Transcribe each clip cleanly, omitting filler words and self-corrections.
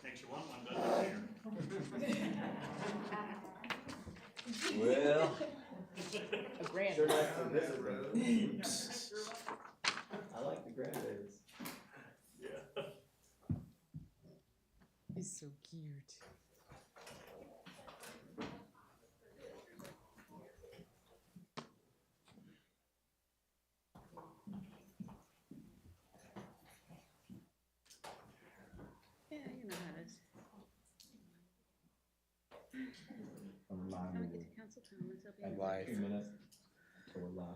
Makes you want one, doesn't it? Well, A grand. sure nice to visit them. I like the grandbabies. Yeah. He's so cute. Yeah, you know how it is. Gotta get to council comments. I'll be Live. 2 minutes till we're live.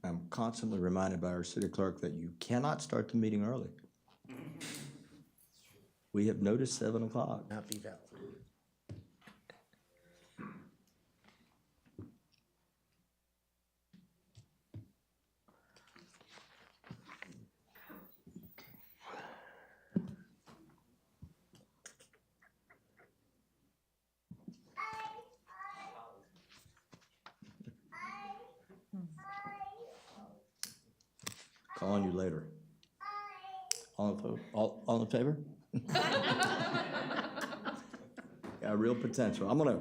I'm constantly reminded by our city clerk that you cannot start the meeting early. We have noticed 7 o'clock. Not be valid. Calling you later. All in favor? Yeah, real potential. I'm gonna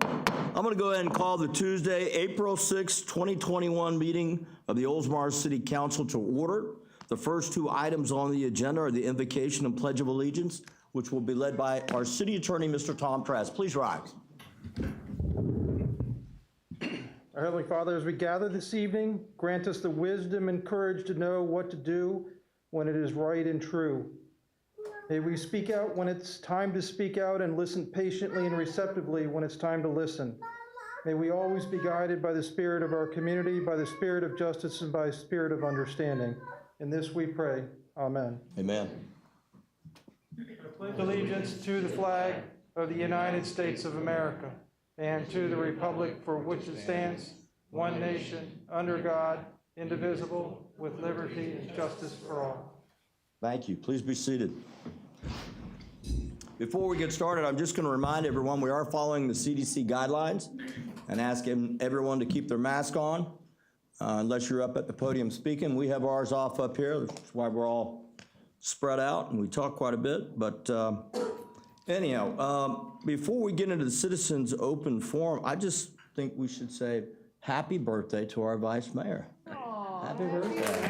go ahead and call the Tuesday, April 6, 2021 meeting of the Oldsmar City Council to order. The first 2 items on the agenda are the invocation and pledge of allegiance, which will be led by our city attorney, Mr. Tom Trask. Please rise. Our Heavenly Father, as we gather this evening, grant us the wisdom and courage to know what to do when it is right and true. May we speak out when it's time to speak out and listen patiently and receptively when it's time to listen. May we always be guided by the spirit of our community, by the spirit of justice, and by the spirit of understanding. In this we pray. Amen. Amen. Pledge allegiance to the flag of the United States of America and to the republic for which it stands, one nation, under God, indivisible, with liberty and justice for all. Thank you. Please be seated. Before we get started, I'm just going to remind everyone we are following the CDC guidelines and asking everyone to keep their mask on unless you're up at the podium speaking. We have ours off up here. That's why we're all spread out and we talk quite a bit. But anyhow, before we get into the citizens open forum, I just think we should say happy birthday to our vice mayor. Aww. Happy birthday.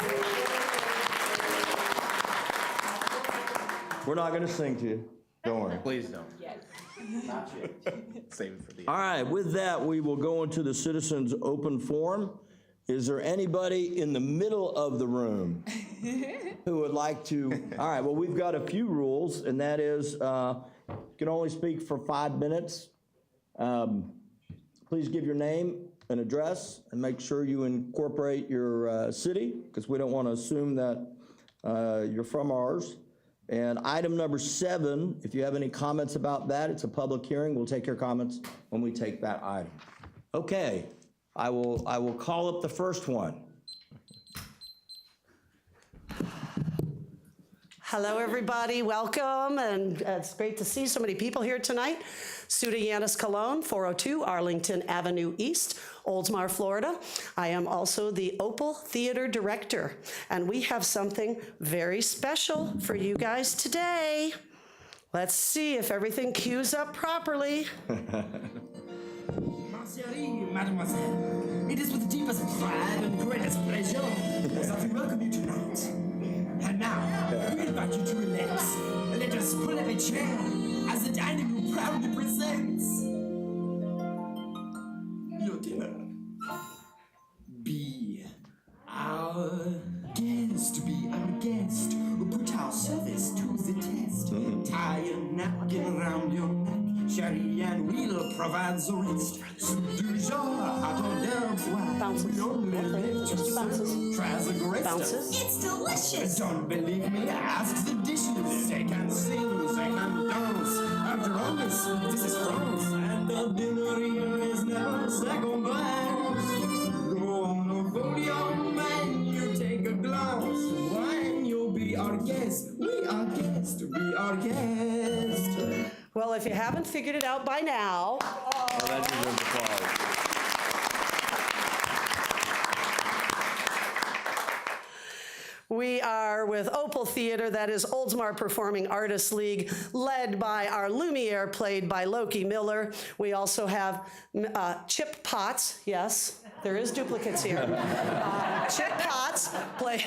We're not going to sing to you. Don't worry. Please don't. Yes. Not yet. Save it for the end. All right, with that, we will go into the citizens open forum. Is there anybody in the middle of the room who would like to? All right, well, we've got a few rules, and that is you can only speak for 5 minutes. Please give your name and address and make sure you incorporate your city, because we don't want to assume that you're from ours. And item number 7, if you have any comments about that, it's a public hearing. We'll take your comments when we take that item. Okay, I will call up the first one. Hello, everybody. Welcome, and it's great to see so many people here tonight. Suda Yanis Cologne, 402 Arlington Avenue East, Oldsmar, Florida. I am also the Opal Theater Director, and we have something very special for you guys today. Let's see if everything cues up properly. Mademoiselle, it is with deepest pride and greatest pleasure that we welcome you tonight. And now, we invite you to relax. Let us pull up a chair as the dining room proudly presents we'll provide the rest. Du genre, attendez, Bounces. we only Okay, live to just do bounces. serve. Try the great Bounces. It's delicious. Don't believe me? Ask the dishes. They can sing, they can dance. After all this is France, and the dinner here is never second glance. Go on a podium and you take a glass of wine. You'll be our guest. We are guests. We are guests. Well, if you haven't figured it out by now, That deserves applause. we are with Opal Theater, that is Oldsmar Performing Artists League, led by our Lumiere, played by Loki Miller. We also have Chip Potts, yes, there is duplicates here. Chip Potts, played,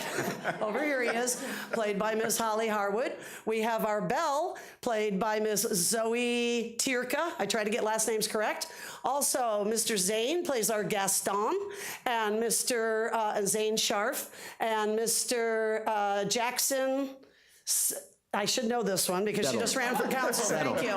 over here he is, played by Miss Holly Harwood. We have our Belle, played by Miss Zoe Tierka. I try to get last names correct. Also, Mr. Zane plays our Gaston, and Mr. Zane Scharf, and Mr. Jackson, I should know this one because she just ran for council, thank you,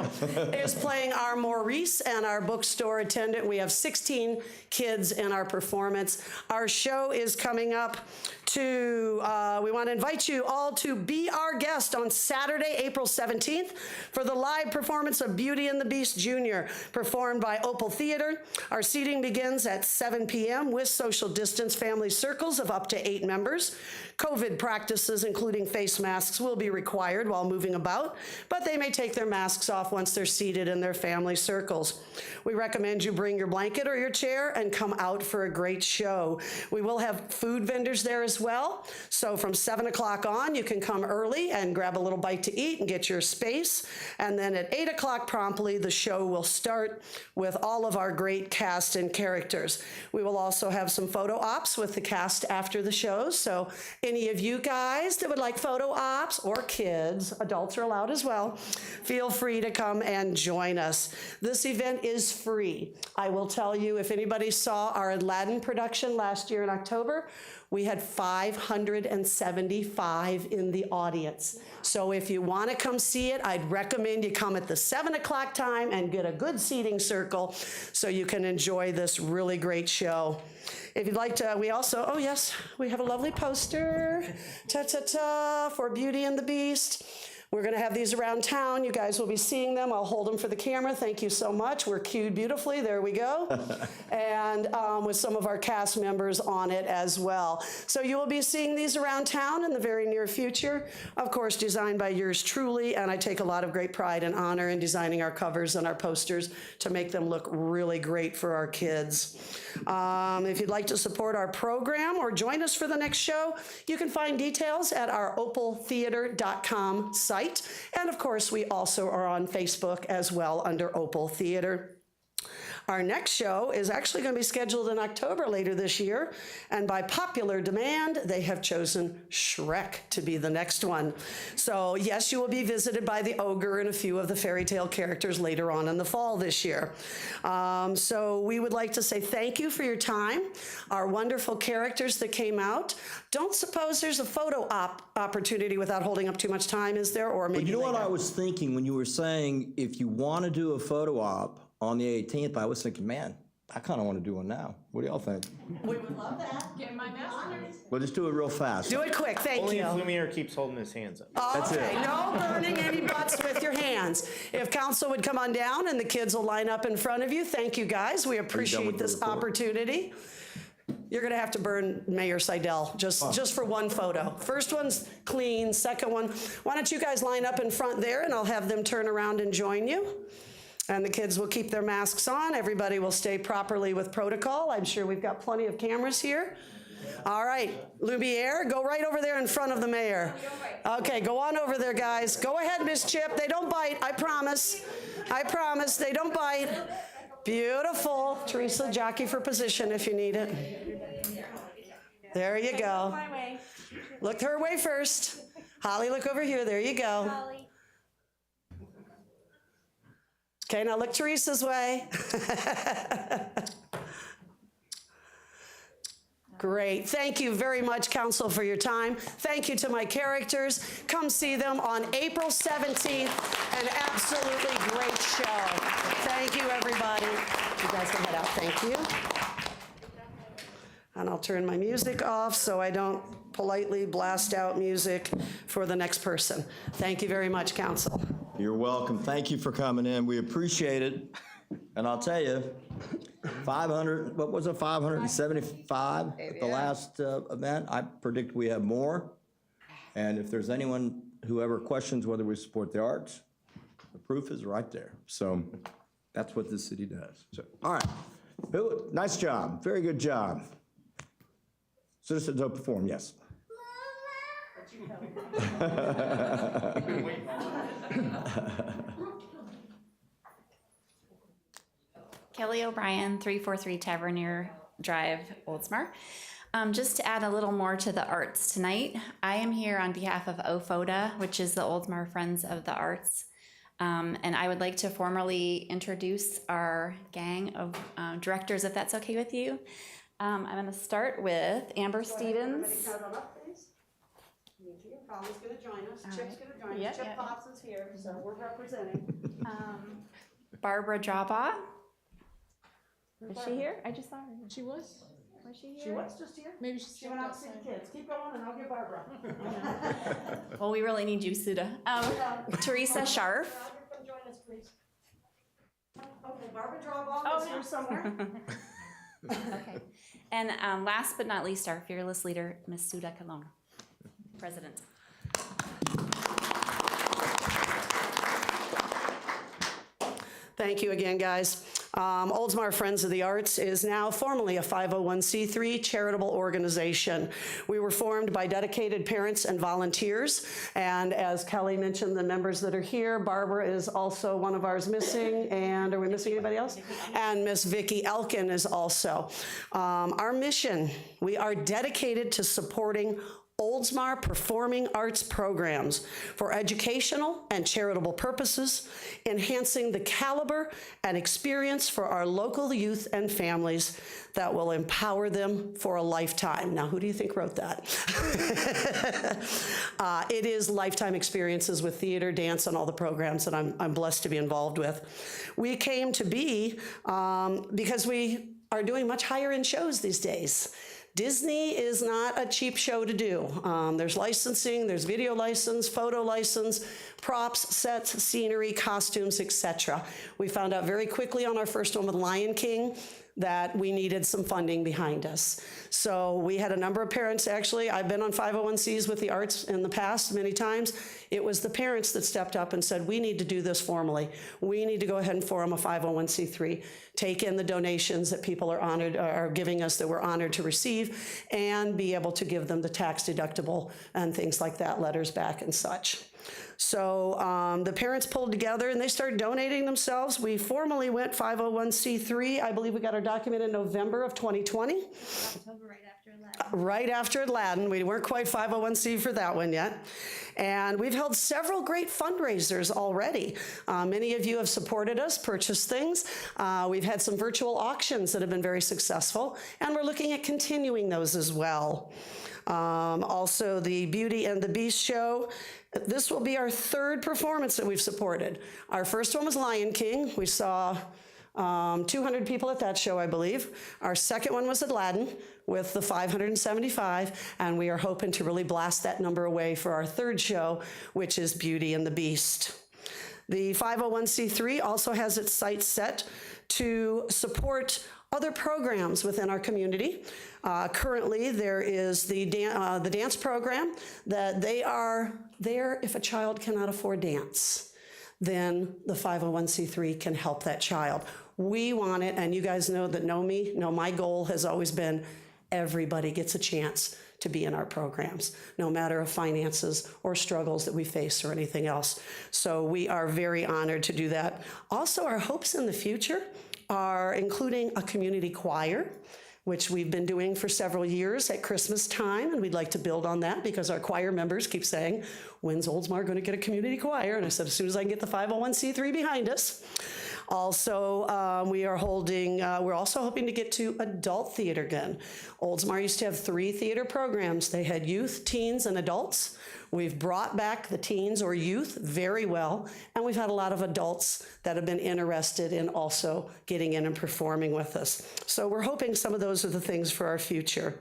is playing our Maurice and our bookstore attendant. We have 16 kids in our performance. Our show is coming up to, we want to invite you all to be our guest on Saturday, April 17th for the live performance of Beauty and the Beast Jr., performed by Opal Theater. Our seating begins at 7 p.m. with social distance family circles of up to 8 members. COVID practices, including face masks, will be required while moving about, but they may take their masks off once they're seated in their family circles. We recommend you bring your blanket or your chair and come out for a great show. We will have food vendors there as well, so from 7 o'clock on, you can come early and grab a little bite to eat and get your space, and then at 8 o'clock promptly, the show will start with all of our great cast and characters. We will also have some photo ops with the cast after the shows, so any of you guys that would like photo ops, or kids, adults are allowed as well, feel free to come and join us. This event is free. I will tell you, if anybody saw our Aladdin production last year in October, we had 575 in the audience. So if you want to come see it, I'd recommend you come at the 7 o'clock time and get a good seating circle so you can enjoy this really great show. If you'd like to, we also, oh yes, we have a lovely poster, ta-ta-ta, for Beauty and the Beast. We're going to have these around town. You guys will be seeing them. I'll hold them for the camera. Thank you so much. We're cued beautifully. There we go. And with some of our cast members on it as well. So you will be seeing these around town in the very near future. Of course, designed by yours truly. And I take a lot of great pride and honor in designing our covers and our posters to make them look really great for our kids. If you'd like to support our program or join us for the next show, you can find details at our opaltheater.com site. And of course, we also are on Facebook as well under Opal Theater. Our next show is actually going to be scheduled in October later this year, and by popular demand, they have chosen Shrek to be the next one. So yes, you will be visited by the ogre and a few of the fairy tale characters later on in the fall this year. So we would like to say thank you for your time, our wonderful characters that came out. Don't suppose there's a photo opportunity without holding up too much time, is there? Or maybe But you know later. what I was thinking when you were saying, if you want to do a photo op on the 18th, I was thinking, man, I kind of want to do one now. What do y'all think? We would love that. We'll just do it real fast. Do it quick, thank Only you. if Lumiere keeps holding his hands up. That's it. Okay, no burning any butts with your hands. If council would come on down and the kids will line up in front of you, thank you guys. We appreciate with the this report? opportunity. You're gonna have to burn Mayor Seidel just for one photo. First one's clean, second one, why don't you guys line up in front there and I'll have them turn around and join you. And the kids will keep their masks on. Everybody will stay properly with protocol. I'm sure we've got plenty of cameras here. All right, Lumiere, go right over there in front of the mayor. Okay, go on over there, guys. Go ahead, Miss Chip. They don't bite, I promise. I promise, they don't bite. Beautiful. Teresa, jockey for position if you need it. There you go. Look her way first. Holly, look over here. There you go. Okay, now look Teresa's way. Great. Thank you very much, Council, for your time. Thank you to my characters. Come see them on April 17th. An absolutely great show. Thank you, everybody. You guys can head out. Thank you. And I'll turn my music off so I don't politely blast out music for the next person. Thank you very much, council. You're welcome. Thank you for coming in. We appreciate it. And I'll tell you, 500, what was it, 575 at the last event? I predict we have more. And if there's anyone who ever questions whether we support the arts, the proof is right there. So that's what this city does. So, all right. Nice job. Very good job. Citizens Open Forum, yes. Kelly O'Brien, 343 Tavernier Drive, Oldsmar. Just to add a little more to the arts tonight, I am here on behalf of OFODA, which is the Oldsmar Friends of the Arts. And I would like to formally introduce our gang of directors, if that's okay with you. I'm going to start with Amber Stevens. Polly's going to join us. All Chip's right. going to join Yep, us. Chip yep. Pops is here, so we're representing. Barbara Drabaugh. Is she here? I just saw her. She was. Was she here? She was just here. Maybe She went out to see the kids. Keep going and I'll get Barbara. Well, we really need you, Suda. Teresa Scharf. Come join us, please. Okay, Barbara Drawball is here somewhere. Okay. And last but not least, our fearless leader, Ms. Suda Kalon, President. Thank you again, guys. Oldsmar Friends of the Arts is now formally a 501c3 charitable organization. We were formed by dedicated parents and volunteers, and as Kelly mentioned, the members that are here, Barbara is also one of ours missing, and are we missing anybody else? And Miss Vicki Elkin is also. Our mission, we are dedicated to supporting Oldsmar performing arts programs for educational and charitable purposes, enhancing the caliber and experience for our local youth and families that will empower them for a lifetime. Now, who do you think wrote that? It is lifetime experiences with theater, dance, and all the programs that I'm blessed to be involved with. We came to be because we are doing much higher end shows these days. Disney is not a cheap show to do. There's licensing, there's video license, photo license, props, sets, scenery, costumes, etc. We found out very quickly on our first one with Lion King that we needed some funding behind us. So we had a number of parents, actually, I've been on 501Cs with the arts in the past many times. It was the parents that stepped up and said, we need to do this formally. We need to go ahead and form a 501c3, take in the donations that people are giving us that we're honored to receive, and be able to give them the tax deductible and things like that, letters back and such. So the parents pulled together and they started donating themselves. We formally went 501c3. I believe we got our document in November of 2020. October, right after Aladdin. Right after Aladdin. We weren't quite 501c for that one yet. And we've held several great fundraisers already. Many of you have supported us, purchased things. We've had some virtual auctions that have been very successful, and we're looking at continuing those as well. Also, the Beauty and the Beast show. This will be our third performance that we've supported. Our first one was Lion King. We saw 200 people at that show, I believe. Our second one was Aladdin with the 575, and we are hoping to really blast that number away for our third show, which is Beauty and the Beast. The 501c3 also has its sights set to support other programs within our community. Currently, there is the dance program that they are there if a child cannot afford dance. Then the 501c3 can help that child. We want it, and you guys know that know me, know my goal has always been everybody gets a chance to be in our programs, no matter of finances or struggles that we face or anything else. So we are very honored to do that. Also, our hopes in the future are including a community choir, which we've been doing for several years at Christmas time, and we'd like to build on that because our choir members keep saying, when's Oldsmar going to get a community choir? And I said, as soon as I can get the 501c3 behind us. Also, we're also hoping to get to adult theater again. Oldsmar used to have 3 theater programs. They had youth, teens, and adults. We've brought back the teens or youth very well, and we've had a lot of adults that have been interested in also getting in and performing with us. So we're hoping some of those are the things for our future.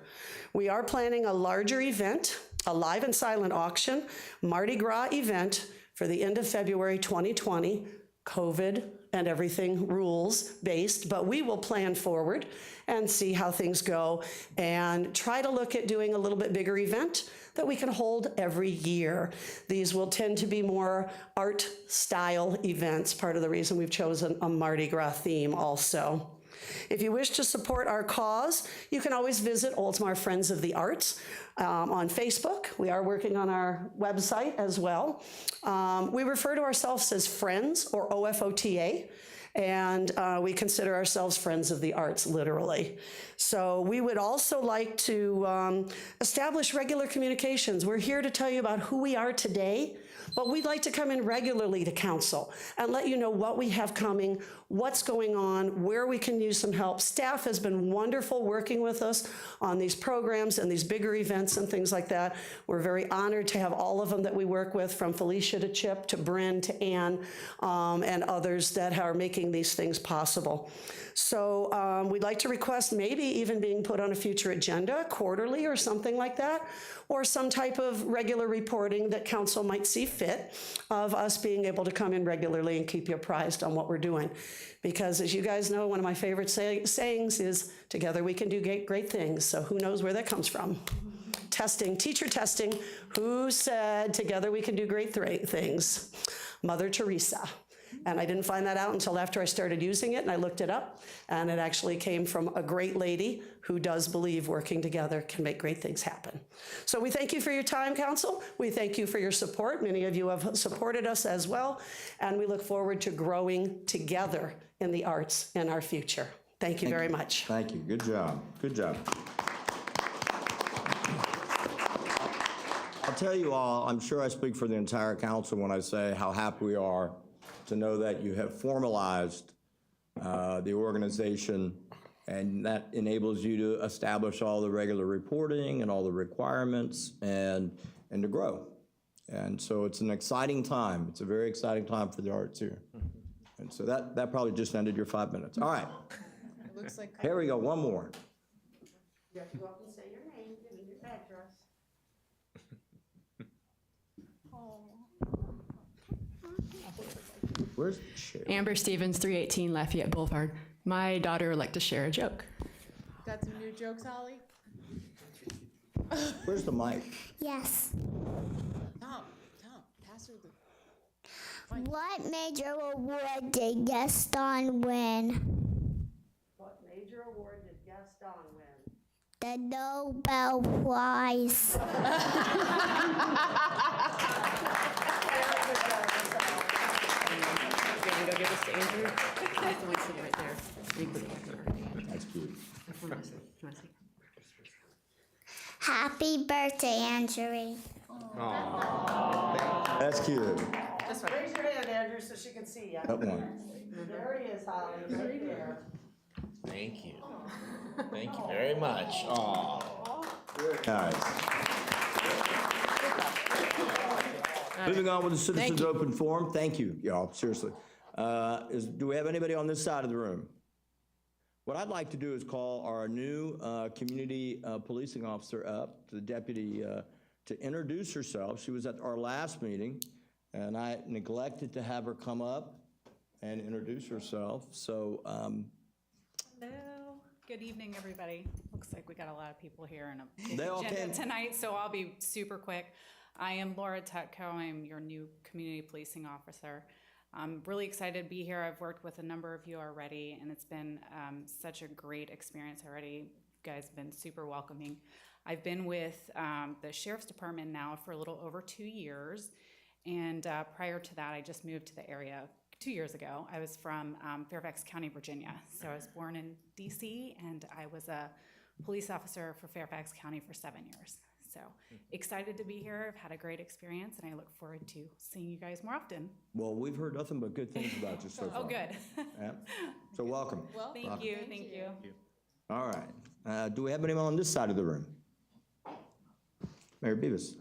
We are planning a larger event, a live and silent auction, Mardi Gras event for the end of February 2020, COVID and everything rules based, but we will plan forward and see how things go and try to look at doing a little bit bigger event that we can hold every year. These will tend to be more art style events, part of the reason we've chosen a Mardi Gras theme also. If you wish to support our cause, you can always visit Oldsmar Friends of the Arts on Facebook. We are working on our website as well. We refer to ourselves as Friends or OFOTA, and we consider ourselves Friends of the Arts, literally. So we would also like to establish regular communications. We're here to tell you about who we are today, but we'd like to come in regularly to council and let you know what we have coming, what's going on, where we can use some help. Staff has been wonderful working with us on these programs and these bigger events and things like that. We're very honored to have all of them that we work with, from Felicia to Chip to Bryn to Ann, and others that are making these things possible. So we'd like to request maybe even being put on a future agenda, quarterly or something like that, or some type of regular reporting that council might see fit of us being able to come in regularly and keep you apprised on what we're doing. Because as you guys know, one of my favorite sayings is, together we can do great things. So who knows where that comes from? Testing, teacher testing, who said together we can do great things? Mother Teresa. And I didn't find that out until after I started using it, and I looked it up, and it actually came from a great lady who does believe working together can make great things happen. So we thank you for your time, council. We thank you for your support. Many of you have supported us as well, and we look forward to growing together in the arts in our future. Thank you very much. Thank you. Good job. Good job. I'll tell you all, I'm sure I speak for the entire council when I say how happy we are to know that you have formalized the organization, and that enables you to establish all the regular reporting and all the requirements and to grow. And so it's an exciting time. It's a very exciting time for the arts here. And so that probably just ended your 5 minutes. All right. It looks like. Here we go, one more. You have to go up and say your name, give me your address. Where's the chair? Amber Stevens, 318 Lafayette Boulevard. My daughter would like to share a joke. Got some new jokes, Holly? Where's the mic? Yes. Tom, pass her the. What major award did Gaston win? What major award did Gaston win? The Nobel Prize. Go give this to Andrew. That's the one sitting right there. You put it back there. That's cute. You want to see? Happy birthday, Andrew. That's cute. Raise your hand, Andrew, so she can see you. That one. There he is, Holly, right there. Thank you. Thank you very much. Aw. Nice. Moving on with the Citizens Open Forum. Thank you, y'all, seriously. Do we have anybody on this side of the room? What I'd like to do is call our new community policing officer up, the deputy, to introduce herself. She was at our last meeting, and I neglected to have her come up and introduce herself. So, Hello. Good evening, everybody. Looks like we got a lot of people here and a They all agenda came- tonight, so I'll be super quick. I am Laura Tutko. I'm your new community policing officer. I'm really excited to be here. I've worked with a number of you already, and it's been such a great experience already. You guys have been super welcoming. I've been with the Sheriff's Department now for a little over 2 years, and prior to that, I just moved to the area 2 years ago. I was from Fairfax County, Virginia. So I was born in DC, and I was a police officer for Fairfax County for 7 years. So excited to be here. I've had a great experience, and I look forward to seeing you guys more often. Well, we've heard nothing but good things about you so far. Oh, good. Yeah. So welcome. Well, Thank you, thank you. All right. Do we have anyone on this side of the room? Mayor Beavis.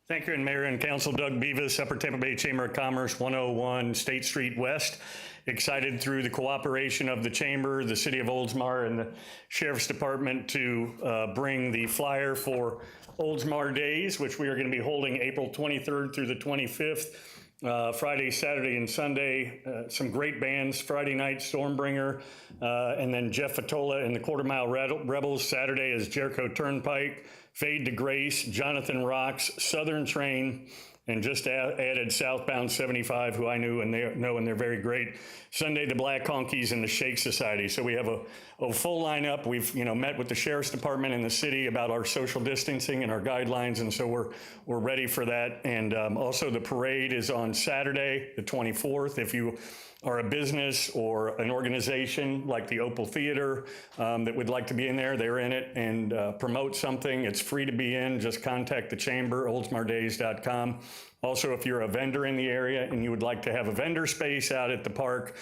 Thank you, and Mayor and Council, Doug Beavis, Upper Tampa Bay Chamber of Commerce, 101 State Street West. Excited through the cooperation of the Chamber, the City of Oldsmar, and the Sheriff's Department to bring the flyer for Oldsmar Days, which we are going to be holding April 23rd through the 25th. Friday, Saturday, and Sunday. Some great bands. Friday night, Stormbringer, and then Jeff Fatola and the Quarter Mile Rebels. Saturday is Jericho Turnpike, Fade to Grace, Jonathan Rocks, Southern Train, and just added Southbound 75, who I knew and they're very great. Sunday, the Black Honkies and the Shake Society. So we have a full lineup. We've met with the Sheriff's Department and the city about our social distancing and our guidelines, and so we're ready for that. And also the parade is on Saturday, the 24th. If you are a business or an organization like the Opal Theater that would like to be in there, they're in it and promote something. It's free to be in. Just contact the chamber, oldsmardays.com. Also, if you're a vendor in the area and you would like to have a vendor space out at the park,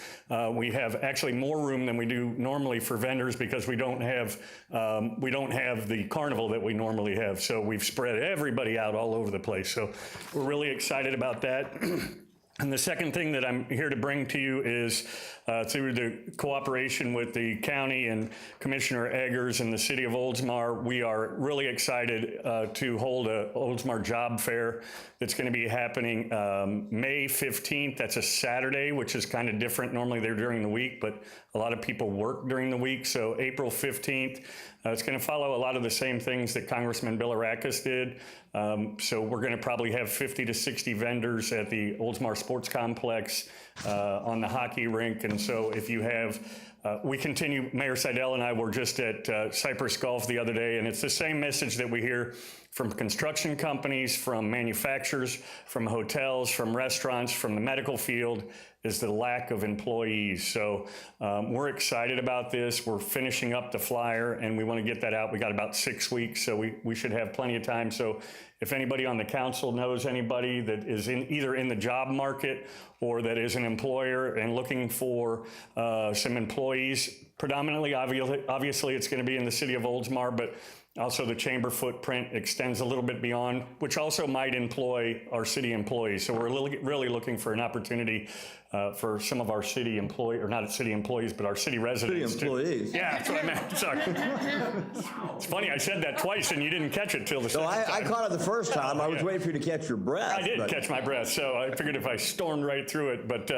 we have actually more room than we do normally for vendors because we don't have the carnival that we normally have. So we've spread everybody out all over the place. So we're really excited about that. And the second thing that I'm here to bring to you is through the cooperation with the county and Commissioner Eggers and the city of Oldsmar, we are really excited to hold a Oldsmar job fair that's going to be happening May 15th. That's a Saturday, which is kind of different. Normally they're during the week, but a lot of people work during the week. So April 15th, it's going to follow a lot of the same things that Congressman Bilirakis did. So we're going to probably have 50 to 60 vendors at the Oldsmar Sports Complex on the hockey rink. And so if you have, we continue, Mayor Seidel and I were just at Cypress Golf the other day, and it's the same message that we hear from construction companies, from manufacturers, from hotels, from restaurants, from the medical field, is the lack of employees. So we're excited about this. We're finishing up the flyer and we want to get that out. We got about 6 weeks, so we should have plenty of time. So if anybody on the council knows anybody that is either in the job market or that is an employer and looking for some employees, predominantly, obviously it's going to be in the city of Oldsmar, but also the chamber footprint extends a little bit beyond, which also might employ our city employees. So we're really looking for an opportunity for some of our city employees, or not city employees, but our city residents. City employees. Yeah, that's what I meant. Sorry. It's funny, I said that twice and you didn't catch it till the second time. I caught it the first time. I was waiting for you to catch your breath. I did catch my breath, so I figured if I stormed right through it. But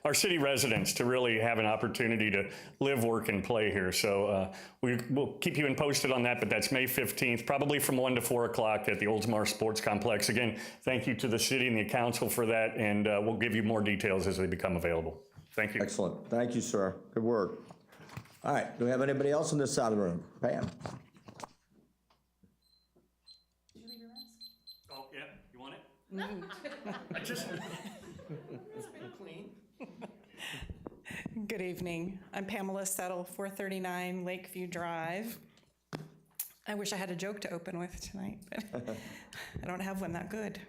our city residents to really have an opportunity to live, work, and play here. So we'll keep you posted on that, but that's May 15th, probably from 1 to 4 o'clock at the Oldsmar Sports Complex. Again, thank you to the city and the council for that, and we'll give you more details as they become available. Thank you. Excellent. Thank you, sir. Good work. All right. Do we have anybody else on this side of the room? Pam? Oh, yeah, you want it? I just... Good evening. I'm Pamela Settle, 439 Lakeview Drive. I wish I had a joke to open with tonight, but I don't have one that good.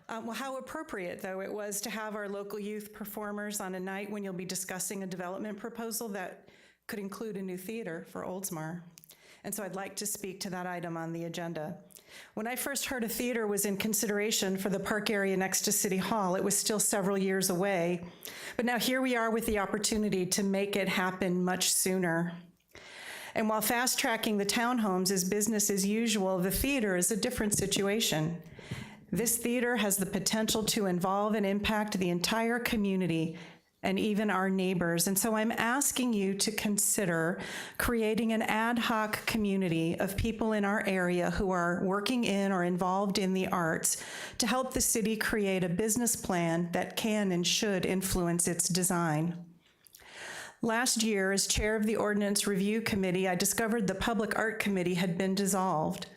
Well, how appropriate, though, it was to have our local youth performers on a night when you'll be discussing a development proposal that could include a new theater for Oldsmar. And so I'd like to speak to that item on the agenda. When I first heard a theater was in consideration for the park area next to City Hall, it was still several years away. But now here we are with the opportunity to make it happen much sooner. And while fast-tracking the townhomes is business as usual, the theater is a different situation. This theater has the potential to involve and impact the entire community and even our neighbors. And so I'm asking you to consider creating an ad hoc community of people in our area who are working in or involved in the arts to help the city create a business plan that can and should influence its design. Last year, as chair of the Ordinance Review Committee, I discovered the Public Art Committee had been dissolved.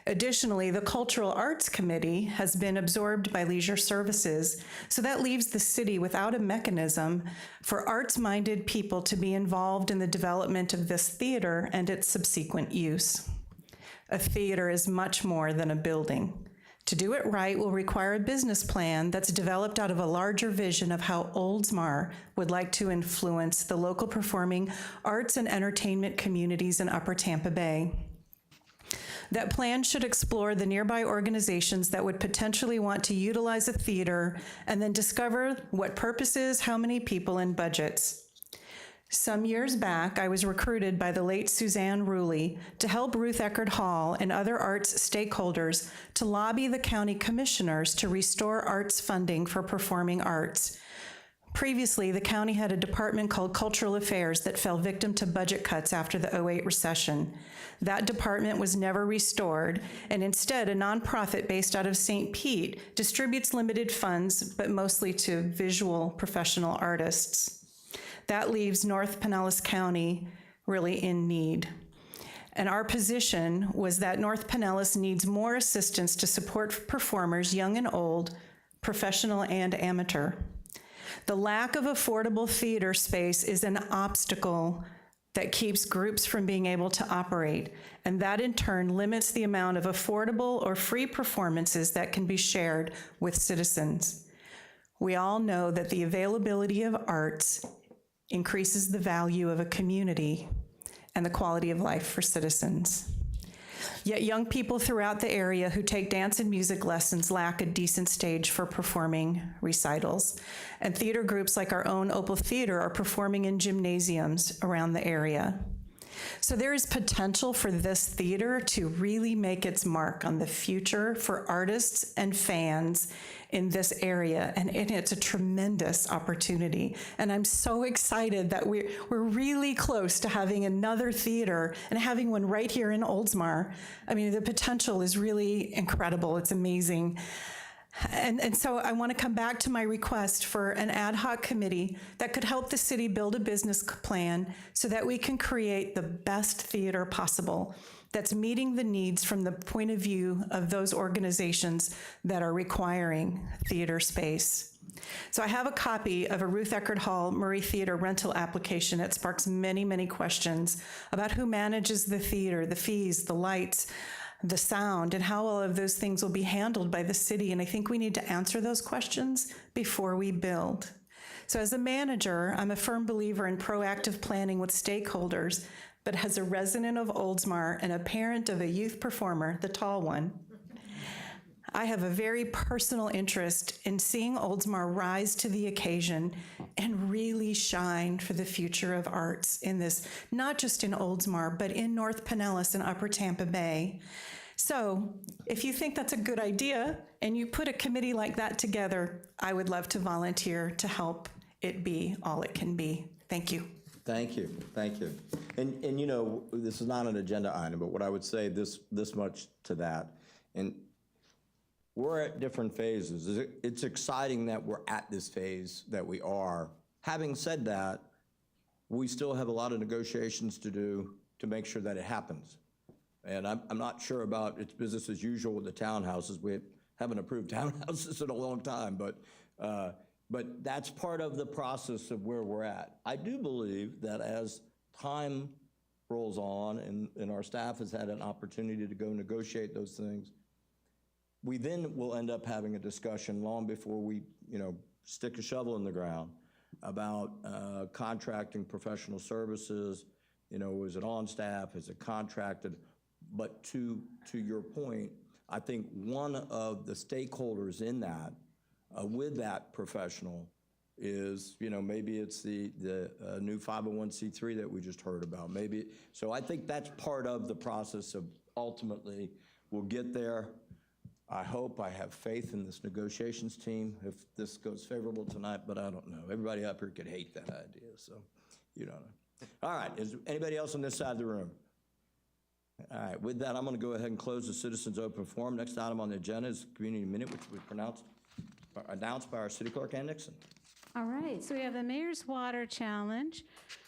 Additionally, the Cultural Arts Committee has been absorbed by Leisure Services, so that leaves the city without a mechanism for arts-minded people to be involved in the development of this theater and its subsequent use. A theater is much more than a building. To do it right will require a business plan that's developed out of a larger vision of how Oldsmar would like to influence the local performing arts and entertainment communities in Upper Tampa Bay. That plan should explore the nearby organizations that would potentially want to utilize a theater and then discover what purposes, how many people, and budgets. Some years back, I was recruited by the late Suzanne Ruley to help Ruth Eckerd Hall and other arts stakeholders to lobby the county commissioners to restore arts funding for performing arts. Previously, the county had a department called Cultural Affairs that fell victim to budget cuts after the '08 recession. That department was never restored, and instead, a nonprofit based out of St. Pete distributes limited funds, but mostly to visual professional artists. That leaves North Pinellas County really in need. And our position was that North Pinellas needs more assistance to support performers, young and old, professional and amateur. The lack of affordable theater space is an obstacle that keeps groups from being able to operate, and that in turn limits the amount of affordable or free performances that can be shared with citizens. We all know that the availability of arts increases the value of a community and the quality of life for citizens. Yet young people throughout the area who take dance and music lessons lack a decent stage for performing recitals. And theater groups like our own Opal Theater are performing in gymnasiums around the area. So there is potential for this theater to really make its mark on the future for artists and fans in this area, and it's a tremendous opportunity. And I'm so excited that we're really close to having another theater and having one right here in Oldsmar. I mean, the potential is really incredible. It's amazing. And so I want to come back to my request for an ad hoc committee that could help the city build a business plan so that we can create the best theater possible that's meeting the needs from the point of view of those organizations that are requiring theater space. So I have a copy of a Ruth Eckerd Hall Murray Theater rental application. It sparks many, many questions about who manages the theater, the fees, the lights, the sound, and how all of those things will be handled by the city. And I think we need to answer those questions before we build. So as a manager, I'm a firm believer in proactive planning with stakeholders, but as a resident of Oldsmar and a parent of a youth performer, the tall one, I have a very personal interest in seeing Oldsmar rise to the occasion and really shine for the future of arts in this, not just in Oldsmar, but in North Pinellas and Upper Tampa Bay. So if you think that's a good idea and you put a committee like that together, I would love to volunteer to help it be all it can be. Thank you. Thank you, thank you. And you know, this is not an agenda item, but what I would say this much to that, and we're at different phases. It's exciting that we're at this phase that we are. Having said that, we still have a lot of negotiations to do to make sure that it happens. And I'm not sure about it's business as usual with the townhouses. We haven't approved townhouses in a long time, but that's part of the process of where we're at. I do believe that as time rolls on and our staff has had an opportunity to go negotiate those things, we then will end up having a discussion long before we, stick a shovel in the ground about contracting professional services. Is it on staff? Is it contracted? But to your point, I think one of the stakeholders in that, with that professional, is maybe it's the new 501c3 that we just heard about. Maybe so. I think that's part of the process of ultimately we'll get there. I hope, I have faith in this negotiations team if this goes favorable tonight, but I don't know. Everybody up here could hate that idea, so you don't know. All right, is anybody else on this side of the room? All right, with that, I'm going to go ahead and close the Citizens Open Forum. Next item on the agenda is Community Minute, which was announced by our City Clerk, Ann Nixon. All right, so we have the Mayor's Water Challenge.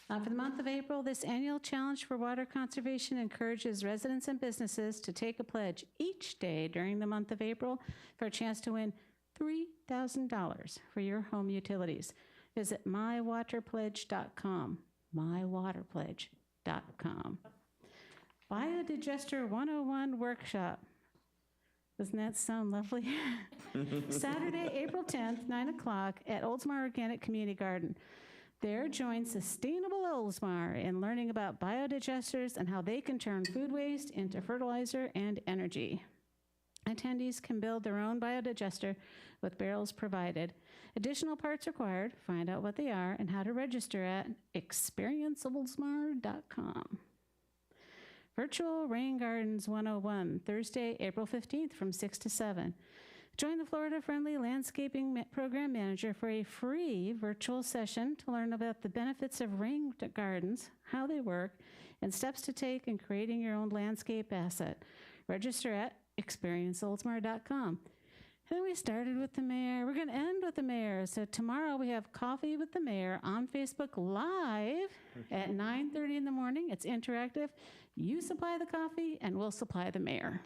For the month of April, this annual challenge for water conservation encourages residents and businesses to take a pledge each day during the month of April for a chance to win $3,000 for your home utilities. Visit mywaterpledge.com, mywaterpledge.com. Biodigester 101 workshop. Doesn't that sound lovely? Saturday, April 10th, 9 o'clock at Oldsmar Organic Community Garden. There, join Sustainable Oldsmar in learning about biodigesters and how they can turn food waste into fertilizer and energy. Attendees can build their own biodigester with barrels provided. Additional parts required. Find out what they are and how to register at experienceoldsmar.com. Virtual Rain Gardens 101, Thursday, April 15th from 6 to 7. Join the Florida-friendly landscaping program manager for a free virtual session to learn about the benefits of rain gardens, how they work, and steps to take in creating your own landscape asset. Register at experienceoldsmar.com. And then we started with the mayor. We're going to end with the mayor. So tomorrow we have Coffee with the Mayor on Facebook Live at 9:30 in the morning. It's interactive. You supply the coffee, and we'll supply the mayor.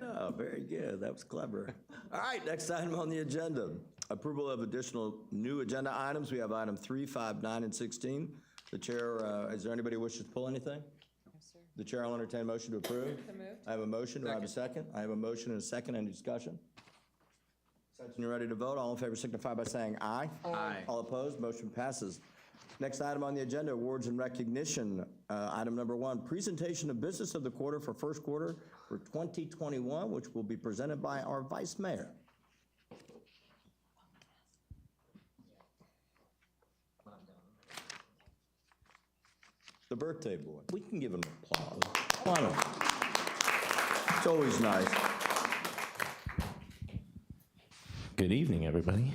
Oh, very good. That was clever. All right, next item on the agenda. Approval of additional new agenda items. We have item 3, 5, 9, and 16. The chair, is there anybody who wishes to pull anything? The chair will entertain a motion to approve. I have a motion. Do I have a second? I have a motion and a second. Any discussion? Since you're ready to vote, all in favor signify by saying aye. Aye. All opposed, motion passes. Next item on the agenda, awards and recognition. Item number 1, presentation of business of the quarter for first quarter for 2021, which will be presented by our vice mayor. The birthday boy. We can give him applause. Come on up. It's always nice. Good evening, everybody.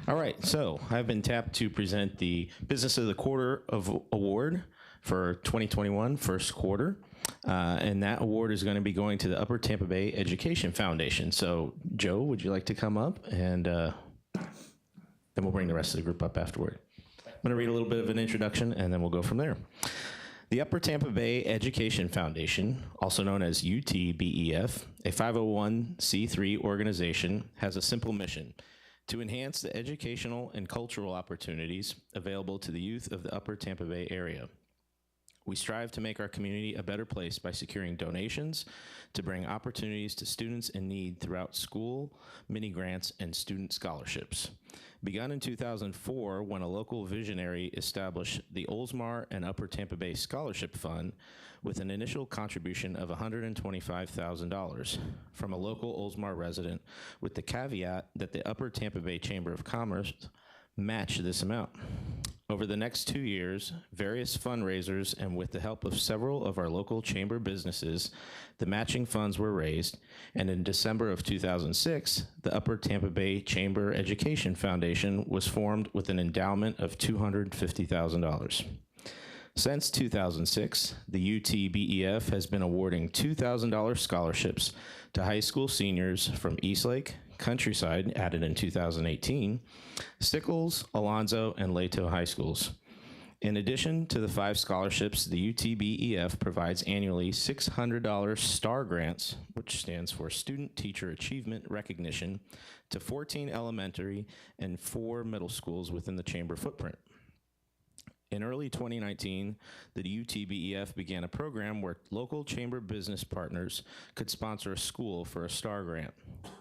All right, so I've been tapped to present the Business of the Quarter Award for 2021, first quarter. And that award is going to be going to the Upper Tampa Bay Education Foundation. So, Joe, would you like to come up? And then we'll bring the rest of the group up afterward. I'm going to read a little bit of an introduction, and then we'll go from there. The Upper Tampa Bay Education Foundation, also known as UTBEF, a 501c3 organization, has a simple mission: to enhance the educational and cultural opportunities available to the youth of the Upper Tampa Bay area. We strive to make our community a better place by securing donations to bring opportunities to students in need throughout school, mini grants, and student scholarships. Begun in 2004, when a local visionary established the Oldsmar and Upper Tampa Bay Scholarship Fund with an initial contribution of $125,000 from a local Oldsmar resident, with the caveat that the Upper Tampa Bay Chamber of Commerce match this amount. Over the next 2 years, various fundraisers and with the help of several of our local chamber businesses, the matching funds were raised, and in December of 2006, the Upper Tampa Bay Chamber Education Foundation was formed with an endowment of $250,000. Since 2006, the UTBEF has been awarding $2,000 scholarships to high school seniors from Eastlake, Countryside, added in 2018, Stickles, Alonzo, and Lato High Schools. In addition to the 5 scholarships, the UTBEF provides annually $600 STAR grants, which stands for Student Teacher Achievement Recognition, to 14 elementary and 4 middle schools within the chamber footprint. In early 2019, the UTBEF began a program where local chamber business partners could sponsor a school for a STAR grant.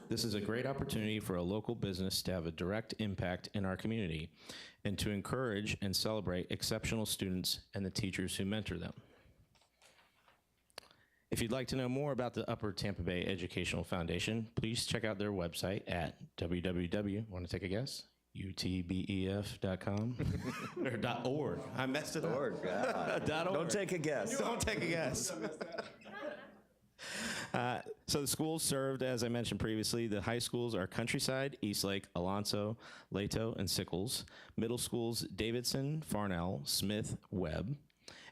This is a great opportunity for a local business to have a direct impact in our community and to encourage and celebrate exceptional students and the teachers who mentor them. If you'd like to know more about the Upper Tampa Bay Educational Foundation, please check out their website at www, want to take a guess? UTBEF.com or .org. I messed it up. .org. Don't take a guess. Don't take a guess. So the schools served, as I mentioned previously, the high schools are Countryside, Eastlake, Alonzo, Lato, and Sickles. Middle schools, Davidson, Farnell, Smith, Webb.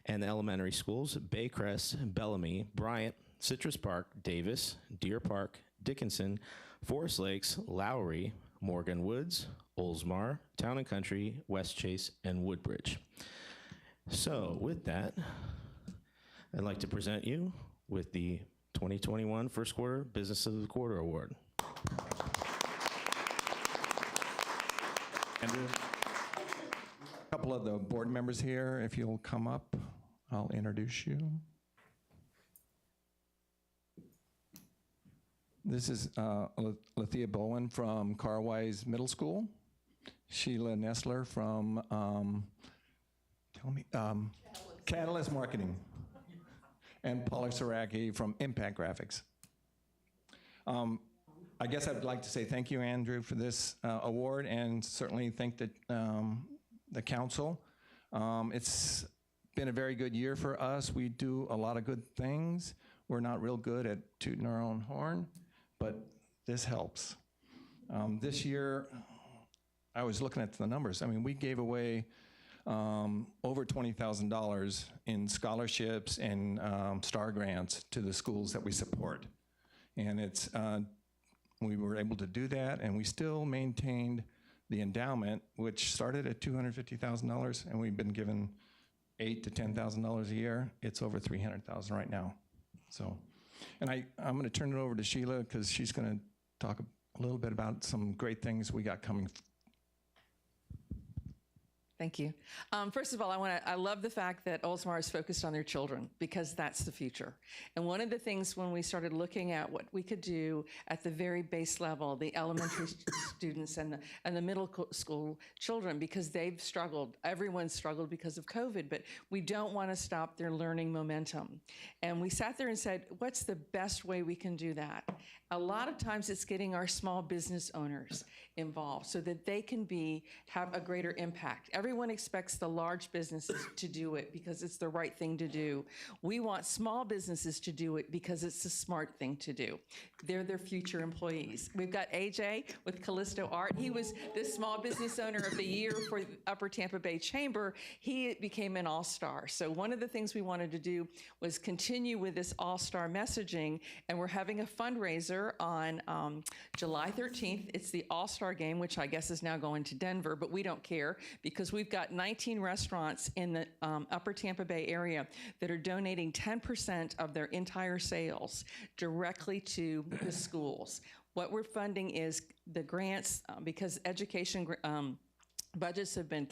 And the elementary schools, Baycrest, Bellamy, Bryant, Citrus Park, Davis, Deer Park, Dickinson, Forest Lakes, Lowry, Morgan Woods, Oldsmar, Town and Country, West Chase, and Woodbridge. So with that, I'd like to present you with the 2021 First Quarter Business of the Quarter Award. Andrew, a couple of the board members here, if you'll come up, I'll introduce you. This is Lethea Bowen from Carwise Middle School, Sheila Nestler from, Catalyst Marketing, and Paula Saraki from Impact Graphics. I guess I'd like to say thank you, Andrew, for this award, and certainly thank the council. It's been a very good year for us. We do a lot of good things. We're not real good at tooting our own horn, but this helps. This year, I was looking at the numbers. I mean, we gave away over $20,000 in scholarships and STAR grants to the schools that we support. And it's we were able to do that, and we still maintained the endowment, which started at $250,000, and we've been given $8,000 to $10,000 a year. It's over $300,000 right now. So, and I'm going to turn it over to Sheila because she's going to talk a little bit about some great things we got coming. Thank you. First of all, I love the fact that Oldsmar is focused on their children because that's the future. And one of the things when we started looking at what we could do at the very base level, the elementary students and the middle school children, because they've struggled, everyone's struggled because of COVID, but we don't want to stop their learning momentum. And we sat there and said, what's the best way we can do that? A lot of times it's getting our small business owners involved so that they can have a greater impact. Everyone expects the large businesses to do it because it's the right thing to do. We want small businesses to do it because it's the smart thing to do. They're their future employees. We've got AJ with Callisto Art. He was the Small Business Owner of the Year for Upper Tampa Bay Chamber. He became an all-star. So one of the things we wanted to do was continue with this all-star messaging, and we're having a fundraiser on July 13th. It's the All-Star Game, which I guess is now going to Denver, but we don't care because we've got 19 restaurants in the Upper Tampa Bay area that are donating 10% of their entire sales directly to the schools. What we're funding is the grants because education budgets have been,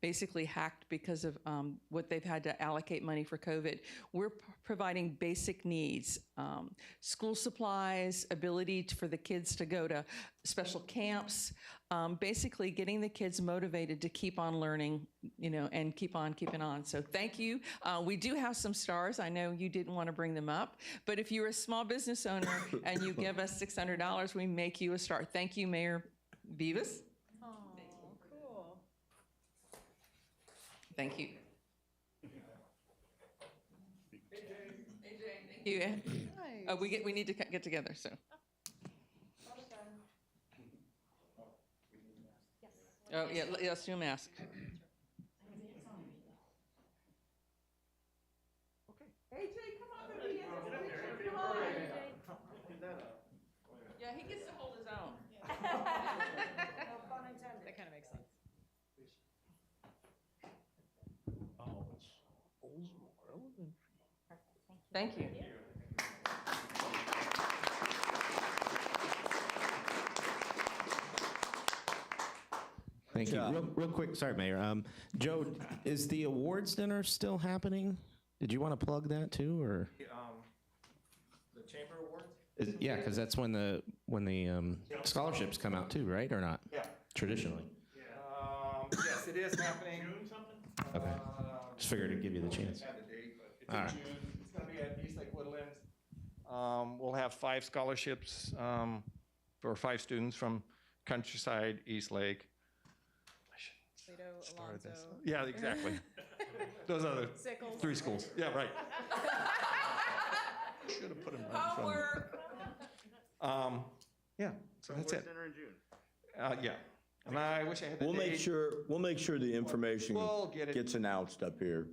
basically hacked because of what they've had to allocate money for COVID. We're providing basic needs, school supplies, ability for the kids to go to special camps, basically getting the kids motivated to keep on learning, and keep on keeping on. So thank you. We do have some stars. I know you didn't want to bring them up, but if you're a small business owner and you give us $600, we make you a star. Thank you, Mayor Vivas. Thank you. AJ, thank you. Nice. We need to get together, so. Oh, yeah, let's do a mask. AJ, come on, baby. Come on. Yeah, he gets to hold his own. No pun intended. That kind of makes sense. Thank you. Thank you. Real quick, sorry, Mayor. Joe, is the awards dinner still happening? Did you want to plug that too, or? The Chamber Awards? Yeah, because that's when the scholarships come out too, right, or not? Yeah. Traditionally. Yes, it is happening. June something? Okay. Just figured I'd give you the chance. Have the date, but it's All in right. June. It's going to be at East Lake Woodlands. We'll have 5 scholarships for 5 students from Countryside, East Lake. Plato, Started this. Alonzo. Yeah, exactly. Those are the Sickles. 3 schools. Yeah, right. Should have put them right in front of me. Yeah, so that's it. Dinner in June. Yeah, and I wish I had the We'll date. make sure the information We'll get it. gets announced up here.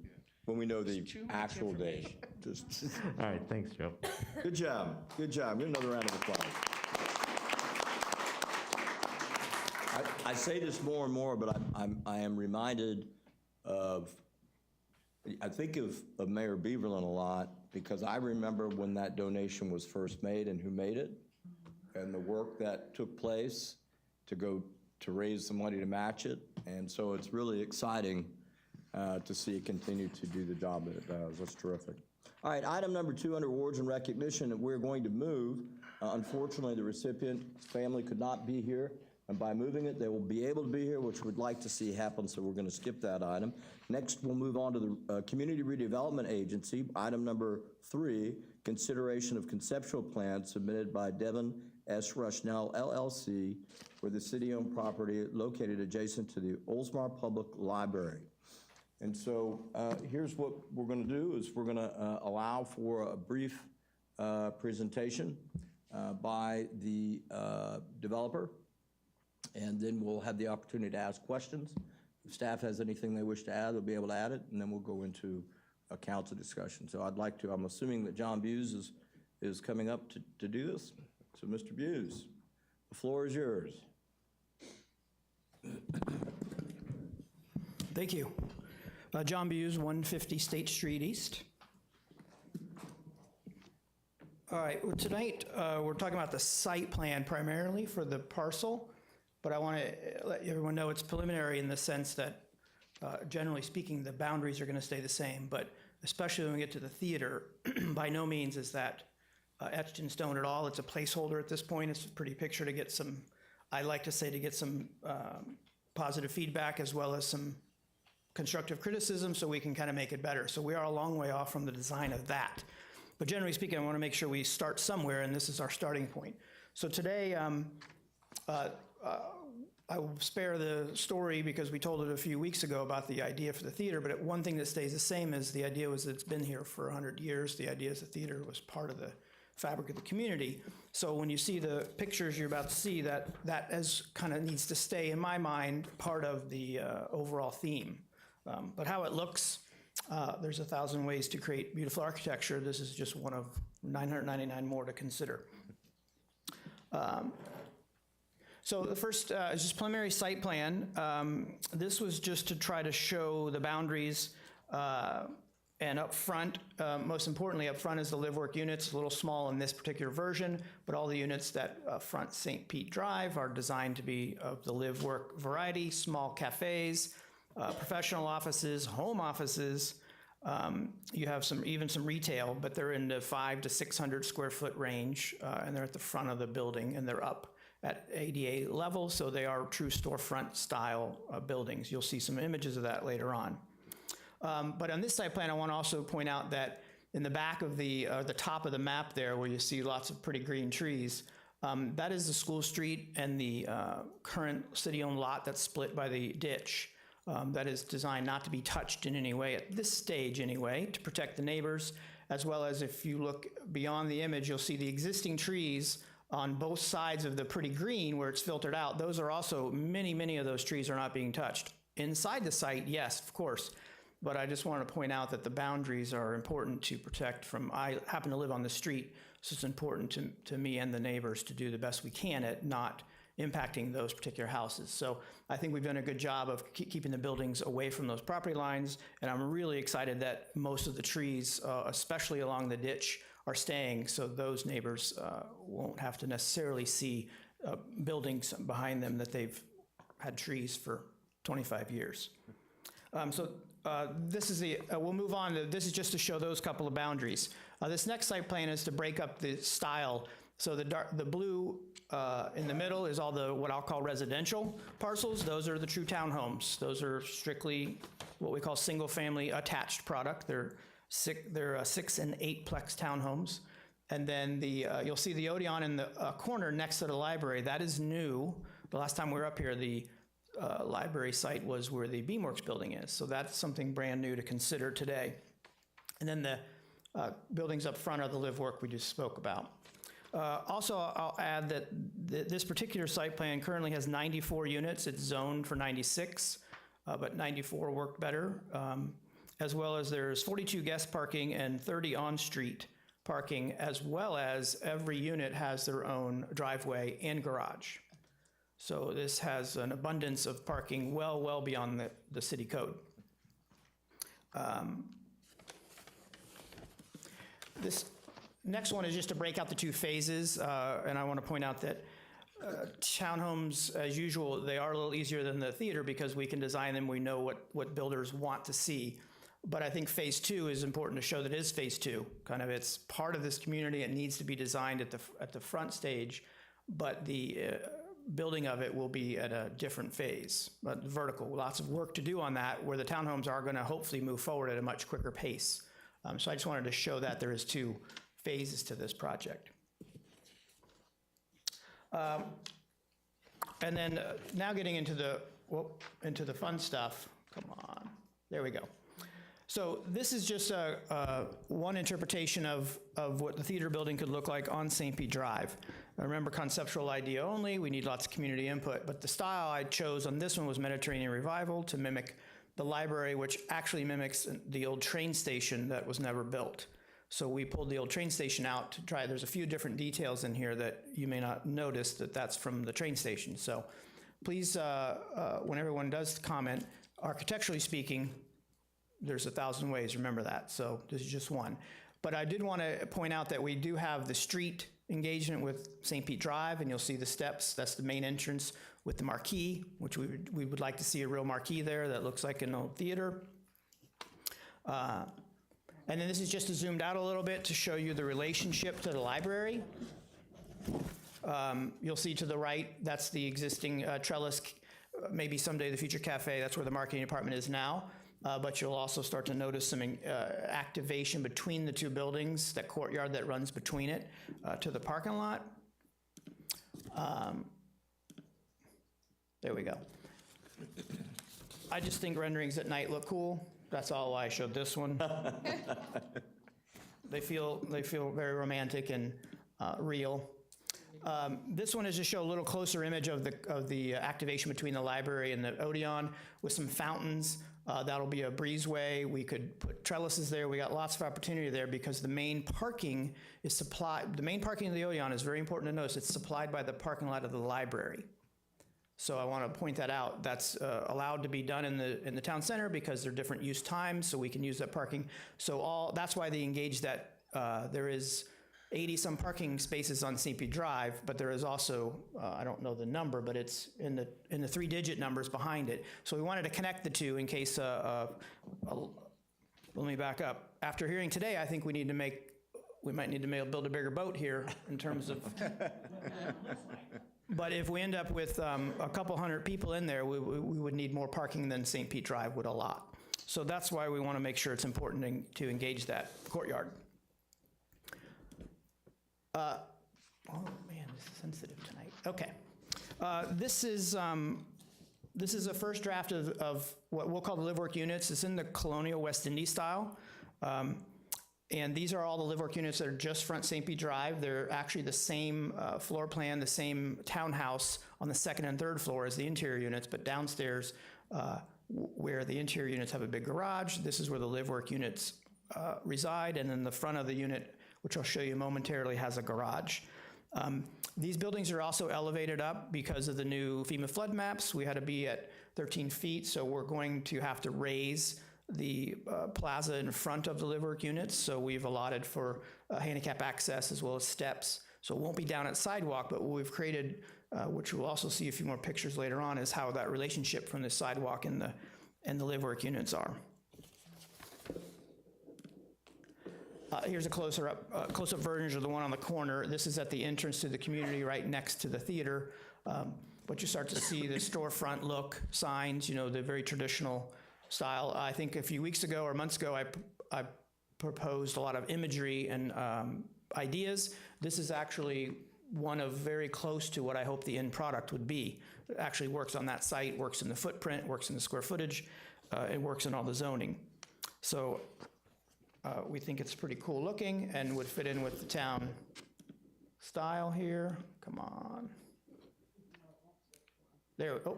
when we know the actual date. Just, All right, thanks, Joe. good job, good job. Give another round of applause. I say this more and more, but I am reminded of, I think of Mayor Beaverland a lot, because I remember when that donation was first made and who made it, and the work that took place to raise some money to match it. And so it's really exciting to see it continue to do the job that it does. That's terrific. All right, item number 2 under awards and recognition that we're going to move. Unfortunately, the recipient's family could not be here, and by moving it, they will be able to be here, which we'd like to see happen, so we're going to skip that item. Next, we'll move on to the Community Redevelopment Agency. Item number 3, consideration of conceptual plans submitted by Devin S. Rushnell, LLC, for the city-owned property located adjacent to the Oldsmar Public Library. And so here's what we're going to do is we're going to allow for a brief presentation by the developer, and then we'll have the opportunity to ask questions. If staff has anything they wish to add, they'll be able to add it, and then we'll go into a council discussion. So I'm assuming that John Buse is coming up to do this. So Mr. Buse, the floor is yours. Thank you. John Buse, 150 State Street East. All right, well, tonight we're talking about the site plan primarily for the parcel, but I want to let everyone know it's preliminary in the sense that generally speaking, the boundaries are going to stay the same, but especially when we get to the theater, by no means is that etched in stone at all. It's a placeholder at this point. It's a pretty picture to get some, I like to say, to get some positive feedback as well as some constructive criticism so we can kind of make it better. So we are a long way off from the design of that. But generally speaking, I want to make sure we start somewhere, and this is our starting point. So today, I will spare the story because we told it a few weeks ago about the idea for the theater, but one thing that stays the same is the idea was that it's been here for 100 years. The idea is the theater was part of the fabric of the community. So when you see the pictures you're about to see, that as kind of needs to stay, in my mind, part of the overall theme. But how it looks, there's 1,000 ways to create beautiful architecture. This is just one of 999 more to consider. So the first is just preliminary site plan. This was just to try to show the boundaries and up front, most importantly, up front is the live-work units, a little small in this particular version, but all the units that front St. Pete Drive are designed to be of the live-work variety, small cafes, professional offices, home offices. You have even some retail, but they're in the 500 to 600 square foot range, and they're at the front of the building, and they're up at ADA level, so they are true storefront style buildings. You'll see some images of that later on. But on this site plan, I want to also point out that in the back of the top of the map there, where you see lots of pretty green trees, that is the School Street and the current city-owned lot that's split by the ditch. That is designed not to be touched in any way, at this stage anyway, to protect the neighbors, as well as if you look beyond the image, you'll see the existing trees on both sides of the pretty green where it's filtered out. Those are also, many of those trees are not being touched. Inside the site, yes, of course, but I just want to point out that the boundaries are important to protect from, I happen to live on the street, so it's important to me and the neighbors to do the best we can at not impacting those particular houses. So I think we've done a good job of keeping the buildings away from those property lines, and I'm really excited that most of the trees, especially along the ditch, are staying, so those neighbors won't have to necessarily see buildings behind them that they've had trees for 25 years. This is we'll move on. This is just to show those couple of boundaries. This next site plan is to break up the style. So the blue in the middle is all the what I'll call residential parcels. Those are the true townhomes. Those are strictly what we call single-family attached product. They're 6 and 8-plex townhomes. And then you'll see the Odeon in the corner next to the library. That is new. The last time we were up here, the library site was where the Beamworks building is. So that's something brand new to consider today. And then the buildings up front are the live work we just spoke about. Also, I'll add that this particular site plan currently has 94 units. It's zoned for 96, but 94 worked better. as well as there's 42 guest parking and 30 on-street parking, as well as every unit has their own driveway and garage. So this has an abundance of parking well beyond the city code. This next one is just to break out the two phases, and I want to point out that townhomes, as usual, they are a little easier than the theater because we can design them, we know what builders want to see. But I think phase two is important to show that it is phase two. Kind of it's part of this community, it needs to be designed at the front stage, but the building of it will be at a different phase, but vertical. Lots of work to do on that, where the townhomes are gonna hopefully move forward at a much quicker pace. So I just wanted to show that there is two phases to this project. And then now getting into the fun stuff. Come on, there we go. So this is just one interpretation of what the theater building could look like on St. Pete Drive. Remember, conceptual idea only, we need lots of community input, but the style I chose on this one was Mediterranean Revival to mimic the library, which actually mimics the old train station that was never built. So we pulled the old train station out to try. There's a few different details in here that you may not notice that's from the train station. So please, when everyone does comment, architecturally speaking, there's 1,000 ways, remember that. So this is just one. But I did want to point out that we do have the street engagement with St. Pete Drive, and you'll see the steps. That's the main entrance with the marquee, which we would like to see a real marquee there that looks like an old theater. And then this is just zoomed out a little bit to show you the relationship to the library. You'll see to the right, that's the existing trellis, maybe someday the future cafe, that's where the marketing department is now. But you'll also start to notice some activation between the two buildings, that courtyard that runs between it to the parking lot. There we go. I just think renderings at night look cool. That's all why I showed this one. They feel very romantic and real. This one is to show a little closer image of the activation between the library and the Odeon with some fountains. That'll be a breezeway. We could put trellises there. We got lots of opportunity there because the main parking is supplied. The main parking of the Odeon is very important to notice. It's supplied by the parking lot of the library. So I want to point that out. That's allowed to be done in the town center because they're different use times, so we can use that parking. So that's why they engage that. There is 80-some parking spaces on St. Pete Drive, but there is also, I don't know the number, but it's in the 3-digit numbers behind it. So we wanted to connect the two in case, let me back up. After hearing today, I think we might need to build a bigger boat here in terms of, but if we end up with a couple hundred people in there, we would need more parking than St. Pete Drive would allot. So that's why we want to make sure it's important to engage that courtyard. Oh man, this is sensitive tonight. Okay, this is a first draft of what we'll call the live work units. It's in the colonial West Indies style, and these are all the live work units that are just front St. Pete Drive. They're actually the same floor plan, the same townhouse on the second and third floor as the interior units, but downstairs, where the interior units have a big garage, this is where the live work units reside, and then the front of the unit, which I'll show you momentarily, has a garage. These buildings are also elevated up because of the new FEMA flood maps. We had to be at 13 feet, so we're going to have to raise the plaza in front of the live work units. So we've allotted for handicap access as well as steps. So it won't be down at sidewalk, but what we've created, which we'll also see a few more pictures later on, is how that relationship from the sidewalk and the live work units are. Here's a close-up version of the one on the corner. This is at the entrance to the community right next to the theater. But you start to see the storefront look, signs, the very traditional style. I think a few weeks ago or months ago, I proposed a lot of imagery and ideas. This is actually one of very close to what I hope the end product would be. It actually works on that site, works in the footprint, works in the square footage, it works in all the zoning. So we think it's pretty cool looking and would fit in with the town style here. Come on. There, oh,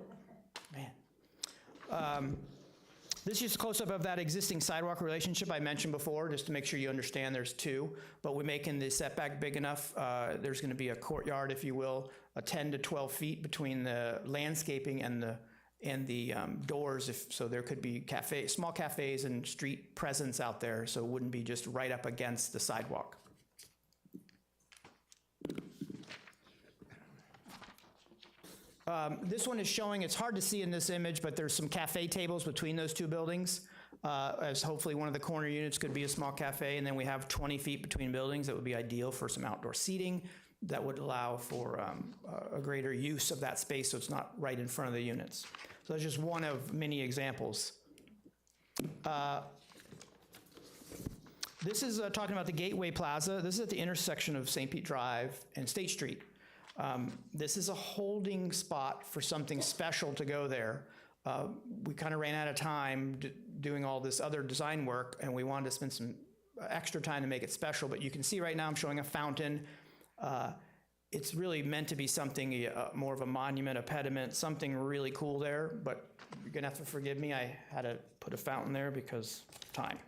man. This is just a close-up of that existing sidewalk relationship I mentioned before, just to make sure you understand there's two. But we're making the setback big enough. There's going to be a courtyard, if you will, a 10 to 12 feet between the landscaping and the doors. So there could be small cafes and street presence out there, so it wouldn't be just right up against the sidewalk. This one is showing, it's hard to see in this image, but there's some cafe tables between those two buildings, as hopefully one of the corner units could be a small cafe, and then we have 20 feet between buildings that would be ideal for some outdoor seating that would allow for a greater use of that space so it's not right in front of the units. So that's just one of many examples. This is talking about the Gateway Plaza. This is at the intersection of St. Pete Drive and State Street. This is a holding spot for something special to go there. We kind of ran out of time doing all this other design work, and we wanted to spend some extra time to make it special. But you can see right now I'm showing a fountain. It's really meant to be something more of a monument, a pediment, something really cool there. But you're gonna have to forgive me. I had to put a fountain there because time.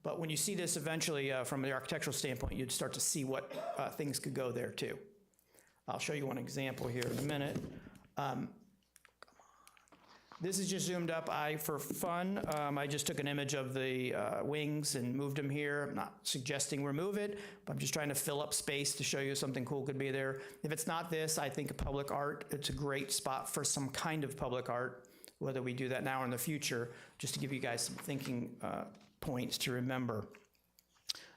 But when you see this eventually from the architectural standpoint, you'd start to see what things could go there too. I'll show you one example here in a minute. This is just zoomed up. For fun, I just took an image of the wings and moved them here. I'm not suggesting remove it, but I'm just trying to fill up space to show you something cool could be there. If it's not this, I think public art, it's a great spot for some kind of public art, whether we do that now or in the future, just to give you guys some thinking points to remember.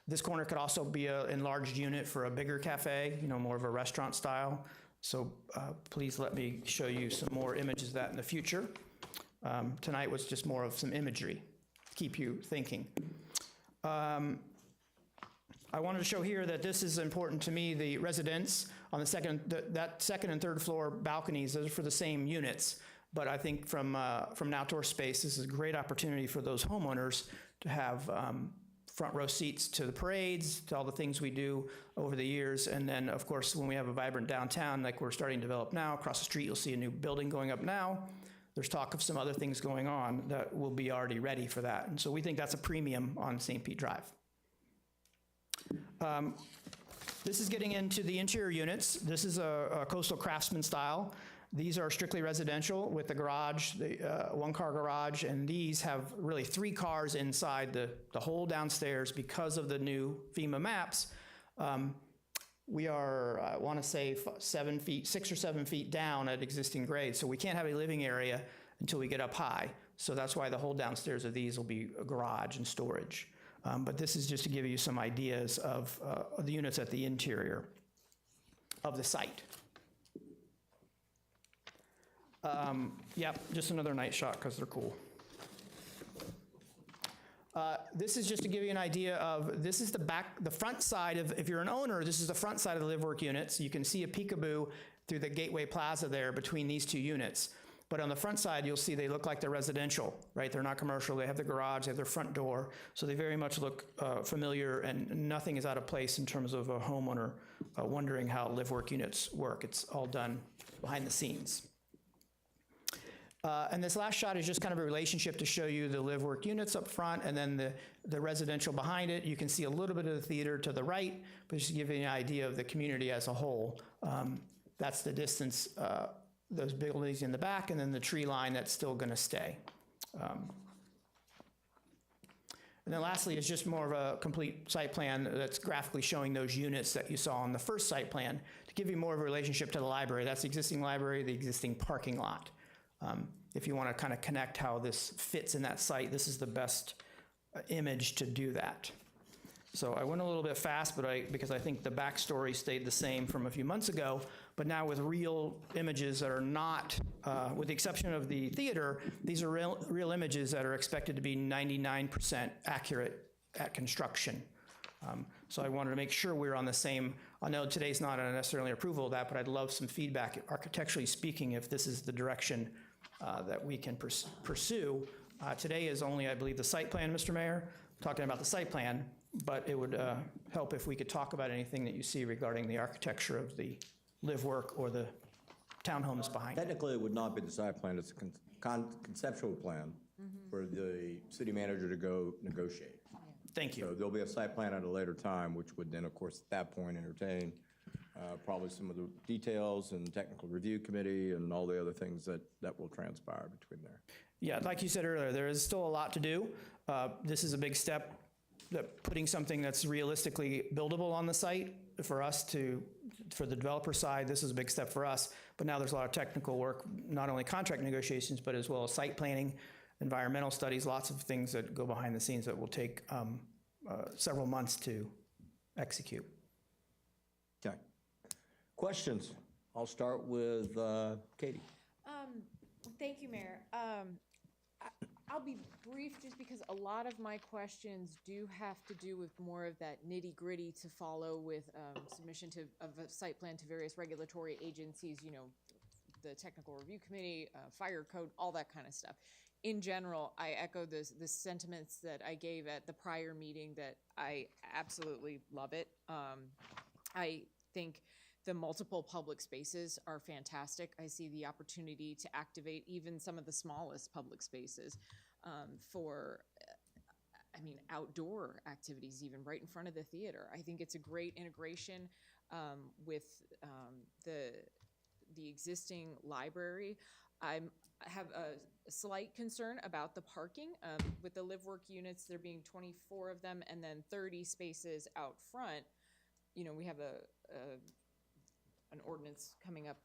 This corner could also be an enlarged unit for a bigger cafe, more of a restaurant style. So please let me show you some more images of that in the future. Tonight was just more of some imagery, keep you thinking. I wanted to show here that this is important to me, the residents on that second and third floor balconies, those are for the same units. But I think from an outdoor space, this is a great opportunity for those homeowners to have front row seats to the parades, to all the things we do over the years. And then, of course, when we have a vibrant downtown like we're starting to develop now, across the street you'll see a new building going up now. There's talk of some other things going on that will be already ready for that. And so we think that's a premium on St. Pete Drive. This is getting into the interior units. This is a coastal craftsman style. These are strictly residential with the garage, the one-car garage, and these have really 3 cars inside the whole downstairs because of the new FEMA maps. We are, I want to say 6 or 7 feet down at existing grade, so we can't have a living area until we get up high. So that's why the whole downstairs of these will be a garage and storage. But this is just to give you some ideas of the units at the interior of the site. Yep, just another night shot because they're cool. This is just to give you an idea of, this is the front side of, if you're an owner, this is the front side of the live work units. You can see a peekaboo through the Gateway Plaza there between these 2 units. But on the front side, you'll see they look like they're residential, right? They're not commercial. They have the garage, they have their front door. So they very much look familiar, and nothing is out of place in terms of a homeowner wondering how live work units work. It's all done behind the scenes. And this last shot is just kind of a relationship to show you the live work units up front and then the residential behind it. You can see a little bit of the theater to the right, but just to give you an idea of the community as a whole. That's the distance, those buildings in the back, and then the tree line that's still going to stay. And then lastly is just more of a complete site plan that's graphically showing those units that you saw on the first site plan to give you more of a relationship to the library. That's the existing library, the existing parking lot. If you want to kind of connect how this fits in that site, this is the best image to do that. So I went a little bit fast, because I think the backstory stayed the same from a few months ago, but now with real images that are not, with the exception of the theater, these are real images that are expected to be 99% accurate at construction. So I wanted to make sure we're on the same. I know today's not necessarily approval of that, but I'd love some feedback, architecturally speaking, if this is the direction that we can pursue. Today is only, I believe, the site plan, Mr. Mayor, talking about the site plan, but it would help if we could talk about anything that you see regarding the architecture of the live work or the townhomes behind it. Technically, it would not be the site plan, it's a conceptual plan. for the city manager to go negotiate. Thank you. So there'll be a site plan at a later time, which would then, of course, at that point entertain probably some of the details and technical review committee and all the other things that will transpire between there. Yeah, like you said earlier, there is still a lot to do. This is a big step, that putting something that's realistically buildable on the site for us for the developer side, this is a big step for us. But now there's a lot of technical work, not only contract negotiations, but as well as site planning, environmental studies, lots of things that go behind the scenes that will take several months to execute. Okay. Questions? I'll start with Katie. Thank you, Mayor. I'll be brief just because a lot of my questions do have to do with more of that nitty gritty to follow with submission of a site plan to various regulatory agencies, you know, the technical review committee, fire code, all that kind of stuff. In general, I echo the sentiments that I gave at the prior meeting that I absolutely love it. I think the multiple public spaces are fantastic. I see the opportunity to activate even some of the smallest public spaces for, I mean, outdoor activities, even right in front of the theater. I think it's a great integration with the existing library. I have a slight concern about the parking. With the live work units, there being 24 of them and then 30 spaces out front. You know, we have an ordinance coming up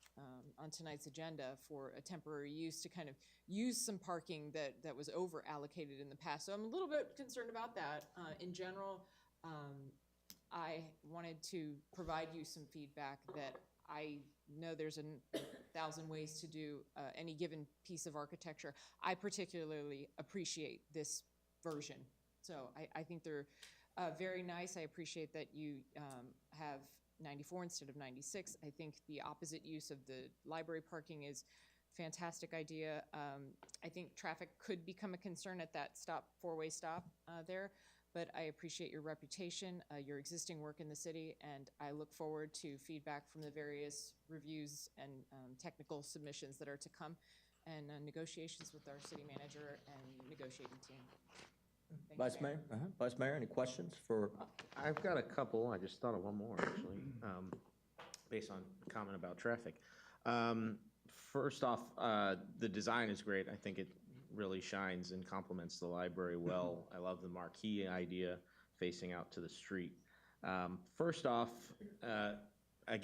on tonight's agenda for a temporary use to kind of use some parking that was over allocated in the past. So I'm a little bit concerned about that. In general, I wanted to provide you some feedback that I know there's 1,000 ways to do any given piece of architecture. I particularly appreciate this version. So I think they're very nice. I appreciate that you have 94 instead of 96. I think the opposite use of the library parking is a fantastic idea. I think traffic could become a concern at that four-way stop there, but I appreciate your reputation, your existing work in the city, and I look forward to feedback from the various reviews and technical submissions that are to come, and negotiations with our city manager and negotiating team. Vice Mayor? Vice Mayor, any questions for? I've got a couple. I just thought of one more, actually, based on a comment about traffic. First off, the design is great. I think it really shines and complements the library well. I love the marquee idea facing out to the street. First off, I'm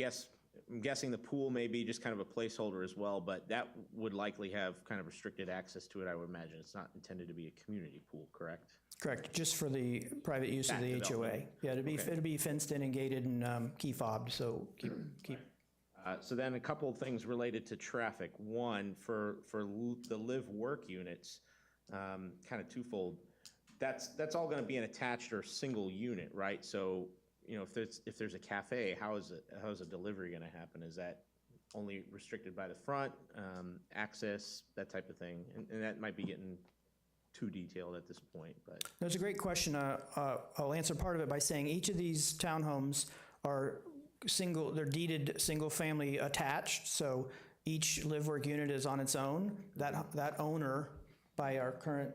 guessing the pool may be just kind of a placeholder as well, but that would likely have kind of restricted access to it, I would imagine. It's not intended to be a community pool, correct? Correct, just for the private use of the HOA. Yeah, it'd be fenced in and gated and key fobbed, so keep. So then a couple of things related to traffic. One, for the live-work units, kind of twofold. That's all going to be an attached or single unit, right? So, you know, if there's a cafe, how is a delivery going to happen? Is that only restricted by the front, access, that type of thing? And that might be getting too detailed at this point, but. That's a great question. I'll answer part of it by saying each of these townhomes are they're deeded single-family attached, so each live-work unit is on its own. That owner, by our current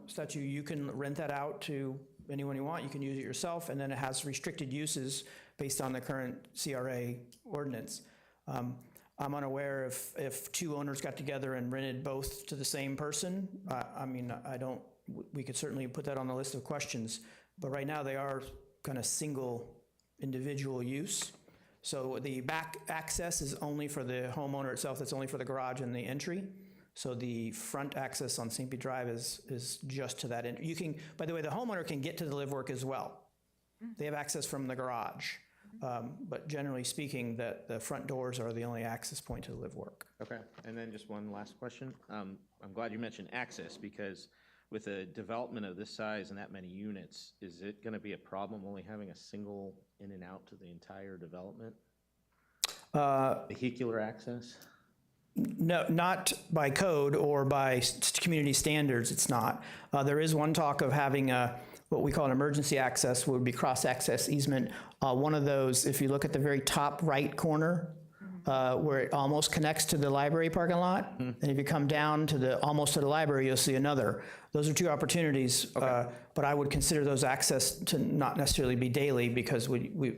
statute, you can rent that out to anyone you want. You can use it yourself, and then it has restricted uses based on the current CRA ordinance. I'm unaware if two owners got together and rented both to the same person. We could certainly put that on the list of questions, but right now they are kind of single individual use. So the back access is only for the homeowner itself. That's only for the garage and the entry. So the front access on St. Pete Drive is just to that end. You can, by the way, the homeowner can get to the live work as well. They have access from the garage. But generally speaking, the front doors are the only access point to the live work. Okay, and then just one last question. I'm glad you mentioned access, because with a development of this size and that many units, is it going to be a problem only having a single in and out to the entire development? Vehicular access? No, not by code or by community standards, it's not. There is one talk of having what we call an emergency access, would be cross-access easement. One of those, if you look at the very top right corner, where it almost connects to the library parking lot. And if you come down to almost to the library, you'll see another. Those are two opportunities, but I would consider those access to not necessarily be daily because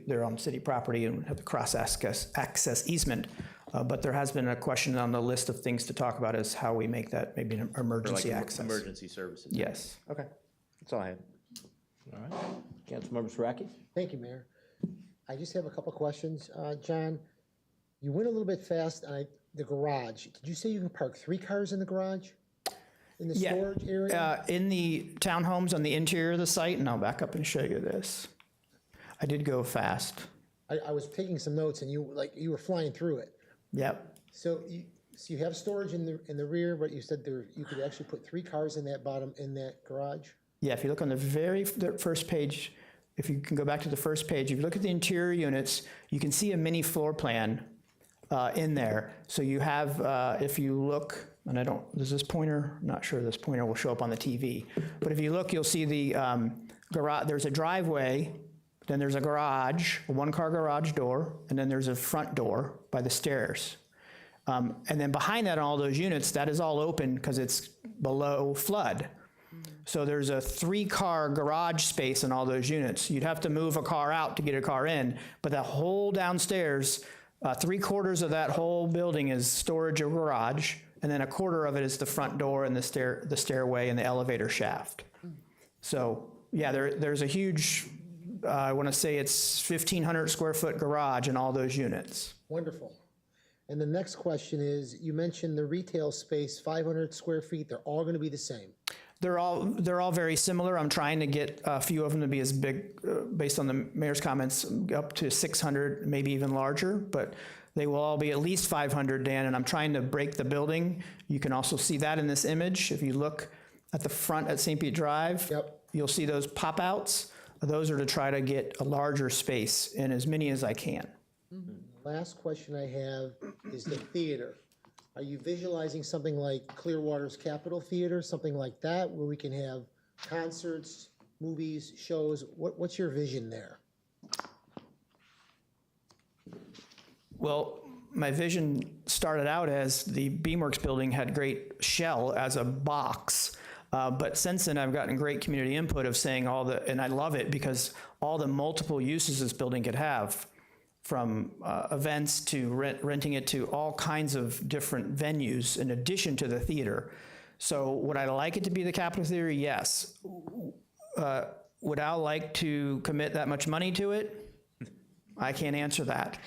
they're on city property and have the cross access easement. But there has been a question on the list of things to talk about is how we make that maybe an emergency access. Emergency services. Yes. Okay, that's all I had. All right. Councilmember Saraki? Thank you, Mayor. I just have a couple questions. John, you went a little bit fast on the garage. Did you say you can park 3 cars in the garage? In the storage area? In the townhomes on the interior of the site, and I'll back up and show you this. I did go fast. I was taking some notes and you were flying through it. Yep. So you have storage in the rear, but you said you could actually put 3 cars in that garage? Yeah, if you look on the very first page, if you can go back to the first page, if you look at the interior units, you can see a mini floor plan in there. So you have, if you look, and does this pointer? I'm not sure this pointer will show up on the TV. But if you look, you'll see the garage, there's a driveway, then there's a garage, a 1-car garage door, and then there's a front door by the stairs. And then behind that, all those units, that is all open because it's below flood. So there's a 3-car garage space in all those units. You'd have to move a car out to get a car in, but that whole downstairs, 3/4 of that whole building is storage or garage, and then 1/4 of it is the front door and the stairway and the elevator shaft. So yeah, there's a huge, I want to say it's 1,500 square foot garage in all those units. Wonderful. And the next question is, you mentioned the retail space, 500 square feet. They're all going to be the same. They're all very similar. I'm trying to get a few of them to be as big, based on the mayor's comments, up to 600, maybe even larger, but they will all be at least 500, Dan, and I'm trying to break the building. You can also see that in this image. If you look at the front at St. Pete Drive, you'll see those pop-outs. Those are to try to get a larger space in as many as I can. Last question I have is the theater. Are you visualizing something like Clearwater's Capitol Theater, something like that, where we can have concerts, movies, shows? What's your vision there? Well, my vision started out as the Beamworks building had great shell as a box. But since then, I've gotten great community input of saying and I love it because all the multiple uses this building could have, from events to renting it to all kinds of different venues in addition to the theater. So would I like it to be the Capitol Theater? Yes. Would I like to commit that much money to it? I can't answer that.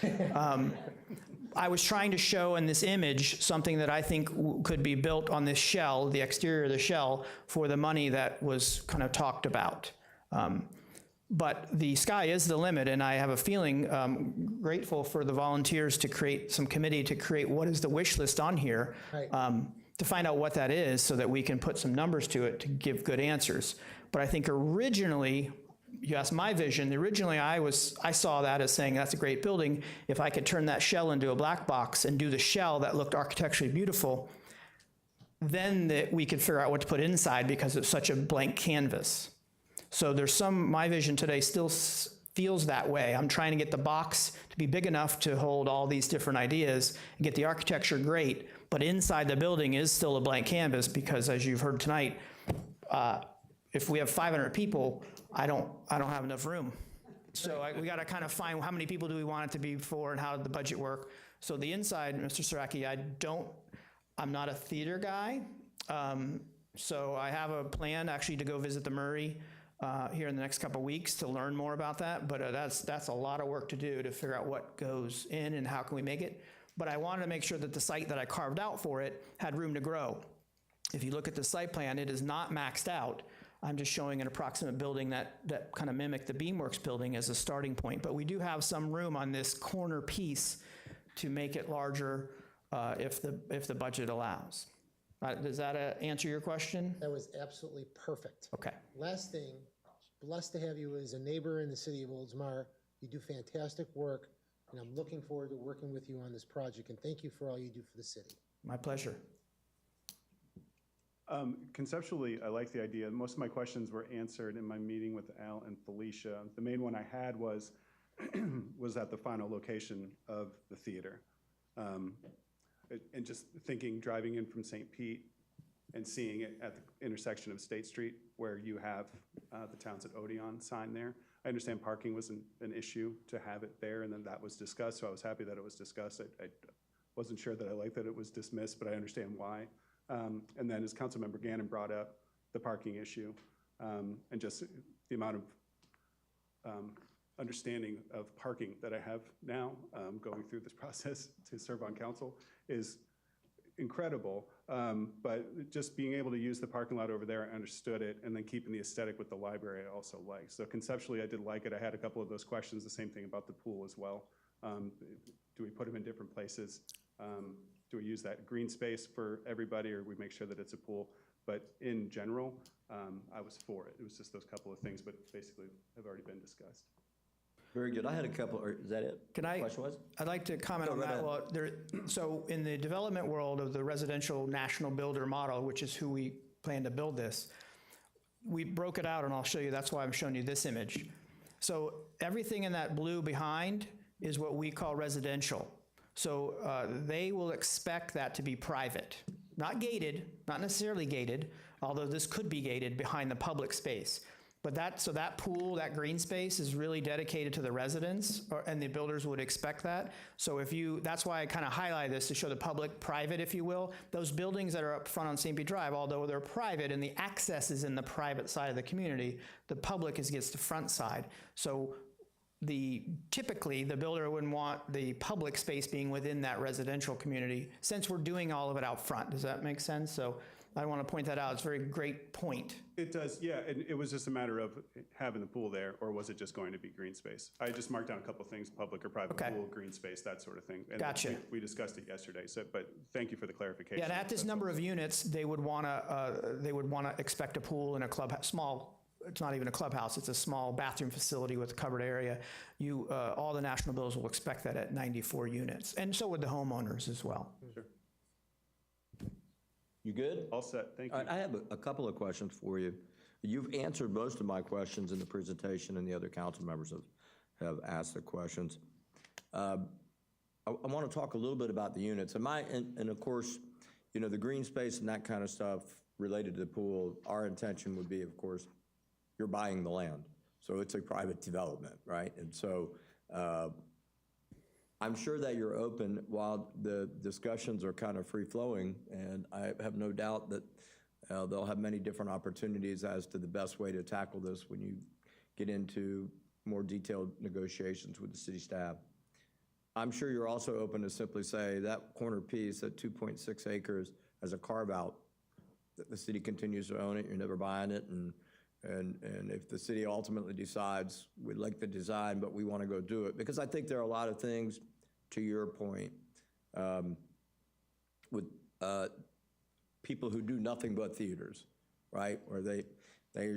I was trying to show in this image something that I think could be built on this shell, the exterior of the shell, for the money that was kind of talked about. But the sky is the limit, and I have a feeling grateful for the volunteers to create some committee to create what is the wish list on here, to find out what that is so that we can put some numbers to it to give good answers. But I think originally, you asked my vision, originally I saw that as saying that's a great building. If I could turn that shell into a black box and do the shell that looked architecturally beautiful, then we could figure out what to put inside because it's such a blank canvas. So my vision today still feels that way. I'm trying to get the box to be big enough to hold all these different ideas and get the architecture great, but inside the building is still a blank canvas because, as you've heard tonight, if we have 500 people, I don't have enough room. So we got to kind of find how many people do we want it to be for and how did the budget work. So the inside, Mr. Saraki, I'm not a theater guy. So I have a plan actually to go visit the Murray here in the next couple of weeks to learn more about that, but that's a lot of work to do to figure out what goes in and how can we make it. But I wanted to make sure that the site that I carved out for it had room to grow. If you look at the site plan, it is not maxed out. I'm just showing an approximate building that kind of mimicked the Beamworks building as a starting point, but we do have some room on this corner piece to make it larger if the budget allows. Does that answer your question? That was absolutely perfect. Okay. Last thing, blessed to have you as a neighbor in the city of Oldsmar. You do fantastic work, and I'm looking forward to working with you on this project, and thank you for all you do for the city. My pleasure. Conceptually, I like the idea. Most of my questions were answered in my meeting with Al and Felicia. The main one I had was at the final location of the theater. And just thinking, driving in from St. Pete and seeing it at the intersection of State Street where you have the Townsend Odeon sign there. I understand parking was an issue to have it there, and then that was discussed, so I was happy that it was discussed. I wasn't sure that I liked that it was dismissed, but I understand why. And then as Councilmember Gannon brought up the parking issue, and just the amount of understanding of parking that I have now, going through this process to serve on council, is incredible. But just being able to use the parking lot over there, I understood it, and then keeping the aesthetic with the library, I also like. So conceptually, I did like it. I had a couple of those questions, the same thing about the pool as well. Do we put them in different places? Do we use that green space for everybody, or we make sure that it's a pool? But in general, I was for it. It was just those couple of things, but basically have already been discussed. Very good. I had a couple, or is that it? Can I? Question was? I'd like to comment Go on right that. ahead. Well, so in the development world of the residential national builder model, which is who we plan to build this, we broke it out, and I'll show you. That's why I'm showing you this image. So everything in that blue behind is what we call residential. So they will expect that to be private, not gated, not necessarily gated, although this could be gated behind the public space. But that pool, that green space is really dedicated to the residents, and the builders would expect that. So that's why I kind of highlight this to show the public, private, if you will. Those buildings that are up front on St. Pete Drive, although they're private and the access is in the private side of the community, the public gets the front side. So typically the builder wouldn't want the public space being within that residential community, since we're doing all of it out front. Does that make sense? So I want to point that out. It's a very great point. It does, yeah, and it was just a matter of having the pool there, or was it just going to be green space? I just marked down a couple of things, public or private pool, green space, that sort of thing. And Gotcha. We discussed it yesterday, but thank you for the clarification. Yeah, and at this number of units, they would want to expect a pool and a small. It's not even a clubhouse. It's a small bathroom facility with a covered area. All the national builders will expect that at 94 units, and so would the homeowners as well. Sure. You good? All set, thank you. All right, I have a couple of questions for you. You've answered most of my questions in the presentation, and the other council members have asked the questions. I want to talk a little bit about the units. And of course, the green space and that kind of stuff related to the pool, our intention would be, of course, you're buying the land. So it's a private development, right? And so I'm sure that you're open while the discussions are kind of free-flowing, and I have no doubt that they'll have many different opportunities as to the best way to tackle this when you get into more detailed negotiations with the city staff. I'm sure you're also open to simply say that corner piece at 2.6 acres as a carve-out, that the city continues to own it, you're never buying it, and if the city ultimately decides we'd like the design, but we want to go do it. Because I think there are a lot of things, to your point, with people who do nothing but theaters, right? Where they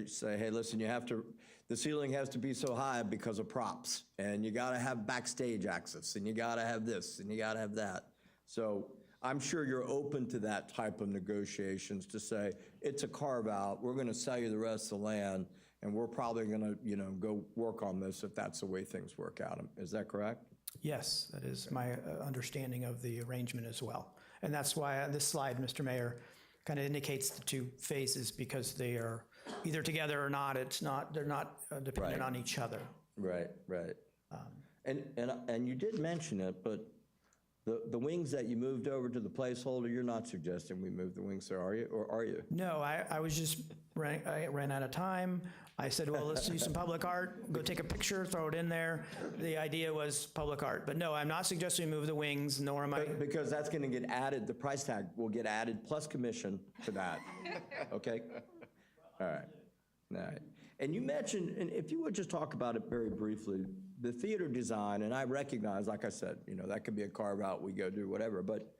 say, hey, listen, the ceiling has to be so high because of props, and you got to have backstage access, and you got to have this, and you got to have that. So I'm sure you're open to that type of negotiations to say, it's a carve out, we're going to sell you the rest of the land, and we're probably going to, go work on this if that's the way things work out. Is that correct? Yes, that is my understanding of the arrangement as well. And that's why this slide, Mr. Mayor, kind of indicates the two phases, because they are either together or not. They're not dependent on each other. Right. And you did mention it, but the wings that you moved over to the placeholder, you're not suggesting we move the wings there, are you? Or are you? No, I was just, I ran out of time. I said, well, let's do some public art, go take a picture, throw it in there. The idea was public art. But no, I'm not suggesting we move the wings, nor am I. Because that's going to get added, the price tag will get added plus commission to that. Okay? All right. And you mentioned, and if you would just talk about it very briefly, the theater design, and I recognize, like I said, that could be a carve out, we go do whatever, but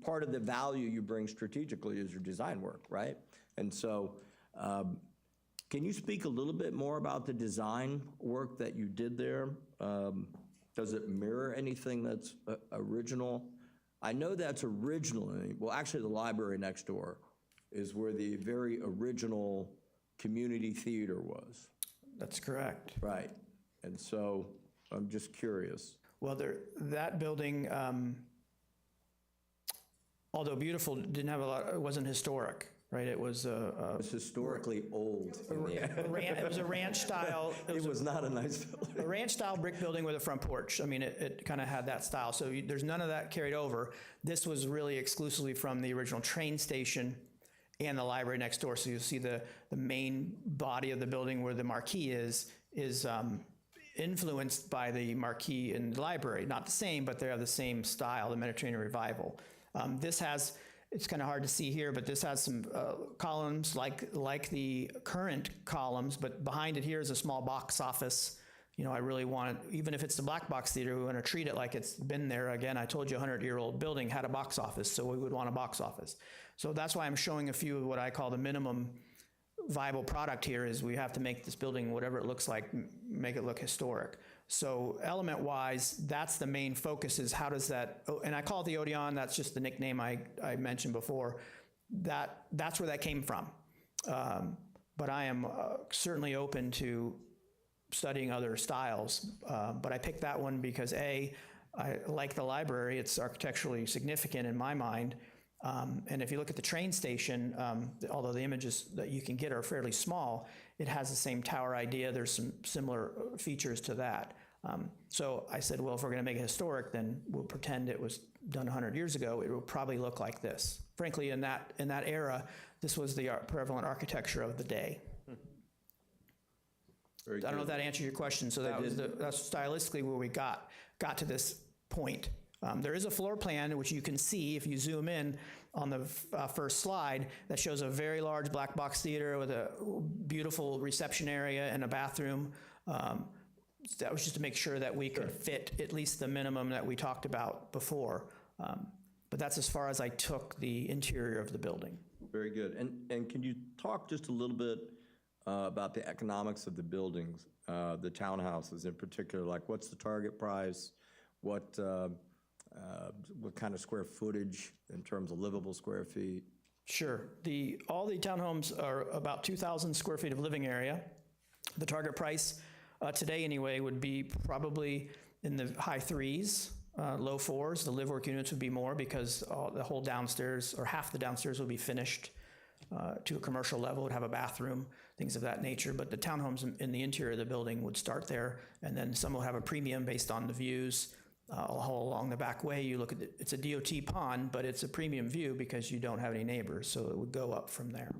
part of the value you bring strategically is your design work, right? And so, can you speak a little bit more about the design work that you did there? Does it mirror anything that's original? I know that's originally, well, actually the library next door is where the very original community theater was. That's correct. Right. And so I'm just curious. Well, that building, although beautiful, didn't have a lot, it wasn't historic, right? It was It's historically old. it was a ranch style. It was not a nice building. A ranch style brick building with a front porch. I mean, it kind of had that style. So there's none of that carried over. This was really exclusively from the original train station and the library next door. So you'll see the main body of the building where the marquee is influenced by the marquee in the library. Not the same, but they have the same style, the Mediterranean Revival. This has, it's kind of hard to see here, but this has some columns like the current columns, but behind it here is a small box office. You know, I really want, even if it's the Black Box Theater, we want to treat it like it's been there. Again, I told you a 100-year-old building had a box office, so we would want a box office. So that's why I'm showing a few of what I call the minimum viable product here is we have to make this building, whatever it looks like, make it look historic. So element-wise, that's the main focus is how does that, and I call it the Odeon, that's just the nickname I mentioned before. That's where that came from. But I am certainly open to studying other styles. But I picked that one because I like the library, it's architecturally significant in my mind. And if you look at the train station, although the images that you can get are fairly small, it has the same tower idea. There's some similar features to that. So I said, well, if we're going to make it historic, then we'll pretend it was done 100 years ago. It will probably look like this. Frankly, in that era, this was the prevalent architecture of the day. I don't know if that answers your question. So that's stylistically where we got to this point. There is a floor plan, which you can see if you zoom in on the first slide, that shows a very large black box theater with a beautiful reception area and a bathroom. That was just to make sure that we could fit at least the minimum that we talked about before. But that's as far as I took the interior of the building. Very good. And can you talk just a little bit about the economics of the buildings, the townhouses in particular? Like, what's the target price? What kind of square footage in terms of livable square feet? Sure. All the townhomes are about 2,000 square feet of living area. The target price today anyway would be probably in the high threes, low fours. The live work units would be more because the whole downstairs or half the downstairs will be finished to a commercial level, would have a bathroom, things of that nature. But the townhomes in the interior of the building would start there, and then some will have a premium based on the views. All along the back way, you look at it's a DOT pond, but it's a premium view because you don't have any neighbors, so it would go up from there.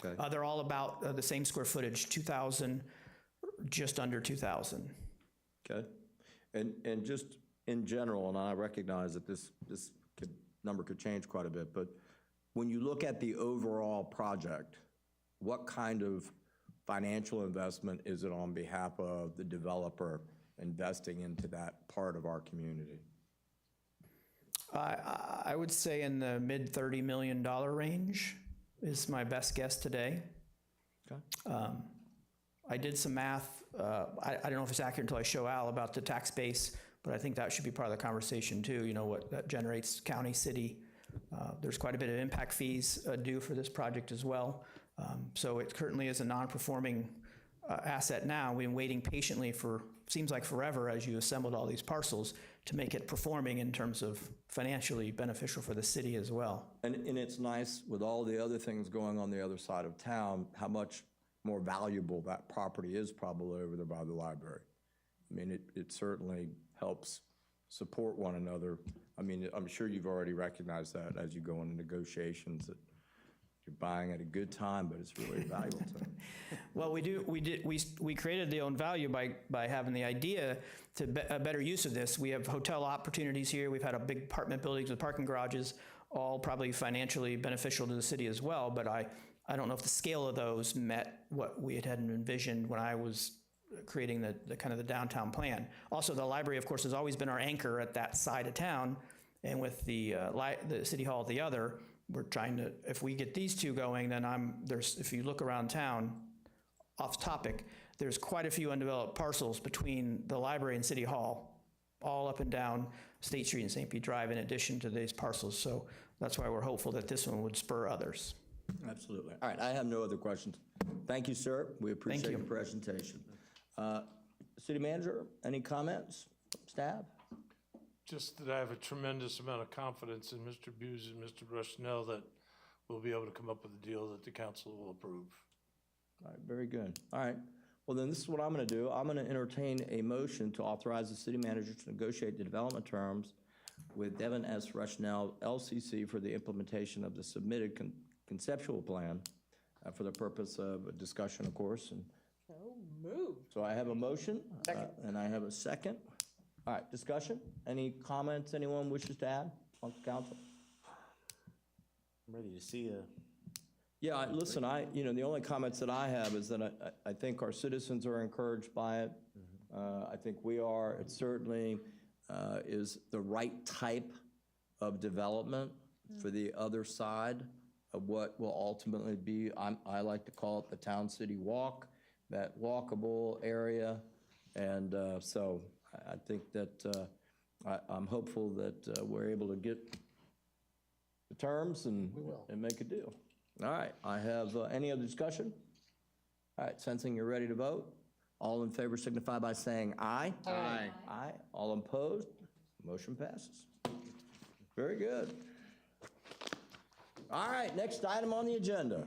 Okay. They're all about the same square footage, 2,000, just under 2,000. Okay, and just in general, and I recognize that this number could change quite a bit, but when you look at the overall project, what kind of financial investment is it on behalf of the developer investing into that part of our community? I would say in the mid $30 million range is my best guess today. Okay. I did some math. I don't know if it's accurate until I show Al about the tax base, but I think that should be part of the conversation too. You know, what that generates county, city. There's quite a bit of impact fees due for this project as well. So it currently is a non-performing asset now. We've been waiting patiently for, seems like forever, as you assembled all these parcels to make it performing in terms of financially beneficial for the city as well. And it's nice with all the other things going on the other side of town, how much more valuable that property is probably over there by the library. I mean, it certainly helps support one another. I mean, I'm sure you've already recognized that as you go into negotiations, that you're buying at a good time, but it's really valuable to them. Well, we created the own value by having the idea to a better use of this. We have hotel opportunities here. We've had a big apartment buildings with parking garages, all probably financially beneficial to the city as well. But I don't know if the scale of those met what we had envisioned when I was creating the kind of the downtown plan. Also, the library, of course, has always been our anchor at that side of town, and with the city hall at the other. We're trying to, if we get these two going, then if you look around town, off topic, there's quite a few undeveloped parcels between the library and City Hall, all up and down State Street and St. Pete Drive in addition to these parcels. So that's why we're hopeful that this one would spur others. Absolutely. All right, I have no other questions. Thank you, sir. We appreciate your presentation. City Manager, any comments? Staff? Just that I have a tremendous amount of confidence in Mr. Buse and Mr. Bushnell that we'll be able to come up with a deal that the council will approve. All right, very good. All right. Well, then this is what I'm going to do. I'm going to entertain a motion to authorize the city manager to negotiate the development terms with Devin S. Rushnell, LCC, for the implementation of the submitted conceptual plan for the purpose of a discussion, of course. And So moved. so I have a motion, and I have a second. All right, discussion? Any comments anyone wishes to add on the council? I'm ready to see a. Yeah, listen, the only comments that I have is that I think our citizens are encouraged by it. I think we are. It certainly is the right type of development for the other side of what will ultimately be, I like to call it the Town City Walk, that walkable area. And so I think that I'm hopeful that we're able to get the terms and make a deal. All right, I have any other discussion? All right, sensing you're ready to vote. All in favor signify by saying aye. Aye. Aye. All opposed? Motion passes. Very good. All right, next item on the agenda,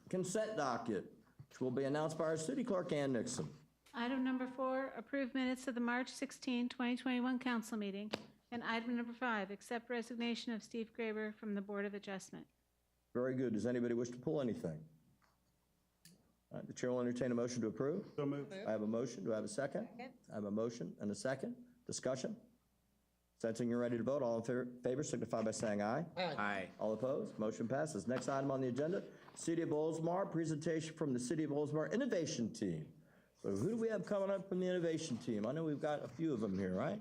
consent docket, which will be announced by our city clerk, Ann Nixon. Item number 4, approve minutes of the March 16, 2021 council meeting. And item number 5, accept resignation of Steve Graber from the Board of Adjustment. Very good. Does anybody wish to pull anything? All right, the chair will entertain a motion to approve. So moved. I have a motion. Do I have a second? Second. I have a motion and a second. Discussion? Sensing you're ready to vote, all in favor signify by saying aye. Aye. All opposed? Motion passes. Next item on the agenda, City of Oldsmar, presentation from the City of Oldsmar Innovation Team. So who do we have coming up from the Innovation Team? I know we've got a few of them here, right?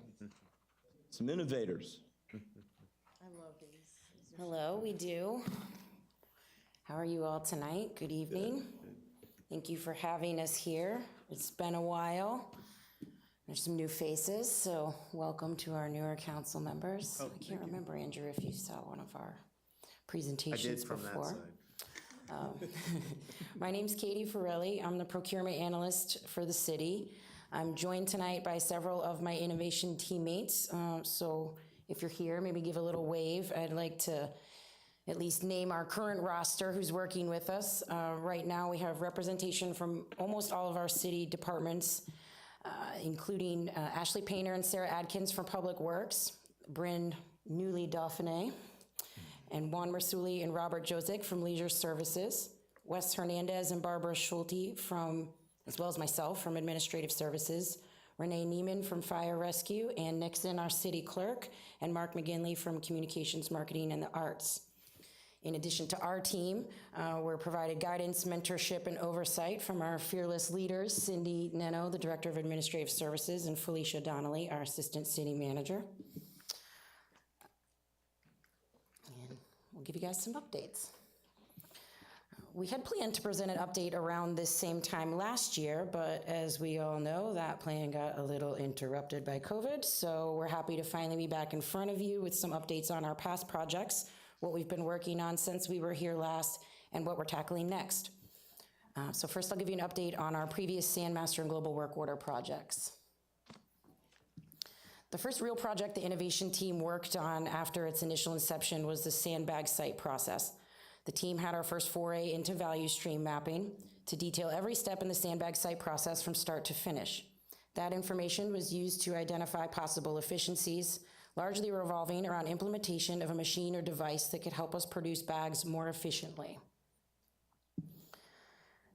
Some innovators. I love these. Hello, we do. How are you all tonight? Good evening. Thank you for having us here. It's been a while. There's some new faces, so welcome to our newer council members. I can't remember, Andrew, if you saw one of our presentations before. My name's Katie Farrelly. I'm the procurement analyst for the city. I'm joined tonight by several of my innovation teammates. So if you're here, maybe give a little wave. I'd like to at least name our current roster who's working with us. Right now, we have representation from almost all of our city departments, including Ashley Painter and Sarah Adkins from Public Works, Bryn Newly Dauphiné, and Juan Marsuli and Robert Josic from Leisure Services, Wes Hernandez and Barbara Schulte from, as well as myself, from Administrative Services, Renee Neiman from Fire Rescue, Ann Nixon, our city clerk, and Mark McGinley from Communications, Marketing, and the Arts. In addition to our team, we're provided guidance, mentorship, and oversight from our fearless leaders, Cindy Neno, the Director of Administrative Services, and Felicia Donnelly, our Assistant City Manager. And we'll give you guys some updates. We had planned to present an update around this same time last year, but as we all know, that plan got a little interrupted by COVID, so we're happy to finally be back in front of you with some updates on our past projects, what we've been working on since we were here last, and what we're tackling next. So first, I'll give you an update on our previous Sandmaster and Global Work Order projects. The first real project the innovation team worked on after its initial inception was the sandbag site process. The team had our first foray into value stream mapping to detail every step in the sandbag site process from start to finish. That information was used to identify possible efficiencies, largely revolving around implementation of a machine or device that could help us produce bags more efficiently.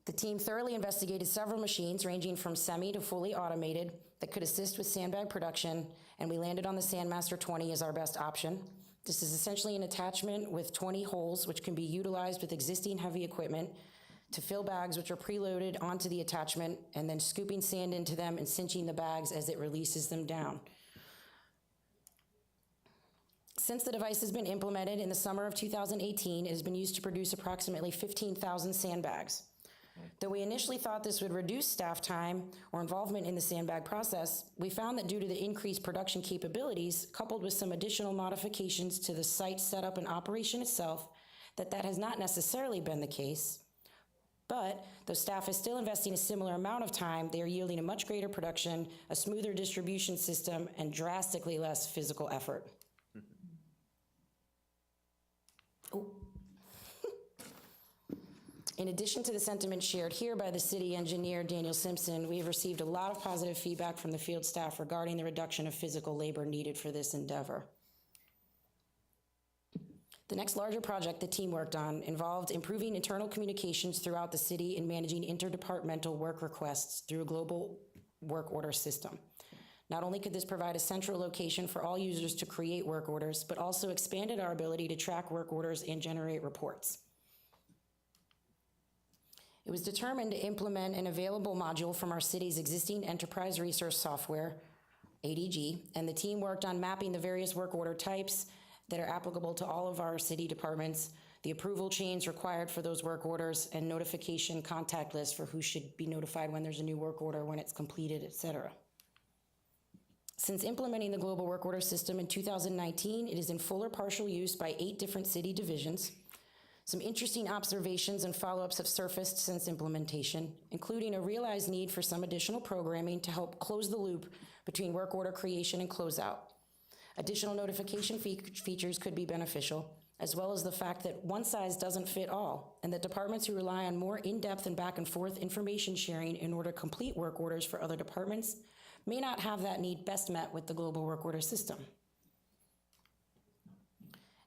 The team thoroughly investigated several machines ranging from semi to fully automated that could assist with sandbag production, and we landed on the Sandmaster 20 as our best option. This is essentially an attachment with 20 holes which can be utilized with existing heavy equipment to fill bags which are preloaded onto the attachment and then scooping sand into them and cinching the bags as it releases them down. Since the device has been implemented in the summer of 2018, it has been used to produce approximately 15,000 sandbags. Though we initially thought this would reduce staff time or involvement in the sandbag process, we found that due to the increased production capabilities, coupled with some additional modifications to the site setup and operation itself, that has not necessarily been the case, But though staff is still investing a similar amount of time, they are yielding a much greater production, a smoother distribution system, and drastically less physical effort. In addition to the sentiment shared here by the city engineer, Daniel Simpson, we have received a lot of positive feedback from the field staff regarding the reduction of physical labor needed for this endeavor. The next larger project the team worked on involved improving internal communications throughout the city and managing interdepartmental work requests through a global work order system. Not only could this provide a central location for all users to create work orders, but also expanded our ability to track work orders and generate reports. It was determined to implement an available module from our city's existing enterprise resource software, ADG, and the team worked on mapping the various work order types that are applicable to all of our city departments, the approval chains required for those work orders, and notification contact lists for who should be notified when there's a new work order, when it's completed, etc. Since implementing the global work order system in 2019, it is in full or partial use by 8 different city divisions. Some interesting observations and follow-ups have surfaced since implementation, including a realized need for some additional programming to help close the loop between work order creation and closeout. Additional notification features could be beneficial, as well as the fact that one size doesn't fit all, and that departments who rely on more in-depth and back-and-forth information sharing in order to complete work orders for other departments may not have that need best met with the global work order system.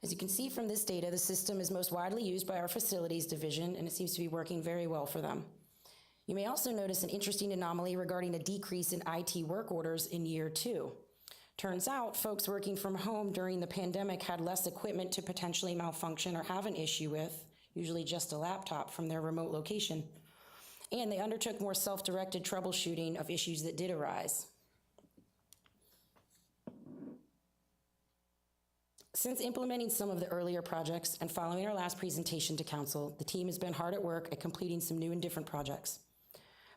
As you can see from this data, the system is most widely used by our facilities division, and it seems to be working very well for them. You may also notice an interesting anomaly regarding a decrease in IT work orders in year 2. Turns out, folks working from home during the pandemic had less equipment to potentially malfunction or have an issue with, usually just a laptop from their remote location, and they undertook more self-directed troubleshooting of issues that did arise. Since implementing some of the earlier projects and following our last presentation to council, the team has been hard at work at completing some new and different projects.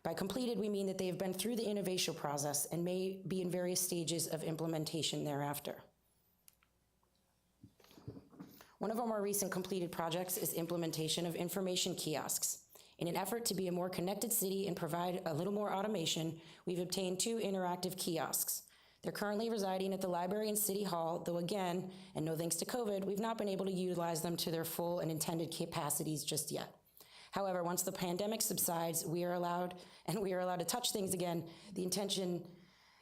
By completed, we mean that they have been through the innovation process and may be in various stages of implementation thereafter. One of our more recent completed projects is implementation of information kiosks. In an effort to be a more connected city and provide a little more automation, we've obtained 2 interactive kiosks. They're currently residing at the library and city hall, though again, and no thanks to COVID, we've not been able to utilize them to their full and intended capacities just yet. However, once the pandemic subsides, we are allowed to touch things again. The intention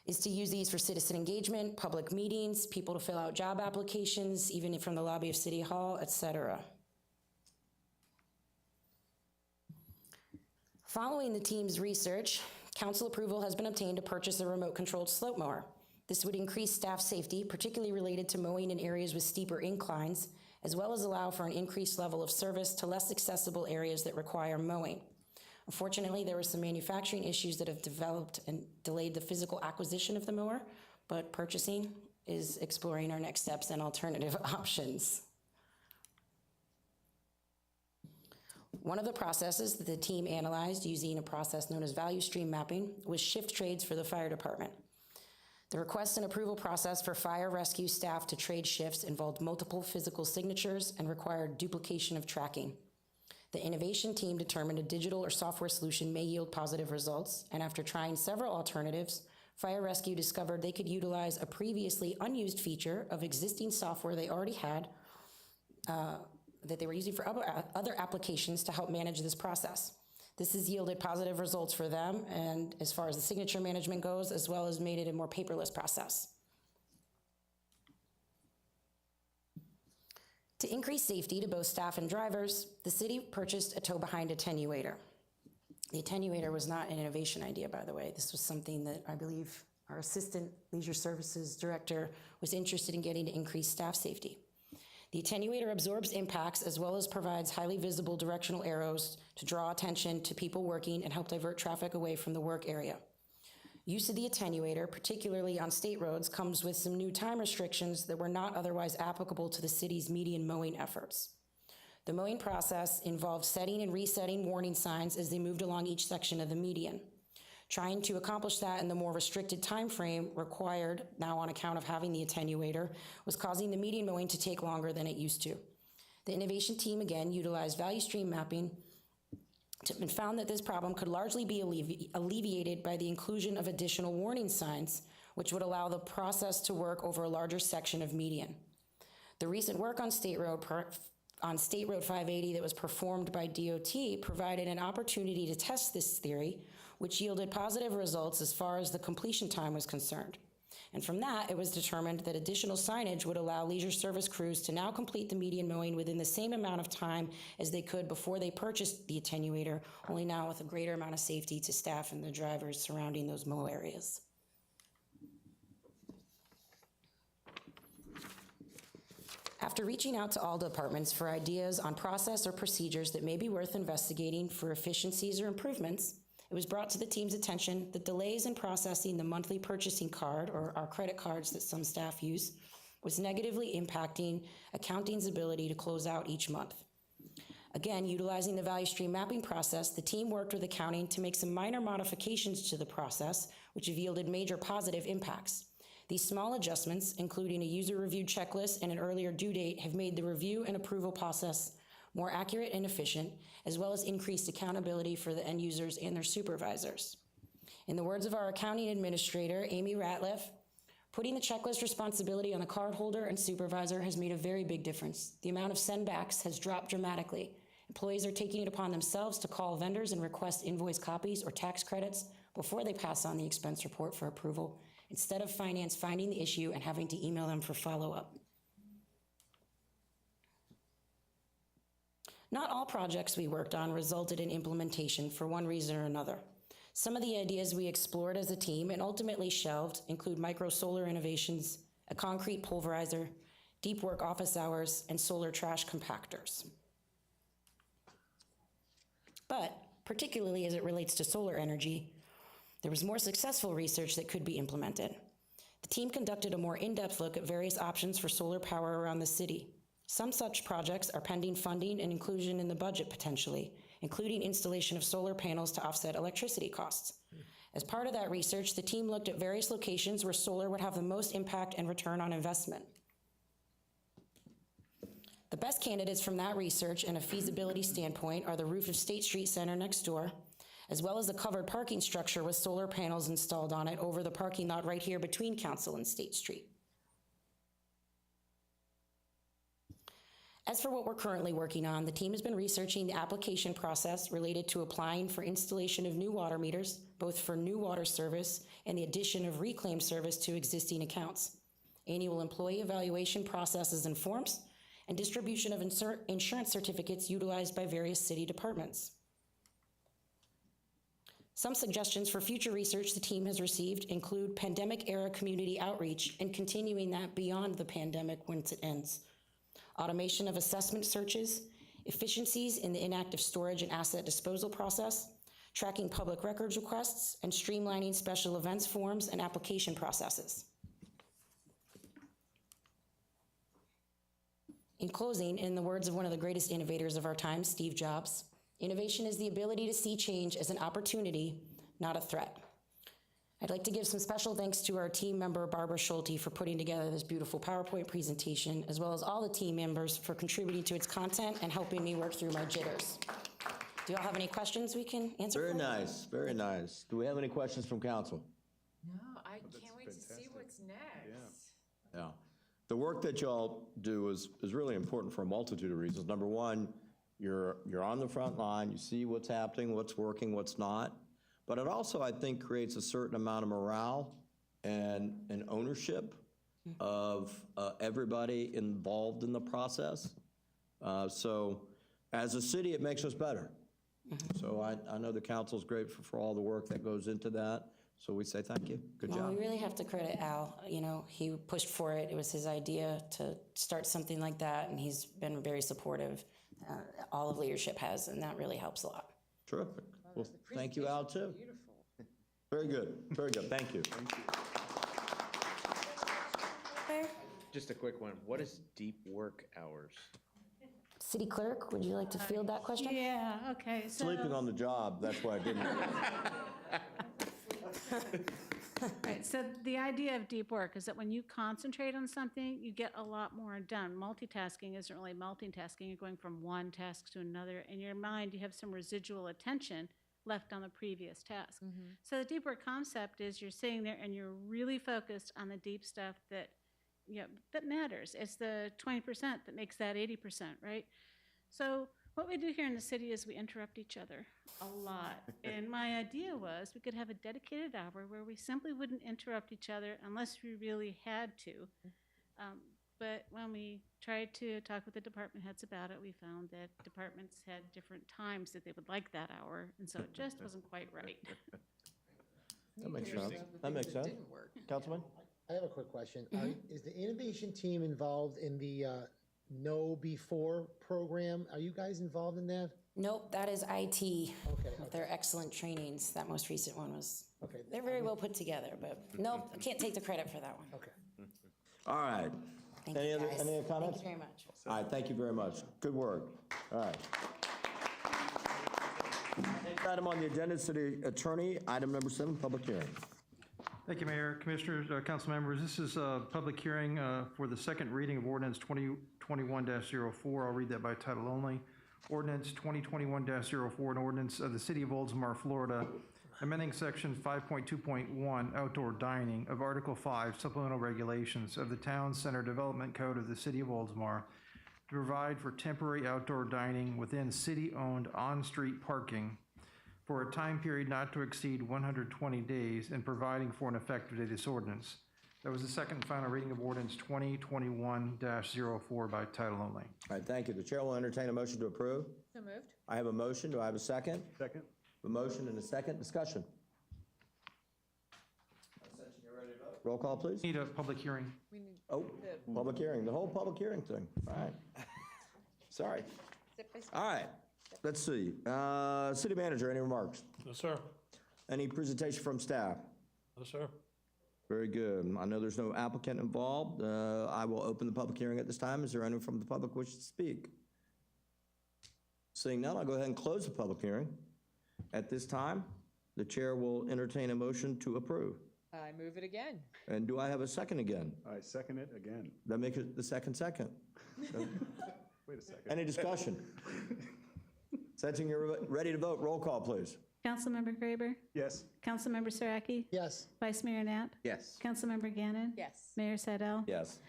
is to use these for citizen engagement, public meetings, people to fill out job applications, even from the lobby of City Hall, etc. Following the team's research, council approval has been obtained to purchase a remote-controlled slope mower. This would increase staff safety, particularly related to mowing in areas with steeper inclines, as well as allow for an increased level of service to less accessible areas that require mowing. Unfortunately, there were some manufacturing issues that have developed and delayed the physical acquisition of the mower, but purchasing is exploring our next steps and alternative options. One of the processes that the team analyzed using a process known as value stream mapping was shift trades for the fire department. The request and approval process for fire rescue staff to trade shifts involved multiple physical signatures and required duplication of tracking. The innovation team determined a digital or software solution may yield positive results, and after trying several alternatives, fire rescue discovered they could utilize a previously unused feature of existing software they already had that they were using for other applications to help manage this process. This has yielded positive results for them, and as far as the signature management goes, as well as made it a more paperless process. To increase safety to both staff and drivers, the city purchased a tow-behind attenuator. The attenuator was not an innovation idea, by the way. This was something that I believe our assistant leisure services director was interested in getting to increase staff safety. The attenuator absorbs impacts as well as provides highly visible directional arrows to draw attention to people working and help divert traffic away from the work area. Use of the attenuator, particularly on state roads, comes with some new time restrictions that were not otherwise applicable to the city's median mowing efforts. The mowing process involved setting and resetting warning signs as they moved along each section of the median. Trying to accomplish that in the more restricted time frame required, now on account of having the attenuator, was causing the median mowing to take longer than it used to. The innovation team again utilized value stream mapping and found that this problem could largely be alleviated by the inclusion of additional warning signs, which would allow the process to work over a larger section of median. The recent work on State Road 580 that was performed by DOT provided an opportunity to test this theory, which yielded positive results as far as the completion time was concerned. And from that, it was determined that additional signage would allow leisure service crews to now complete the median mowing within the same amount of time as they could before they purchased the attenuator, only now with a greater amount of safety to staff and the drivers surrounding those mow areas. After reaching out to all departments for ideas on process or procedures that may be worth investigating for efficiencies or improvements, it was brought to the team's attention that delays in processing the monthly purchasing card, or our credit cards that some staff use, was negatively impacting accounting's ability to close out each month. Again, utilizing the value stream mapping process, the team worked with accounting to make some minor modifications to the process, which have yielded major positive impacts. These small adjustments, including a user-reviewed checklist and an earlier due date, have made the review and approval process more accurate and efficient, as well as increased accountability for the end users and their supervisors. In the words of our accounting administrator, Amy Ratliff, putting the checklist responsibility on the cardholder and supervisor has made a very big difference. The amount of sendbacks has dropped dramatically. Employees are taking it upon themselves to call vendors and request invoice copies or tax credits before they pass on the expense report for approval, instead of finance finding the issue and having to email them for follow-up. Not all projects we worked on resulted in implementation for one reason or another. Some of the ideas we explored as a team and ultimately shelved include micro solar innovations, a concrete pulverizer, deep work office hours, and solar trash compactors. But particularly as it relates to solar energy, there was more successful research that could be implemented. The team conducted a more in-depth look at various options for solar power around the city. Some such projects are pending funding and inclusion in the budget potentially, including installation of solar panels to offset electricity costs. As part of that research, the team looked at various locations where solar would have the most impact and return on investment. The best candidates from that research and a feasibility standpoint are the roof of State Street Center next door, as well as a covered parking structure with solar panels installed on it over the parking lot right here between Council and State Street. As for what we're currently working on, the team has been researching the application process related to applying for installation of new water meters, both for new water service and the addition of reclaim service to existing accounts, annual employee evaluation processes and forms, and distribution of insurance certificates utilized by various city departments. Some suggestions for future research the team has received include pandemic-era community outreach and continuing that beyond the pandemic once it ends, automation of assessment searches, efficiencies in the inactive storage and asset disposal process, tracking public records requests, and streamlining special events forms and application processes. In closing, in the words of one of the greatest innovators of our time, Steve Jobs, innovation is the ability to see change as an opportunity, not a threat. I'd like to give some special thanks to our team member, Barbara Schulte, for putting together this beautiful PowerPoint presentation, as well as all the team members for contributing to its content and helping me work through my jitters. Do y'all have any questions we can answer? Very nice, very nice. Do we have any questions from council? No, I can't wait to see what's next. Yeah. The work that y'all do is really important for a multitude of reasons. Number one, you're on the front line, you see what's happening, what's working, what's not. But it also, I think, creates a certain amount of morale and ownership of everybody involved in the process. So as a city, it makes us better. So I know the council's grateful for all the work that goes into that. So we say thank you. Good Well, job. we really have to credit Al. You know, he pushed for it. It was his idea to start something like that, and he's been very supportive. All of leadership has, and that really helps a lot. Terrific. Well, thank you, Al, too. Very good, very good. Thank you. Just a quick one. What is deep work hours? City Clerk, would you like to field that question? Yeah, okay. So, Sleeping on the job, that's why I didn't. right, Right, so the idea of deep work is that when you concentrate on something, you get a lot more done. Multitasking isn't really multitasking. You're going from one task to another. In your mind, you have some residual attention left on the previous task. So the deep work concept is you're sitting there and you're really focused on the deep stuff that, that matters. It's the 20% that makes that 80%, right? So what we do here in the city is we interrupt each other a lot. And my idea was we could have a dedicated hour where we simply wouldn't interrupt each other unless we really had to. But when we tried to talk with the department heads about it, we found that departments had different times that they would like that hour, and so it just wasn't quite right. That makes sense. That makes sense. Councilman? I have a quick question. Is the innovation team involved in the Know Before program? Are you guys involved in that? Nope, that is IT. Okay. With their excellent trainings. That most recent one was, Okay. they're very well put together, but nope, I can't take the credit for that one. Okay. All right. Thank Any you, other guys. comments? Thank you very much. All right, thank you very much. Good work. All right. Next item on the agenda, City Attorney, item number 7, public hearing. Thank you, Mayor, Commissioners, council members. This is a public hearing for the second reading of ordinance 2021-04. I'll read that by title only. Ordinance 2021-04, an ordinance of the City of Oldsmar, Florida, amending section 5.2.1 outdoor dining of Article 5 supplemental regulations of the Town Center Development Code of the City of Oldsmar to provide for temporary outdoor dining within city-owned on-street parking for a time period not to exceed 120 days and providing for an effective date of this ordinance. That was the second and final reading of ordinance 2021-04 by title only. All right, thank you. The chair will entertain a motion to approve. So moved. I have a motion. Do I have a second? Second. A motion and a second. Discussion. Roll call, please. Need a public hearing. We need Oh, public hearing, the whole public hearing thing. All right. Sorry. All right, let's see. City manager, any remarks? No, sir. Any presentation from staff? No, sir. Very good. I know there's no applicant involved. I will open the public hearing at this time. Is there anyone from the public wishing to speak? Seeing none, I'll go ahead and close the public hearing. At this time, the chair will entertain a motion to approve. I move it again. And do I have a second again? I second it again. That make it the second. Wait a second. Any discussion? Sensing you're ready to vote, roll call, please. Councilmember Graber? Yes. Councilmember Saraki? Yes. Vice Mayor Knapp? Yes. Councilmember Gannon? Yes. Mayor Sadell? Yes.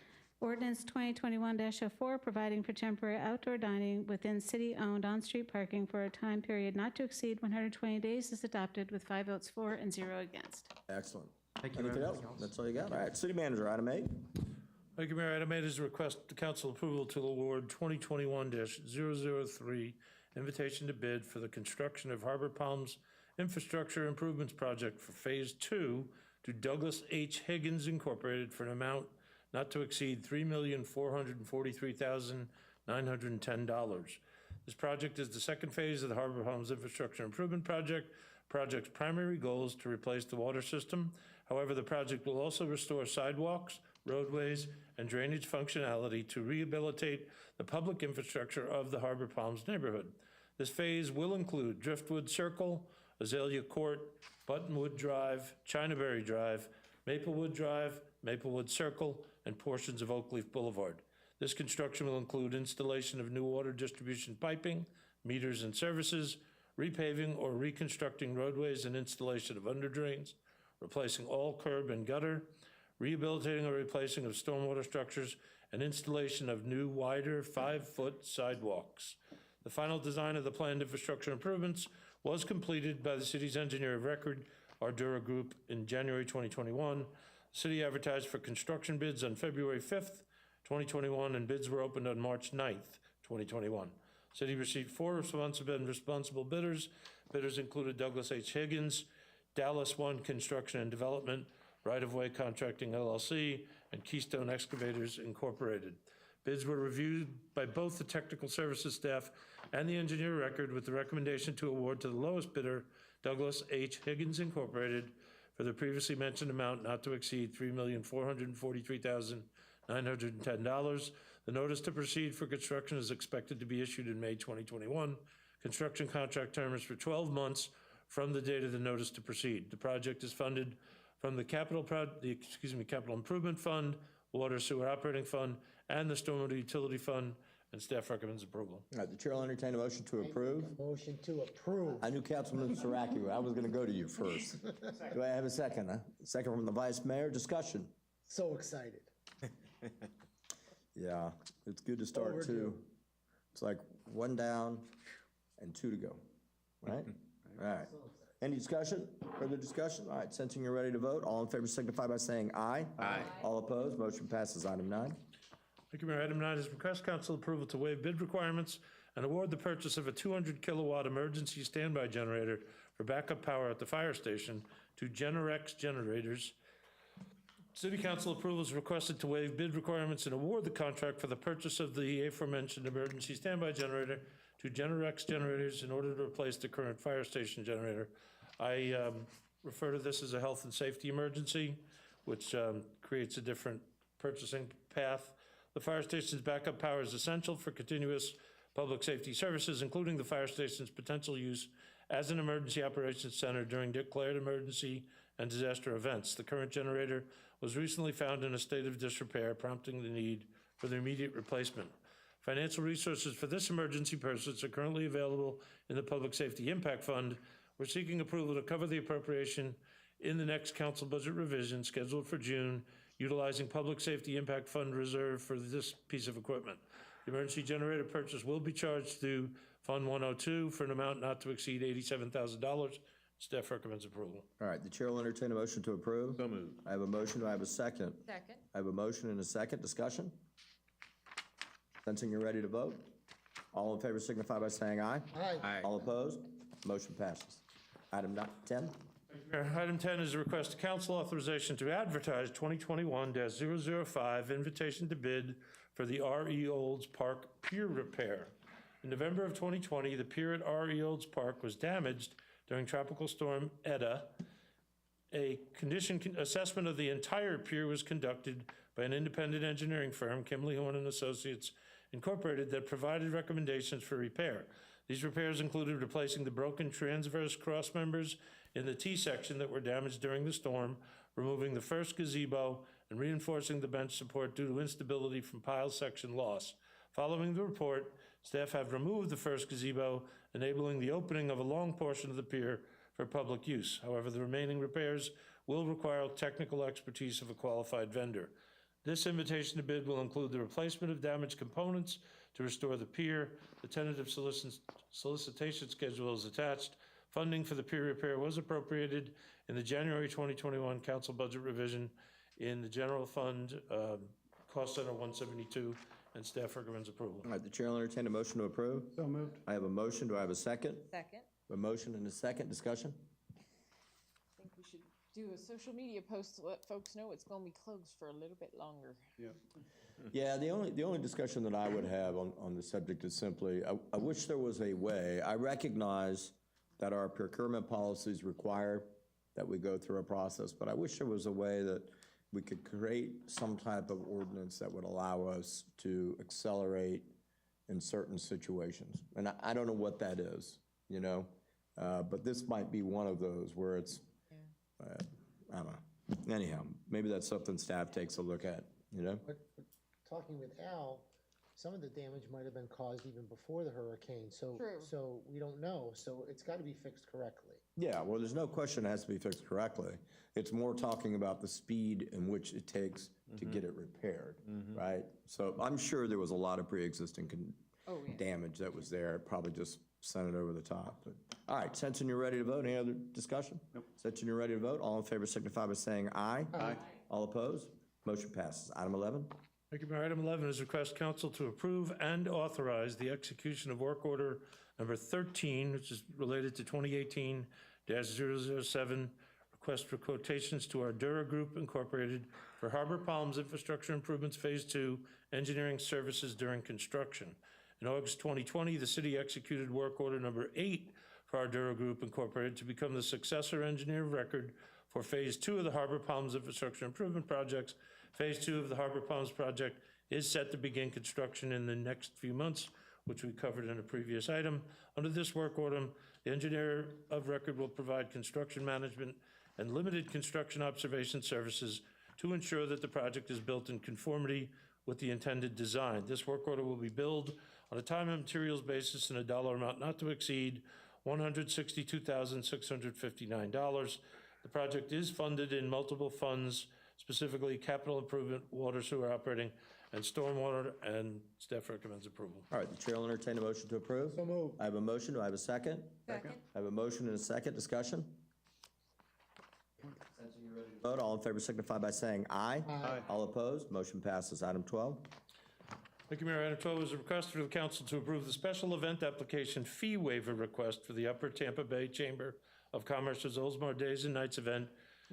Ordinance 2021-04, providing for temporary outdoor dining within city-owned on-street parking for a time period not to exceed 120 days is adopted with 5 votes for and 0 against. Excellent. Thank you. Anything else? That's all you got? All right, city manager, item 8. Thank you, Mayor. Item 8 is a request to council approval to award 2021-003 invitation to bid for the construction of Harbor Palms Infrastructure Improvements Project for Phase 2 to Douglas H. Higgins Incorporated for an amount not to exceed $3,443,910. This project is the second phase of the Harbor Palms Infrastructure Improvement Project. Project's primary goal is to replace the water system. However, the project will also restore sidewalks, roadways, and drainage functionality to rehabilitate the public infrastructure of the Harbor Palms neighborhood. This phase will include Driftwood Circle, Azalea Court, Buttonwood Drive, Chinaberry Drive, Maplewood Drive, Maplewood Circle, and portions of Oakleaf Boulevard. This construction will include installation of new water distribution piping, meters and services, repaving or reconstructing roadways and installation of underdrains, replacing all curb and gutter, rehabilitating or replacing of stormwater structures, and installation of new wider 5-foot sidewalks. The final design of the planned infrastructure improvements was completed by the city's engineer of record, Ardura Group, in January 2021. The city advertised for construction bids on February 5th, 2021, and bids were opened on March 9th, 2021. City received 4 responsible bidders. Bidders included Douglas H. Higgins, Dallas One Construction and Development, Right-of-Way Contracting LLC, and Keystone Excavators Incorporated. Bids were reviewed by both the technical services staff and the engineer record with the recommendation to award to the lowest bidder, Douglas H. Higgins Incorporated, for the previously mentioned amount not to exceed $3,443,910. The notice to proceed for construction is expected to be issued in May 2021. Construction contract term is for 12 months from the date of the notice to proceed. The project is funded from the capital improvement fund, water sewer operating fund, and the stormwater utility fund, and staff recommends approval. All right, the chair will entertain a motion to approve. Motion to approve. I knew Councilman Saraki, I was going to go to you first. Do I have a second? Second from the vice mayor, discussion. So excited. Yeah, it's good to start Overdue. two. It's like one down and two to go, right? All right. Any discussion? Further discussion? All right, sensing you're ready to vote, all in favor signify by saying aye. Aye. All opposed, motion passes. Item 9. Thank you, Mayor. Item 9 is request council approval to waive bid requirements and award the purchase of a 200 kilowatt emergency standby generator for backup power at the fire station to Generex Generators. City council approval is requested to waive bid requirements and award the contract for the purchase of the aforementioned emergency standby generator to Generex Generators in order to replace the current fire station generator. I refer to this as a health and safety emergency, which creates a different purchasing path. The fire station's backup power is essential for continuous public safety services, including the fire station's potential use as an emergency operations center during declared emergency and disaster events. The current generator was recently found in a state of disrepair, prompting the need for the immediate replacement. Financial resources for this emergency purchase are currently available in the Public Safety Impact Fund. We're seeking approval to cover the appropriation in the next council budget revision scheduled for June, utilizing Public Safety Impact Fund reserve for this piece of equipment. The emergency generator purchase will be charged through Fund 102 for an amount not to exceed $87,000. Staff recommends approval. All right, the chair will entertain a motion to approve. So moved. I have a motion, do I have a second? Second. I have a motion and a second, discussion? Sensing you're ready to vote, all in favor signify by saying aye. Aye. Aye. All opposed, motion passes. Item 10. Mayor, item 10 is a request to council authorization to advertise 2021-005 invitation to bid for the R.E. Olds Park pier repair. In November of 2020, the pier at R.E. Olds Park was damaged during Tropical Storm Eta. A condition assessment of the entire pier was conducted by an independent engineering firm, Kimley Horn and Associates Incorporated, that provided recommendations for repair. These repairs included replacing the broken transverse cross members in the T-section that were damaged during the storm, removing the first gazebo, and reinforcing the bench support due to instability from pile section loss. Following the report, staff have removed the first gazebo, enabling the opening of a long portion of the pier for public use. However, the remaining repairs will require technical expertise of a qualified vendor. This invitation to bid will include the replacement of damaged components to restore the pier. The tentative solicitation schedule is attached. Funding for the pier repair was appropriated in the January 2021 council budget revision in the general fund, cost center 172, and staff recommends approval. All right, the chair will entertain a motion to approve. So moved. I have a motion, do I have a second? Second. A motion and a second, discussion? I think we should do a social media post to let folks know it's going to be closed for a little bit longer. Yeah, the only discussion that I would have on the subject is simply, I wish there was a way, I recognize that our procurement policies require that we go through a process, but I wish there was a way that we could create some type of ordinance that would allow us to accelerate in certain situations. And I don't know what that is, you know, but this might be one of those where it's, I don't know. Anyhow, maybe that's something staff takes a look at, you know? But talking with Al, some of the damage might have been caused even before the hurricane, so, True. so we don't know, so it's got to be fixed correctly. Yeah, well, there's no question it has to be fixed correctly. It's more talking about the speed in which it takes to get it repaired, right? So I'm sure there was a lot of pre-existing damage that was there. It probably just sent it over the top. But, all right, sensing you're ready to vote, any other discussion? Nope. Sensing you're ready to vote, all in favor signify by saying aye. Aye. All opposed? Motion passes. Item 11. Thank you, Mayor. Item 11 is request council to approve and authorize the execution of work order number 13, which is related to 2018-007, request for quotations to Ardura Group Incorporated for Harbor Palms Infrastructure Improvements Phase 2 engineering services during construction. In August 2020, the city executed work order number 8 for Ardura Group Incorporated to become the successor engineer of record for Phase 2 of the Harbor Palms Infrastructure Improvement Projects. Phase 2 of the Harbor Palms project is set to begin construction in the next few months, which we covered in a previous item. Under this work order, the engineer of record will provide construction management and limited construction observation services to ensure that the project is built in conformity with the intended design. This work order will be billed on a time and materials basis in a dollar amount not to exceed $162,659. The project is funded in multiple funds, specifically capital improvement, water sewer operating, and stormwater, and staff recommends approval. All right, the chair will entertain a motion to approve. So moved. I have a motion. Do I have a second? Second. I have a motion and a second. Discussion? Vote. All in favor signify by saying aye. Aye. All opposed? Motion passes. Item 12. Thank you, Mayor. Item 12 is a request for the council to approve the special event application fee waiver request for the Upper Tampa Bay Chamber of Commerce's Oldsmar Days and Nights event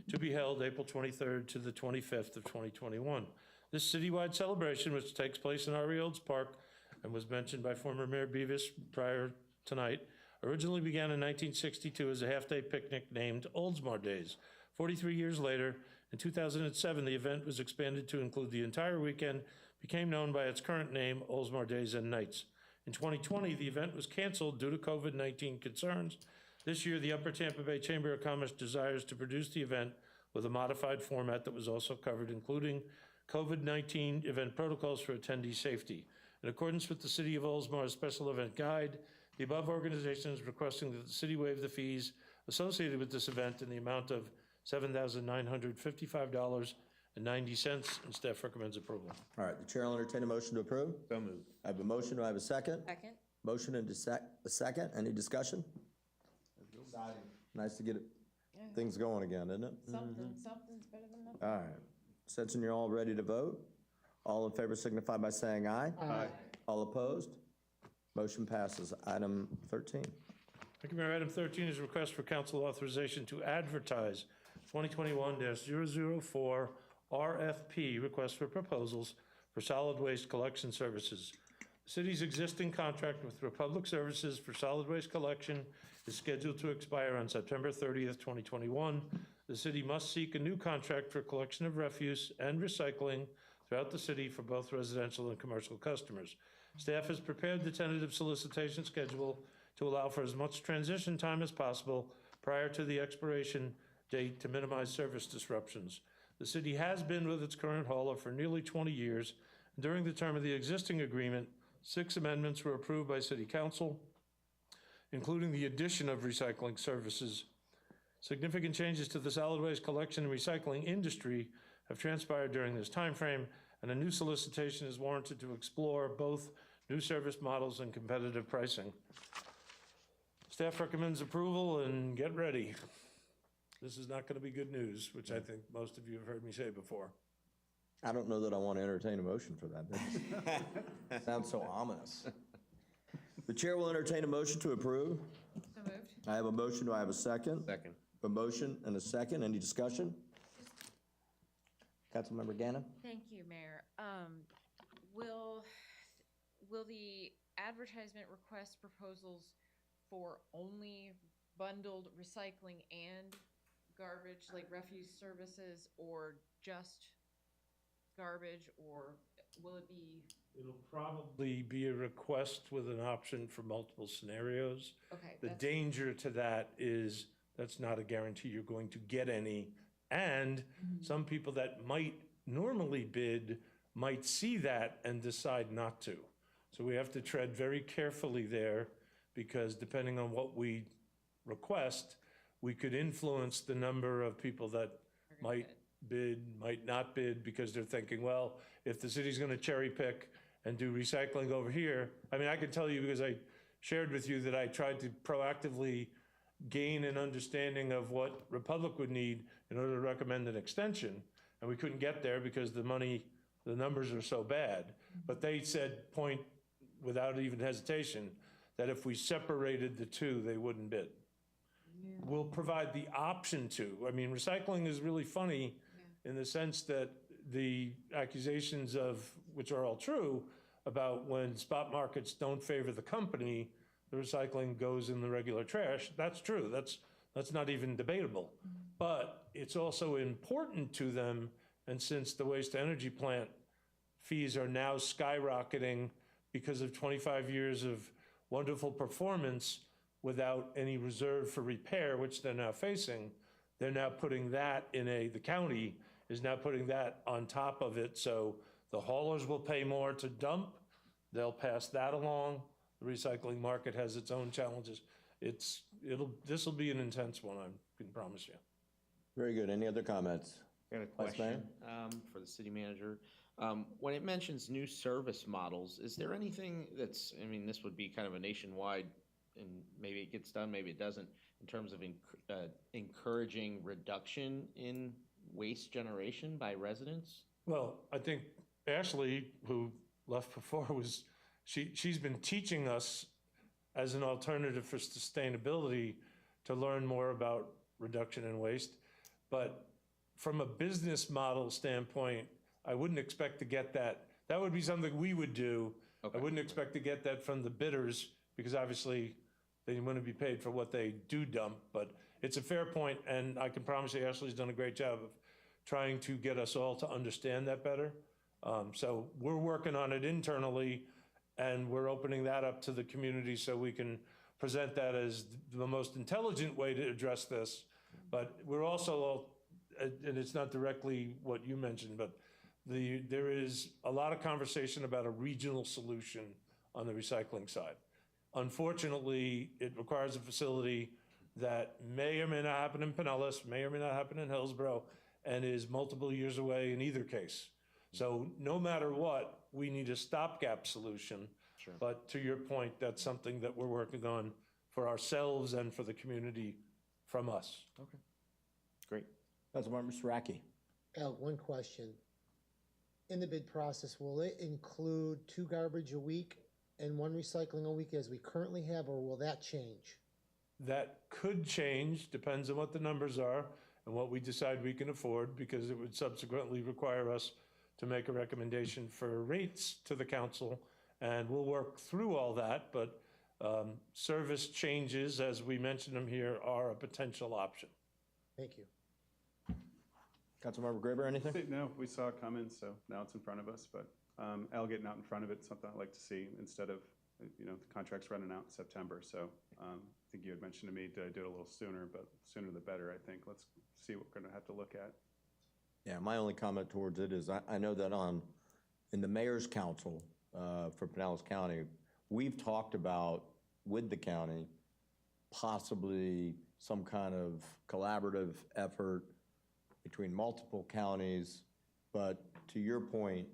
to be held April 23rd to the 25th of 2021. This citywide celebration, which takes place in Ari Olds Park and was mentioned by former Mayor Beavis prior tonight, originally began in 1962 as a half-day picnic named Oldsmar Days. 43 years later, in 2007, the event was expanded to include the entire weekend, became known by its current name, Oldsmar Days and Nights. In 2020, the event was canceled due to COVID-19 concerns. This year, the Upper Tampa Bay Chamber of Commerce desires to produce the event with a modified format that was also covered, including COVID-19 event protocols for attendee safety. In accordance with the City of Oldsmar's special event guide, the above organization is requesting that the city waive the fees associated with this event in the amount of $7,955.90, and staff recommends approval. All right, the chair will entertain a motion to approve. So moved. I have a motion. Do I have a second? Second. Motion and a second. Any discussion? Nice to get things going again, isn't it? Something's better than nothing. All right. Since you're all ready to vote, all in favor signify by saying aye. Aye. All opposed? Motion passes. Item 13. Thank you, Mayor. Item 13 is a request for council authorization to advertise 2021-004 RFP, request for proposals for solid waste collection services. The city's existing contract with Republic Services for solid waste collection is scheduled to expire on September 30th, 2021. The city must seek a new contract for collection of refuse and recycling throughout the city for both residential and commercial customers. Staff has prepared the tentative solicitation schedule to allow for as much transition time as possible prior to the expiration date to minimize service disruptions. The city has been with its current hauler for nearly 20 years. During the term of the existing agreement, 6 amendments were approved by City Council, including the addition of recycling services. Significant changes to the solid waste collection and recycling industry have transpired during this timeframe, and a new solicitation is warranted to explore both new service models and competitive pricing. Staff recommends approval, and get ready. This is not going to be good news, which I think most of you have heard me say before. I don't know that I want to entertain a motion for that. That sounds so ominous. The chair will entertain a motion to approve. So moved. I have a motion. Do I have a second? Second. A motion and a second. Any discussion? Councilmember Gannon? Thank you, Mayor. Will the advertisement request proposals for only bundled recycling and garbage, like refuse services, or just garbage, or will it be? It'll probably be a request with an option for multiple scenarios. Okay. The danger to that is that's not a guarantee you're going to get any. And some people that might normally bid might see that and decide not to. So we have to tread very carefully there, because depending on what we request, we could influence the number of people that might bid, might not bid, because they're thinking, well, if the city's going to cherry pick and do recycling over here, I mean, I can tell you, because I shared with you that I tried to proactively gain an understanding of what Republic would need in order to recommend an extension, and we couldn't get there because the numbers are so bad. But they said, point without even hesitation, that if we separated the two, they wouldn't bid. We'll provide the option to. I mean, recycling is really funny in the sense that the accusations of, which are all true, about when spot markets don't favor the company, the recycling goes in the regular trash. That's true. That's not even debatable. But it's also important to them, and since the waste energy plant fees are now skyrocketing because of 25 years of wonderful performance without any reserve for repair, which they're now facing, they're now putting that the county is now putting that on top of it. So the haulers will pay more to dump. They'll pass that along. The recycling market has its own challenges. This will be an intense one, I can promise you. Very good. Any other comments? I got a Vice Mayor? question for the city manager. When it mentions new service models, is there anything that's, I mean, this would be kind of a nationwide, and maybe it gets done, maybe it doesn't, in terms of encouraging reduction in waste generation by residents? Well, I think Ashley, who left before, she's been teaching us as an alternative for sustainability to learn more about reduction in waste. But from a business model standpoint, I wouldn't expect to get that. That would be something we would do. Okay. I wouldn't expect to get that from the bidders because obviously they wouldn't be paid for what they do dump. But it's a fair point, and I can promise you Ashley's done a great job of trying to get us all to understand that better. So we're working on it internally, and we're opening that up to the community so we can present that as the most intelligent way to address this. But we're also, and it's not directly what you mentioned, but there is a lot of conversation about a regional solution on the recycling side. Unfortunately, it requires a facility that may or may not happen in Pinellas, may or may not happen in Hillsborough, and is multiple years away in either case. So no matter what, we need a stopgap solution. Sure. But to your point, that's something that we're working on for ourselves and for the community from us. Okay, great. Councilmember Siraki. Al, one question. In the bid process, will it include 2 garbage a week and 1 recycling a week as we currently have, or will that change? That could change, depends on what the numbers are and what we decide we can afford, because it would subsequently require us to make a recommendation for rates to the council, and we'll work through all that, but service changes, as we mentioned them here, are a potential option. Thank you. Councilmember Graber, anything? No, we saw it coming, so now it's in front of us, but Al getting out in front of it is something I'd like to see instead of, the contract's running out in September, so I think you had mentioned to me, did I do it a little sooner, but sooner the better, I think. Let's see what we're gonna have to look at. Yeah, my only comment towards it is I know that in the mayor's council for Pinellas County, we've talked about with the county possibly some kind of collaborative effort between multiple counties. But to your point,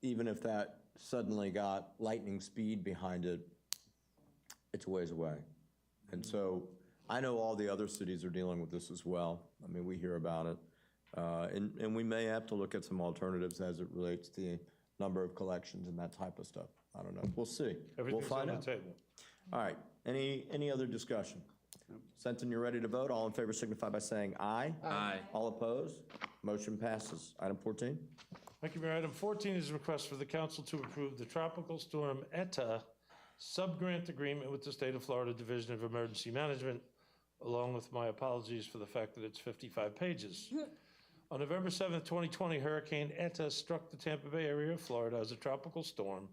even if that suddenly got lightning speed behind it, it's a ways away. And so I know all the other cities are dealing with this as well. I mean, we hear about it. And we may have to look at some alternatives as it relates to the number of collections and that type of stuff. I don't know. We'll see. Everything's we'll find on out. the table. All right. Any other discussion? Senton, you're ready to vote. All in favor signify by saying aye. Aye. All opposed? Motion passes. Item 14. Thank you, Mayor. Item 14 is a request for the council to approve the Tropical Storm ETA subgrant agreement with the State of Florida Division of Emergency Management, along with my apologies for the fact that it's 55 pages. On November 7th, 2020, Hurricane ETA struck the Tampa Bay area of Florida as a tropical storm.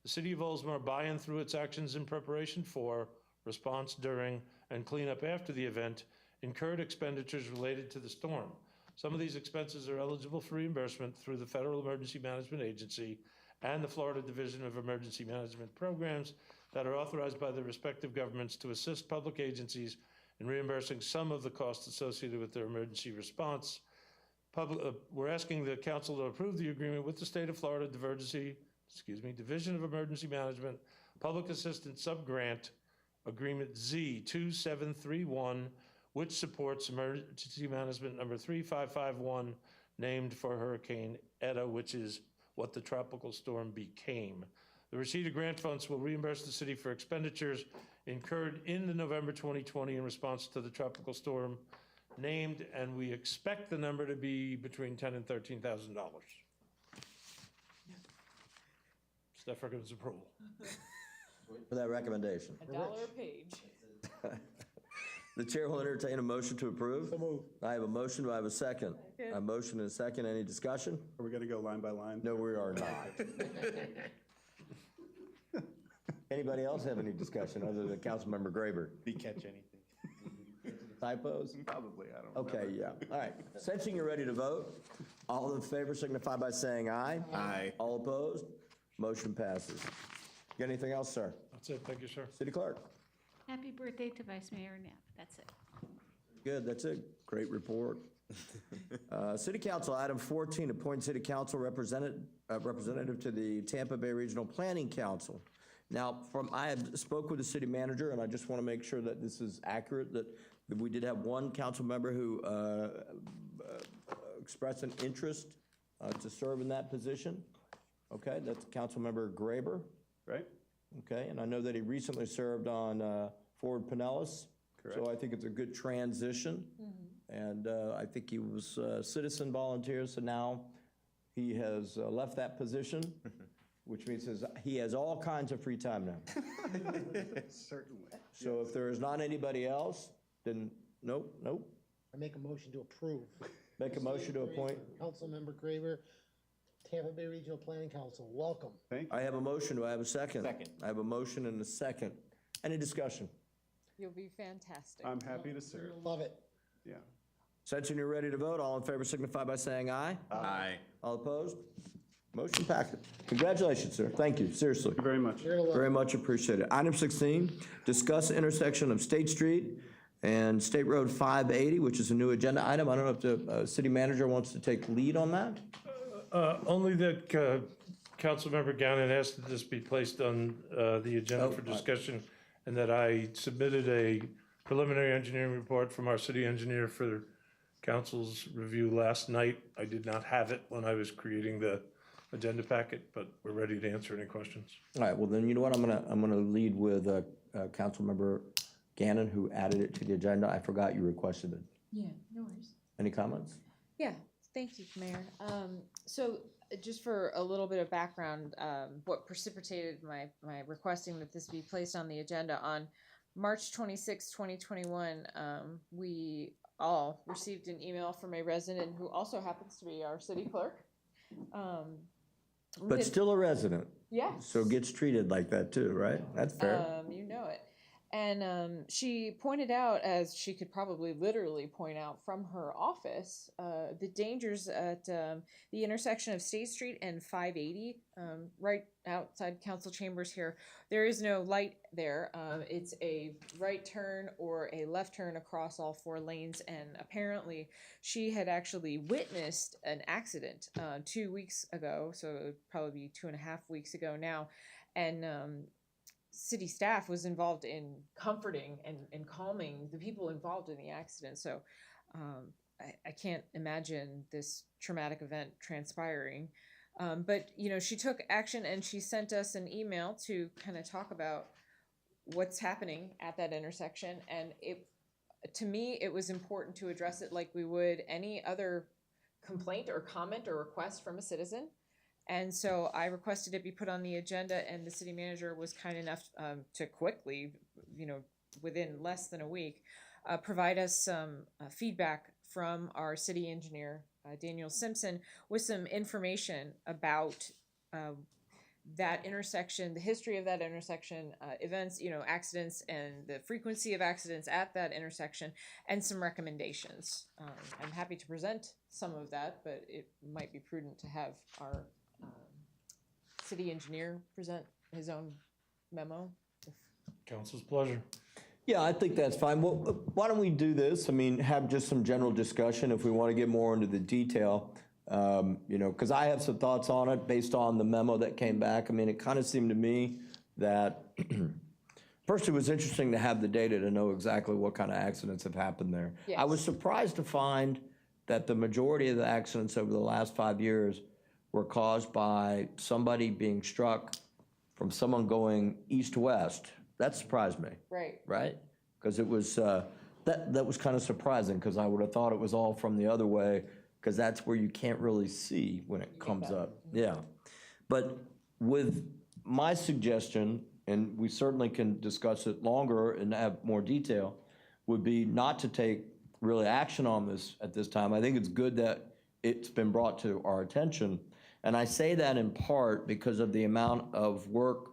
The city of Oldsmar, by and through its actions in preparation for, response during, and cleanup after the event, incurred expenditures related to the storm. Some of these expenses are eligible for reimbursement through the Federal Emergency Management Agency and the Florida Division of Emergency Management Programs that are authorized by the respective governments to assist public agencies in reimbursing some of the costs associated with their emergency response. We're asking the council to approve the agreement with the State of Florida Division of Emergency Management Public Assistance Subgrant Agreement Z 2731, which supports emergency management number 3551, named for Hurricane ETA, which is what the tropical storm became. The receipt of grant funds will reimburse the city for expenditures incurred in the November 2020 in response to the tropical storm named, and we expect the number to be between $10,000 and $13,000. Staff recommends approval. For that recommendation. $1 a page. The chair will entertain a motion to approve. So moved. I have a motion. Do I have a second? A motion and a second. Any discussion? Are we gonna go line by line? No, we are not. Anybody else have any discussion other than Councilmember Graber? Did he catch anything? Typos? Probably, I don't Okay, yeah. All right. Sensing you're ready to vote, all in favor signify by saying aye. Aye. All opposed? Motion passes. Got anything else, sir? That's it, thank you, sir. City Clerk? Happy birthday to Vice Mayor Knapp. That's it. Good, that's it. Great report. City Council, item 14, appoint City Council representative to the Tampa Bay Regional Planning Council. Now, I have spoke with the city manager, and I just want to make sure that this is accurate, that we did have one council member who expressed an interest to serve in that position. Okay, that's Councilmember Graber. Right? Okay, and I know that he recently served on Ford Pinellas. Correct. So I think it's a good transition. And I think he was a citizen volunteer, so now he has left that position, which means he has all kinds of free time now. Certainly. So if there is not anybody else, then nope. I make a motion to approve. Make a motion to appoint. Councilmember Graver, Tampa Bay Regional Planning Council, welcome. Thank I have a motion. Do I have a second? Second. I have a motion and a second. Any discussion? You'll be fantastic. I'm happy to serve. You'll love it. Yeah. Since you're ready to vote, all in favor signify by saying aye. Aye. All opposed? Motion passed. Congratulations, sir. Thank you, seriously. Thank you very much. You're gonna love Very it. much appreciated. Item 16, discuss intersection of State Street and State Road 580, which is a new agenda item. I don't know if the city manager wants to take lead on that? Only that Councilmember Gannon asked that this be placed on the agenda for discussion, and that I submitted a preliminary engineering report from our city engineer for council's review last night. I did not have it when I was creating the agenda packet, but we're ready to answer any questions. All right, well, then you know what? I'm gonna lead with Councilmember Gannon, who added it to the agenda. I forgot you requested it. Yeah, no worries. Any comments? Yeah, thank you, Mayor. So just for a little bit of background, what precipitated my requesting that this be placed on the agenda on March 26, 2021, we all received an email from a resident who also happens to be our city clerk. But still a resident. Yeah. So gets treated like that too, right? That's fair. You know it. And she pointed out, as she could probably literally point out from her office, the dangers at the intersection of State Street and 580, right outside council chambers here. There is no light there. It's a right turn or a left turn across all four lanes. And apparently she had actually witnessed an accident 2 weeks ago. So it would probably be 2.5 weeks ago now. And city staff was involved in comforting and calming the people involved in the accident. So I can't imagine this traumatic event transpiring. But, you know, she took action and she sent us an email to kind of talk about what's happening at that intersection. And to me, it was important to address it like we would any other complaint or comment or request from a citizen. And so I requested it be put on the agenda, and the city manager was kind enough to quickly, you know, within less than a week, provide us some feedback from our city engineer, Daniel Simpson, with some information about that intersection, the history of that intersection, events, you know, accidents, and the frequency of accidents at that intersection, and some recommendations. I'm happy to present some of that, but it might be prudent to have our city engineer present his own memo. Council's pleasure. Yeah, I think that's fine. Well, why don't we do this? I mean, have just some general discussion if we want to get more into the detail. You know, because I have some thoughts on it based on the memo that came back. I mean, it kind of seemed to me that first, it was interesting to have the data to know exactly what kind of accidents have happened there. Yes. I was surprised to find that the majority of the accidents over the last 5 years were caused by somebody being struck from someone going east-west. That surprised me. Right. Right? Because it was, that was kind of surprising, because I would have thought it was all from the other way, because that's where you can't really see when it comes up. Yeah. But with my suggestion, and we certainly can discuss it longer and have more detail, would be not to take really action on this at this time. I think it's good that it's been brought to our attention. And I say that in part because of the amount of work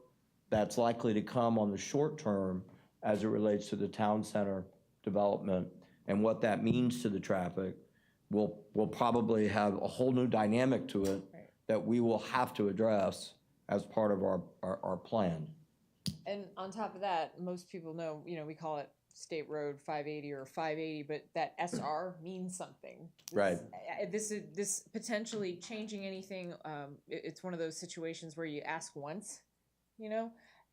that's likely to come on the short term as it relates to the town center development. and what that means to the traffic, will probably have a whole new dynamic to it that we will have to address as part of our plan. And on top of that, most people know, we call it State Road 580 or 580, but that SR means something. Right. This potentially changing anything, it's one of those situations where you ask once,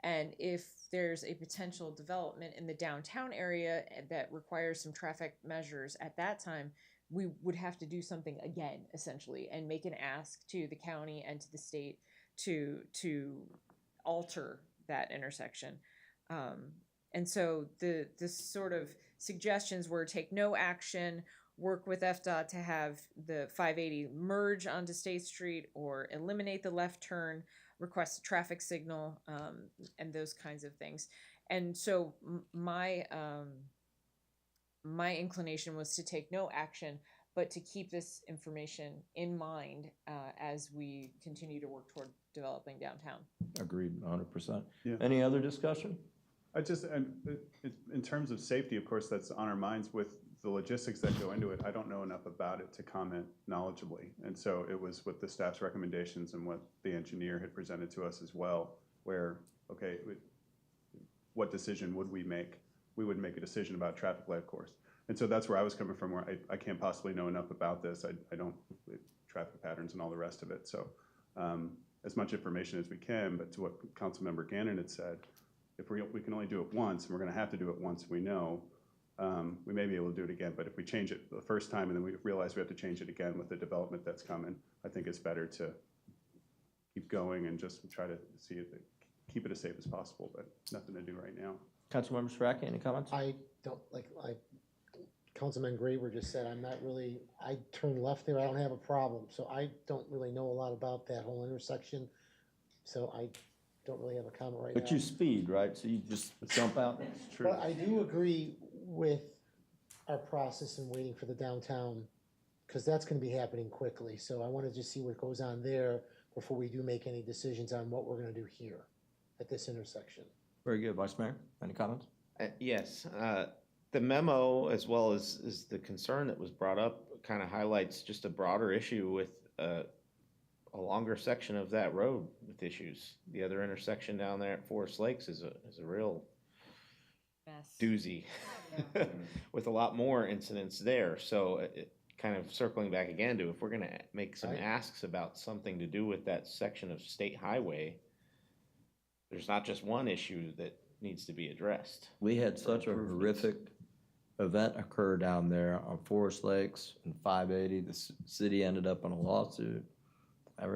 and if there's a potential development in the downtown area that requires some traffic measures at that time, we would have to do something again, essentially, and make an ask to the county and to the state to alter that intersection. And so the sort of suggestions were take no action, work with FDOT to have the 580 merge onto State Street or eliminate the left turn, request a traffic signal, and those kinds of things. And so my inclination was to take no action, but to keep this information in mind as we continue to work toward developing downtown. Agreed, 100%. Yeah. Any other discussion? In terms of safety, of course, that's on our minds with the logistics that go into it. I don't know enough about it to comment knowledgeably. And so it was with the staff's recommendations and what the engineer had presented to us as well, where, okay, what decision would we make? We would make a decision about traffic light, of course. And so that's where I was coming from, where I can't possibly know enough about this. I don't, traffic patterns and all the rest of it. So as much information as we can, but to what Councilmember Gannon had said, if we can only do it once, and we're gonna have to do it once, we know, we may be able to do it again, but if we change it the first time and then we realize we have to change it again with the development that's coming, I think it's better to keep going and just try to see if keep it as safe as possible, but nothing to do right now. Councilmember Strachey, any comments? I don't, Councilman Graber just said, I turn left there, I don't have a problem. So I don't really know a lot about that whole intersection. So I don't really have a comment right now. But you speed, right? So you just jump out? That's true. But I do agree with our process and waiting for the downtown, because that's gonna be happening quickly. So I wanna just see what goes on there before we do make any decisions on what we're gonna do here at this intersection. Very good. Vice Mayor, any comments? Yes, the memo, as well as the concern that was brought up, kind of highlights just a broader issue with a longer section of that road with issues. The other intersection down there at Forest Lakes is a real doozy with a lot more incidents there. So kind of circling back again to, if we're going to make some asks about something to do with that section of state highway, there's not just one issue that needs to be addressed. We had such a horrific event occur down there on Forest Lakes and 580. The city ended up in a lawsuit. I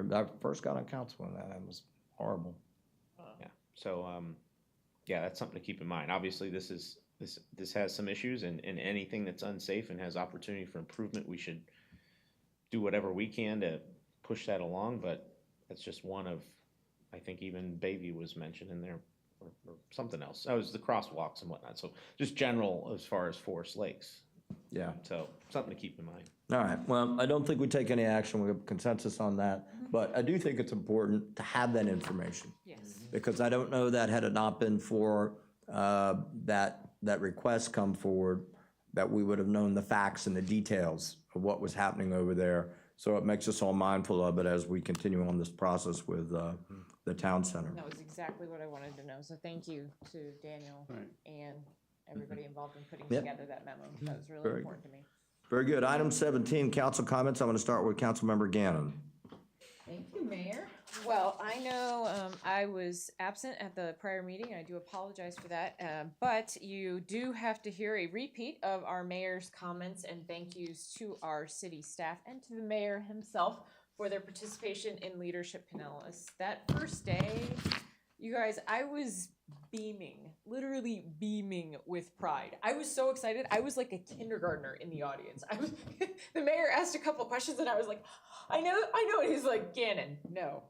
first got on council on that. It was horrible. Yeah. So, yeah, that's something to keep in mind. Obviously, this has some issues, and anything that's unsafe and has opportunity for improvement, we should do whatever we can to push that along. But that's just one of, I think even Bayview was mentioned in there, or something else. That was the crosswalks and whatnot. So just general as far as Forest Lakes. Yeah. So something to keep in mind. All right. Well, I don't think we take any action. We have consensus on that. But I do think it's important to have that information. Yes. Because I don't know that had it not been for that request come forward, that we would have known the facts and the details of what was happening over there. So it makes us all mindful of it as we continue on this process with the town center. That was exactly what I wanted to know. So thank you to Daniel and everybody involved in putting together that memo. That was really Very important to me. Very good. Item 17, council comments. I'm going to start with Councilmember Gannon. Thank you, Mayor. Well, I know I was absent at the prior meeting. I do apologize for that. But you do have to hear a repeat of our mayor's comments and thank yous to our city staff and to the mayor himself for their participation in Leadership Pinellas. That first day, you guys, I was beaming, literally beaming with pride. I was so excited. I was like a kindergartner in the audience. The mayor asked a couple of questions and I was like, I know. And he's like, Gannon, no.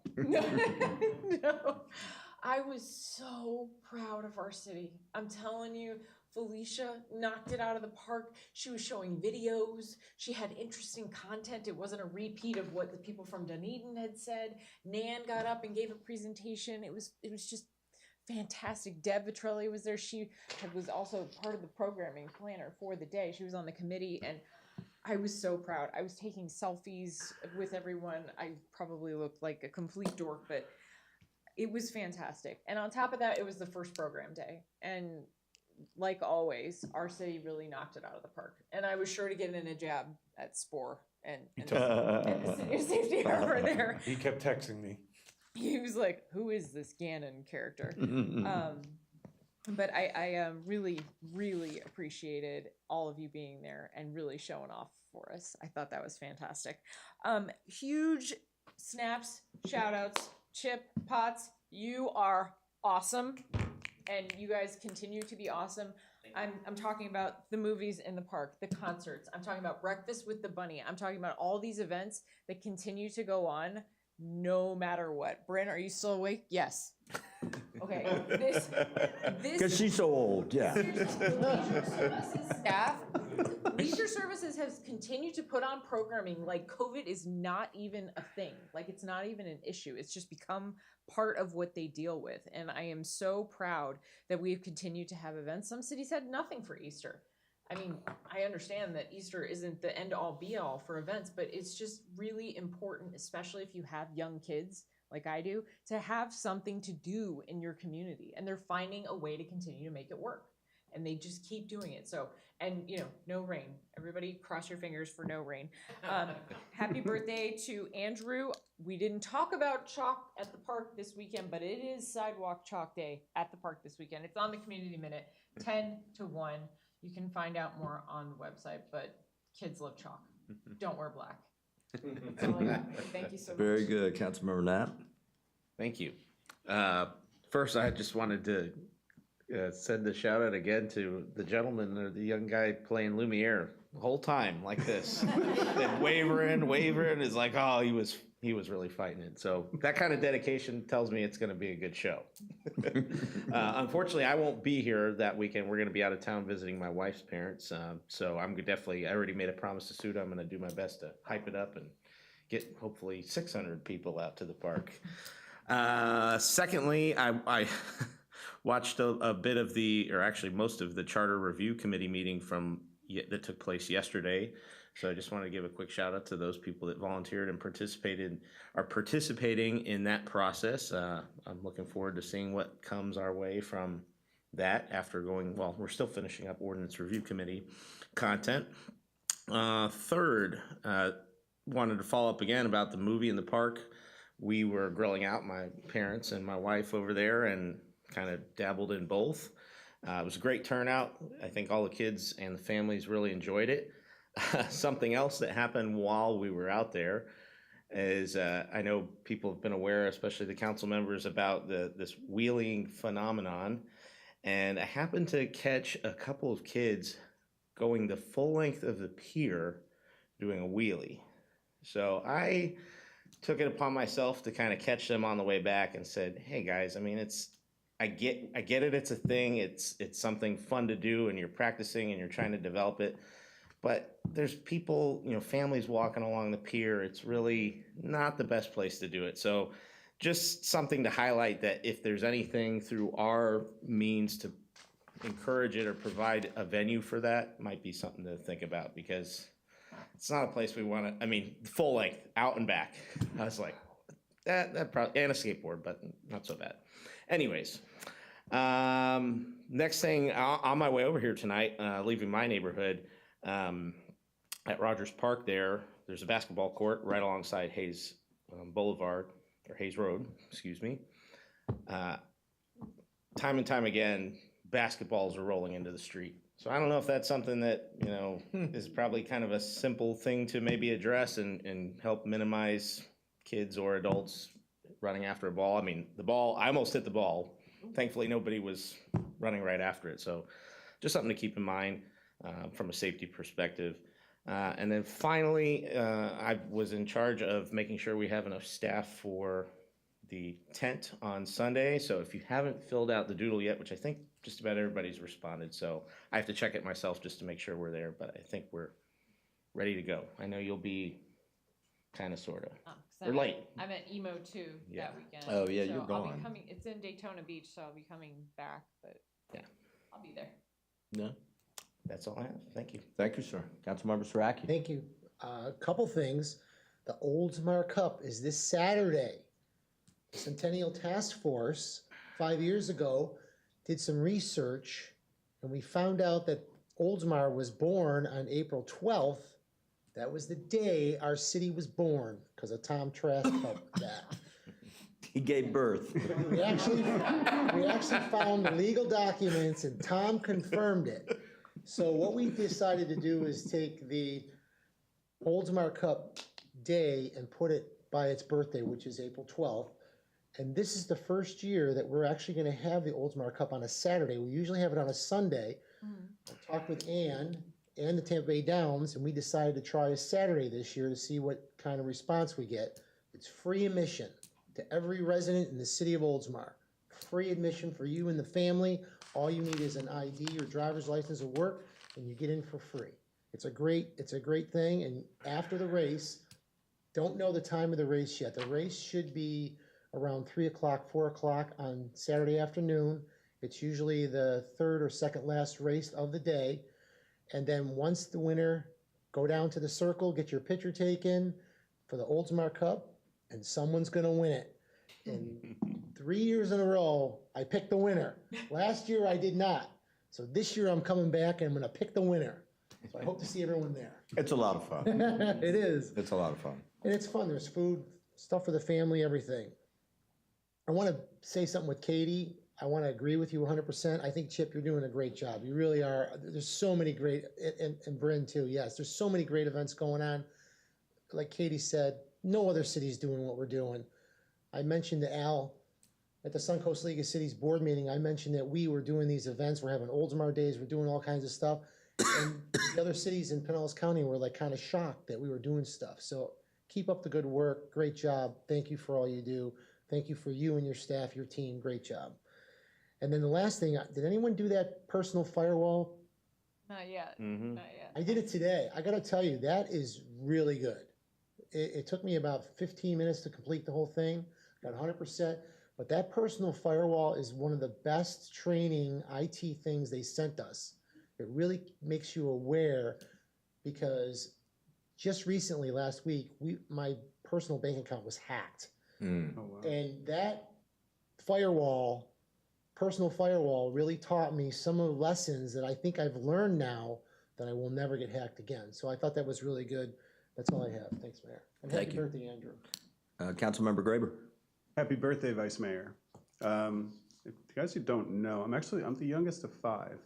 I was so proud of our city. I'm telling you, Felicia knocked it out of the park. She was showing videos. She had interesting content. It wasn't a repeat of what the people from Dunedin had said. Nan got up and gave a presentation. It was just fantastic. Deb Vitrelli was there. She was also part of the programming planner for the day. She was on the committee, and I was so proud. I was taking selfies with everyone. I probably looked like a complete dork, but it was fantastic. And on top of that, it was the first program day. And like always, our city really knocked it out of the park. And I was sure to get in a jab at Spore and the city of Safety Harbor there. He kept texting me. He was like, who is this Gannon character? But I really, really appreciated all of you being there and really showing off for us. I thought that was fantastic. Huge snaps, shout outs, Chip, Potts, you are awesome. And you guys continue to be awesome. I'm talking about the movies in the park, the concerts. I'm talking about Breakfast with the Bunny. I'm talking about all these events that continue to go on no matter what. Bryn, are you still awake? Yes. Okay. This Because she's so old, yeah. Staff, Leisure Services has continued to put on programming like COVID is not even a thing. Like it's not even an issue. It's just become part of what they deal with. And I am so proud that we've continued to have events. Some cities had nothing for Easter. I mean, I understand that Easter isn't the end all be all for events, but it's just really important, especially if you have young kids like I do, to have something to do in your community. And they're finding a way to continue to make it work. And they just keep doing it. So, and you know, no rain. Everybody cross your fingers for no rain. Happy birthday to Andrew. We didn't talk about chalk at the park this weekend, but it is Sidewalk Chalk Day at the park this weekend. It's on the Community Minute, 10 to 1. You can find out more on the website, but kids love chalk. Don't wear black. That's all I got. Thank you so much. Very good, Councilmember Knapp. Thank you. First, I just wanted to send a shout out again to the gentleman or the young guy playing Lumiere the whole time like this. And wavering is like, oh, he was really fighting it. So that kind of dedication tells me it's going to be a good show. Unfortunately, I won't be here that weekend. We're going to be out of town visiting my wife's parents. So I already made a promise to Suda. I'm going to do my best to hype it up and get hopefully 600 people out to the park. Secondly, I watched a bit of most of the Charter Review Committee meeting that took place yesterday. So I just want to give a quick shout out to those people that volunteered and are participating in that process. I'm looking forward to seeing what comes our way from that after we're still finishing up Ordinance Review Committee content. Third, wanted to follow up again about the movie in the park. We were grilling out, my parents and my wife over there, and kind of dabbled in both. It was a great turnout. I think all the kids and the families really enjoyed it. Something else that happened while we were out there is I know people have been aware, especially the council members, about this wheeling phenomenon. And I happened to catch a couple of kids going the full length of the pier doing a wheelie. So I took it upon myself to kind of catch them on the way back and said, hey guys, I mean, I get it. It's a thing. It's something fun to do, and you're practicing and you're trying to develop it. But there's people, families walking along the pier. It's really not the best place to do it. So just something to highlight that if there's anything through our means to encourage it or provide a venue for that, might be something to think about, because it's not a place we want to, full length, out and back. I was like, that probably, and a skateboard, but not so bad. Anyways, next thing, on my way over here tonight, leaving my neighborhood, at Rogers Park there's a basketball court right alongside Hayes Boulevard, or Hayes Road, excuse me. Time and time again, basketballs are rolling into the street. So I don't know if that's something that, is probably kind of a simple thing to maybe address and help minimize kids or adults running after a ball. I almost hit the ball. Thankfully, nobody was running right after it. So just something to keep in mind from a safety perspective. And then finally, I was in charge of making sure we have enough staff for the tent on Sunday. So if you haven't filled out the doodle yet, which I think just about everybody's responded, so I have to check it myself just to make sure we're there, but I think we're ready to go. I know you'll be kind of, sort of. 'Cause We're late. I'm at emo too Yeah. that weekend. Oh, yeah, so you're I'll gone. be coming. It's in Daytona Beach, so I'll be coming back, but Yeah. I'll be there. No, that's all I have. Thank you. Thank you, sir. Councilmember Saraki. Thank you. A couple things. The Oldsmar Cup is this Saturday. The Centennial Task Force, 5 years ago, did some research, and we found out that Oldsmar was born on April 12th. That was the day our city was born, because of Tom Trask helped that. He gave birth. We actually found the legal documents, and Tom confirmed it. So what we decided to do is take the Oldsmar Cup day and put it by its birthday, which is April 12th. And this is the first year that we're actually going to have the Oldsmar Cup on a Saturday. We usually have it on a Sunday. I talked with Ann and the Tampa Bay Downs, and we decided to try a Saturday this year to see what kind of response we get. It's free admission to every resident in the city of Oldsmar. Free admission for you and the family. All you need is an ID or driver's license or work, and you get in for free. It's a great thing. And after the race, don't know the time of the race yet. The race should be around 3 o'clock, 4 o'clock on Saturday afternoon. It's usually the third or second last race of the day. And then once the winner, go down to the circle, get your picture taken for the Oldsmar Cup, and someone's gonna win it. And 3 years in a row, I picked the winner. Last year I did not. So this year I'm coming back and I'm gonna pick the winner. So I hope to see everyone there. It's a lot of fun. It is. It's a lot of fun. And it's fun. There's food, stuff for the family, everything. I want to say something with Katie. I want to agree with you 100%. I think, Chip, you're doing a great job. You really are. There's so many great, and Bryn too, yes. There's so many great events going on. Like Katie said, no other city's doing what we're doing. I mentioned to Al at the Suncoast League of Cities board meeting, I mentioned that we were doing these events. We're having Oldsmar days. We're doing all kinds of stuff. And the other cities in Pinellas County were like kind of shocked that we were doing stuff. So keep up the good work. Great job. Thank you for all you do. Thank you for you and your staff, your team. Great job. And then the last thing, did anyone do that personal firewall? Not yet. Mm-hmm. Not yet. I did it today. I got to tell you, that is really good. It took me about 15 minutes to complete the whole thing. Got 100%. But that personal firewall is one of the best training IT things they sent us. It really makes you aware, because just recently, last week, my personal bank account was hacked. Mm. Oh, wow. And that firewall, personal firewall, really taught me some of the lessons that I think I've learned now that I will never get hacked again. So I thought that was really good. That's all I have. Thanks, Mayor. And Thank happy you. birthday, Andrew. Councilmember Graber. Happy birthday, Vice Mayor. If you guys who don't know, I'm the youngest of 5,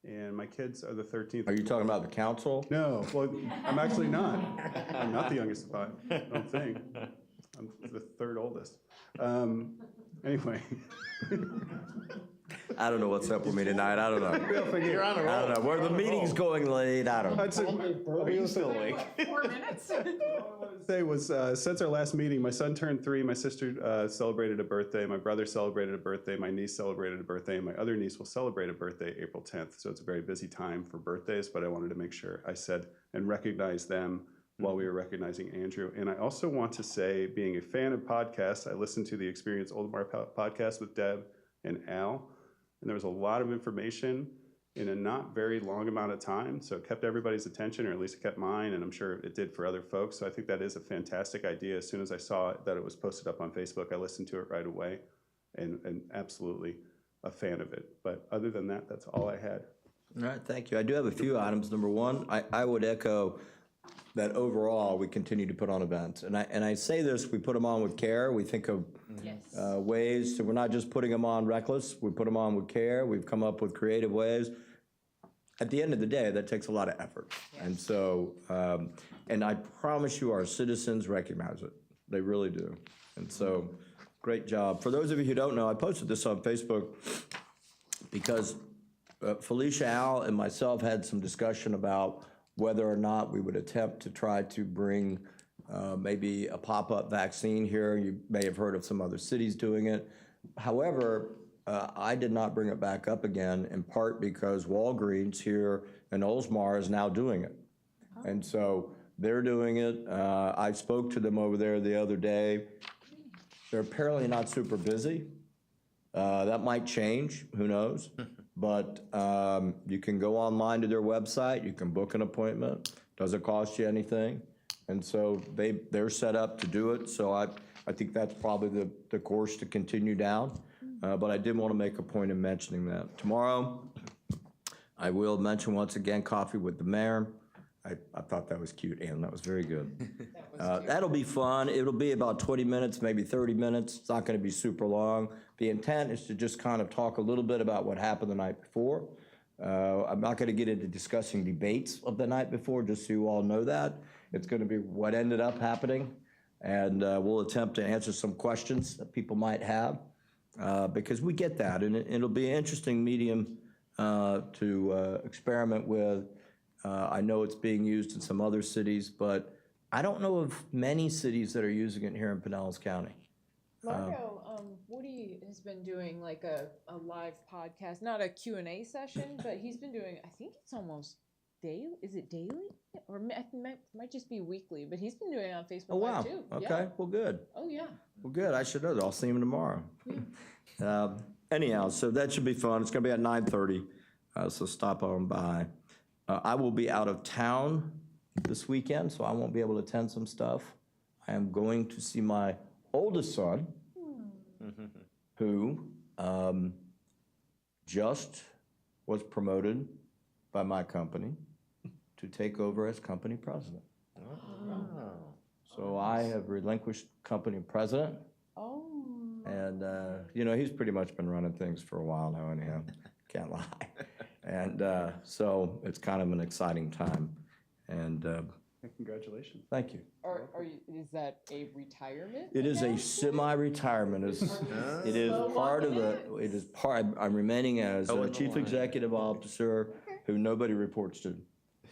and my kids are the 13th. Are you talking about the council? No, well, I'm actually not. I'm not the youngest of 5, I don't think. I'm the 3rd oldest. Anyway. I don't know what's up with me tonight. I don't know. We'll figure You're on a roll. I don't know. Where the meeting's going late, I don't know. Are you still awake? 4 minutes? All I wanted to say was, since our last meeting, my son turned 3, my sister celebrated a birthday, my brother celebrated a birthday, my niece celebrated a birthday, and my other niece will celebrate a birthday April 10th. So it's a very busy time for birthdays, but I wanted to make sure I said and recognize them while we were recognizing Andrew. And I also want to say, being a fan of podcasts, I listened to the Experience Oldsmar podcast with Deb and Al, and there was a lot of information in a not very long amount of time, so it kept everybody's attention, or at least it kept mine, and I'm sure it did for other folks. So I think that is a fantastic idea. As soon as I saw that it was posted up on Facebook, I listened to it right away, and absolutely a fan of it. But other than that, that's all I had. All right, thank you. I do have a few items. Number one, I would echo that overall, we continue to put on events. And I say this, we put them on with care. We think of ways, so we're not just putting them on reckless, we put them on with care. We've come up with creative ways. At the end of the day, that takes a lot of effort. And so, and I promise you, our citizens recognize it. They really do. And so, great job. For those of you who don't know, I posted this on Facebook because Felicia, Al, and myself had some discussion about whether or not we would attempt to try to bring maybe a pop-up vaccine here. You may have heard of some other cities doing it. However, I did not bring it back up again, in part because Walgreens here in Oldsmar is now doing it. And so They're doing it. I spoke to them over there the other day. They're apparently not super busy. That might change, who knows? But you can go online to their website, you can book an appointment, doesn't cost you anything. And so they're set up to do it, so I think that's probably the course to continue down. But I did want to make a point of mentioning that. Tomorrow, I will mention once again, coffee with the mayor. I thought that was cute, Ann, that was very good. That'll be fun. It'll be about 20 minutes, maybe 30 minutes. It's not gonna be super long. The intent is to just kind of talk a little bit about what happened the night before. I'm not gonna get into discussing debates of the night before, just so you all know that. It's gonna be what ended up happening, and we'll attempt to answer some questions that people might have, because we get that, and it'll be an interesting medium to experiment with. I know it's being used in some other cities, but I don't know of many cities that are using it here in Pinellas County. Marco, Woody has been doing like a live podcast, not a Q&A session, but he's been doing, I think it's almost daily. Is it daily? Or might just be weekly, but he's been doing it on Facebook Oh, wow. Live too. Okay, Yeah. well, good. Oh, yeah. Well, good. I should know that. I'll see him tomorrow. Anyhow, so that should be fun. It's going to be at 9:30, so stop on by. I will be out of town this weekend, so I won't be able to attend some stuff. I am going to see my oldest son, who just was promoted by my company to take over as company president. So I have relinquished company president. Oh. And, he's pretty much been running things for a while now anyhow, can't lie. And so it's kind of an exciting time. And Congratulations. thank you. Is that a retirement? It is a semi-retirement. It is part of I'm remaining as a chief executive officer who nobody reports to,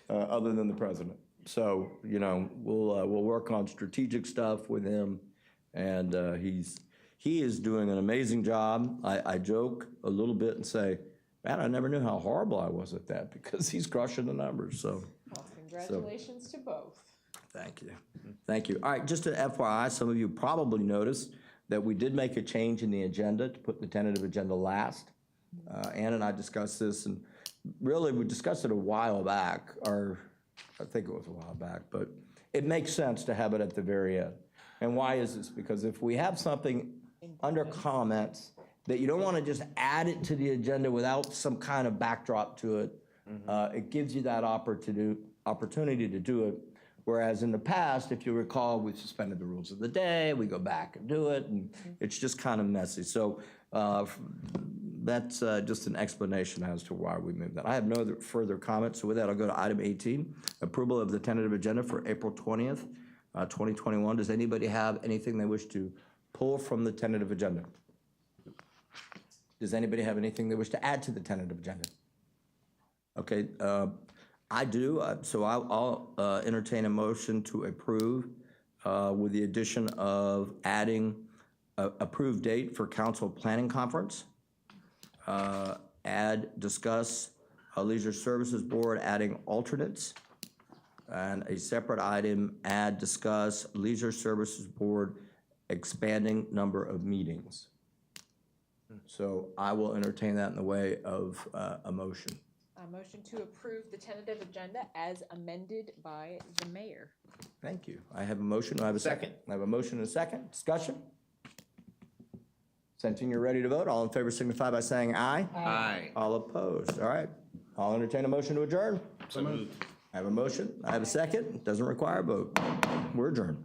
other than the president. So, we'll work on strategic stuff with him, and he is doing an amazing job. I joke a little bit and say, man, I never knew how horrible I was at that, because he's crushing the numbers, so. Well, congratulations to both. Thank you. Thank you. All right, just an FYI, some of you probably noticed that we did make a change in the agenda to put the tentative agenda last. Ann and I discussed this, and really we discussed it a while back, or I think it was a while back, but it makes sense to have it at the very end. And why is this? Because if we have something under comments that you don't want to just add it to the agenda without some kind of backdrop to it, it gives you that opportunity to do it. Whereas in the past, if you recall, we suspended the rules of the day, we go back and do it, and it's just kind of messy. So that's just an explanation as to why we moved that. I have no other further comments, so with that, I'll go to item 18, approval of the tentative agenda for April 20th, 2021. Does anybody have anything they wish to pull from the tentative agenda? Does anybody have anything they wish to add to the tentative agenda? Okay, I do, so I'll entertain a motion to approve with the addition of adding approved date for council planning conference, discuss leisure services board adding alternates, and a separate item, discuss leisure services board expanding number of meetings. So I will entertain that in the way of a motion. A motion to approve the tentative agenda as amended by the mayor. Thank you. I have a motion. Do I have a second? I have a motion and a second. Discussion? Sensing you're ready to vote, all in favor signify by saying aye. Aye. All opposed. All right. I'll entertain a motion to adjourn. So moved. I have a motion. I have a second. It doesn't require a vote. We're adjourned.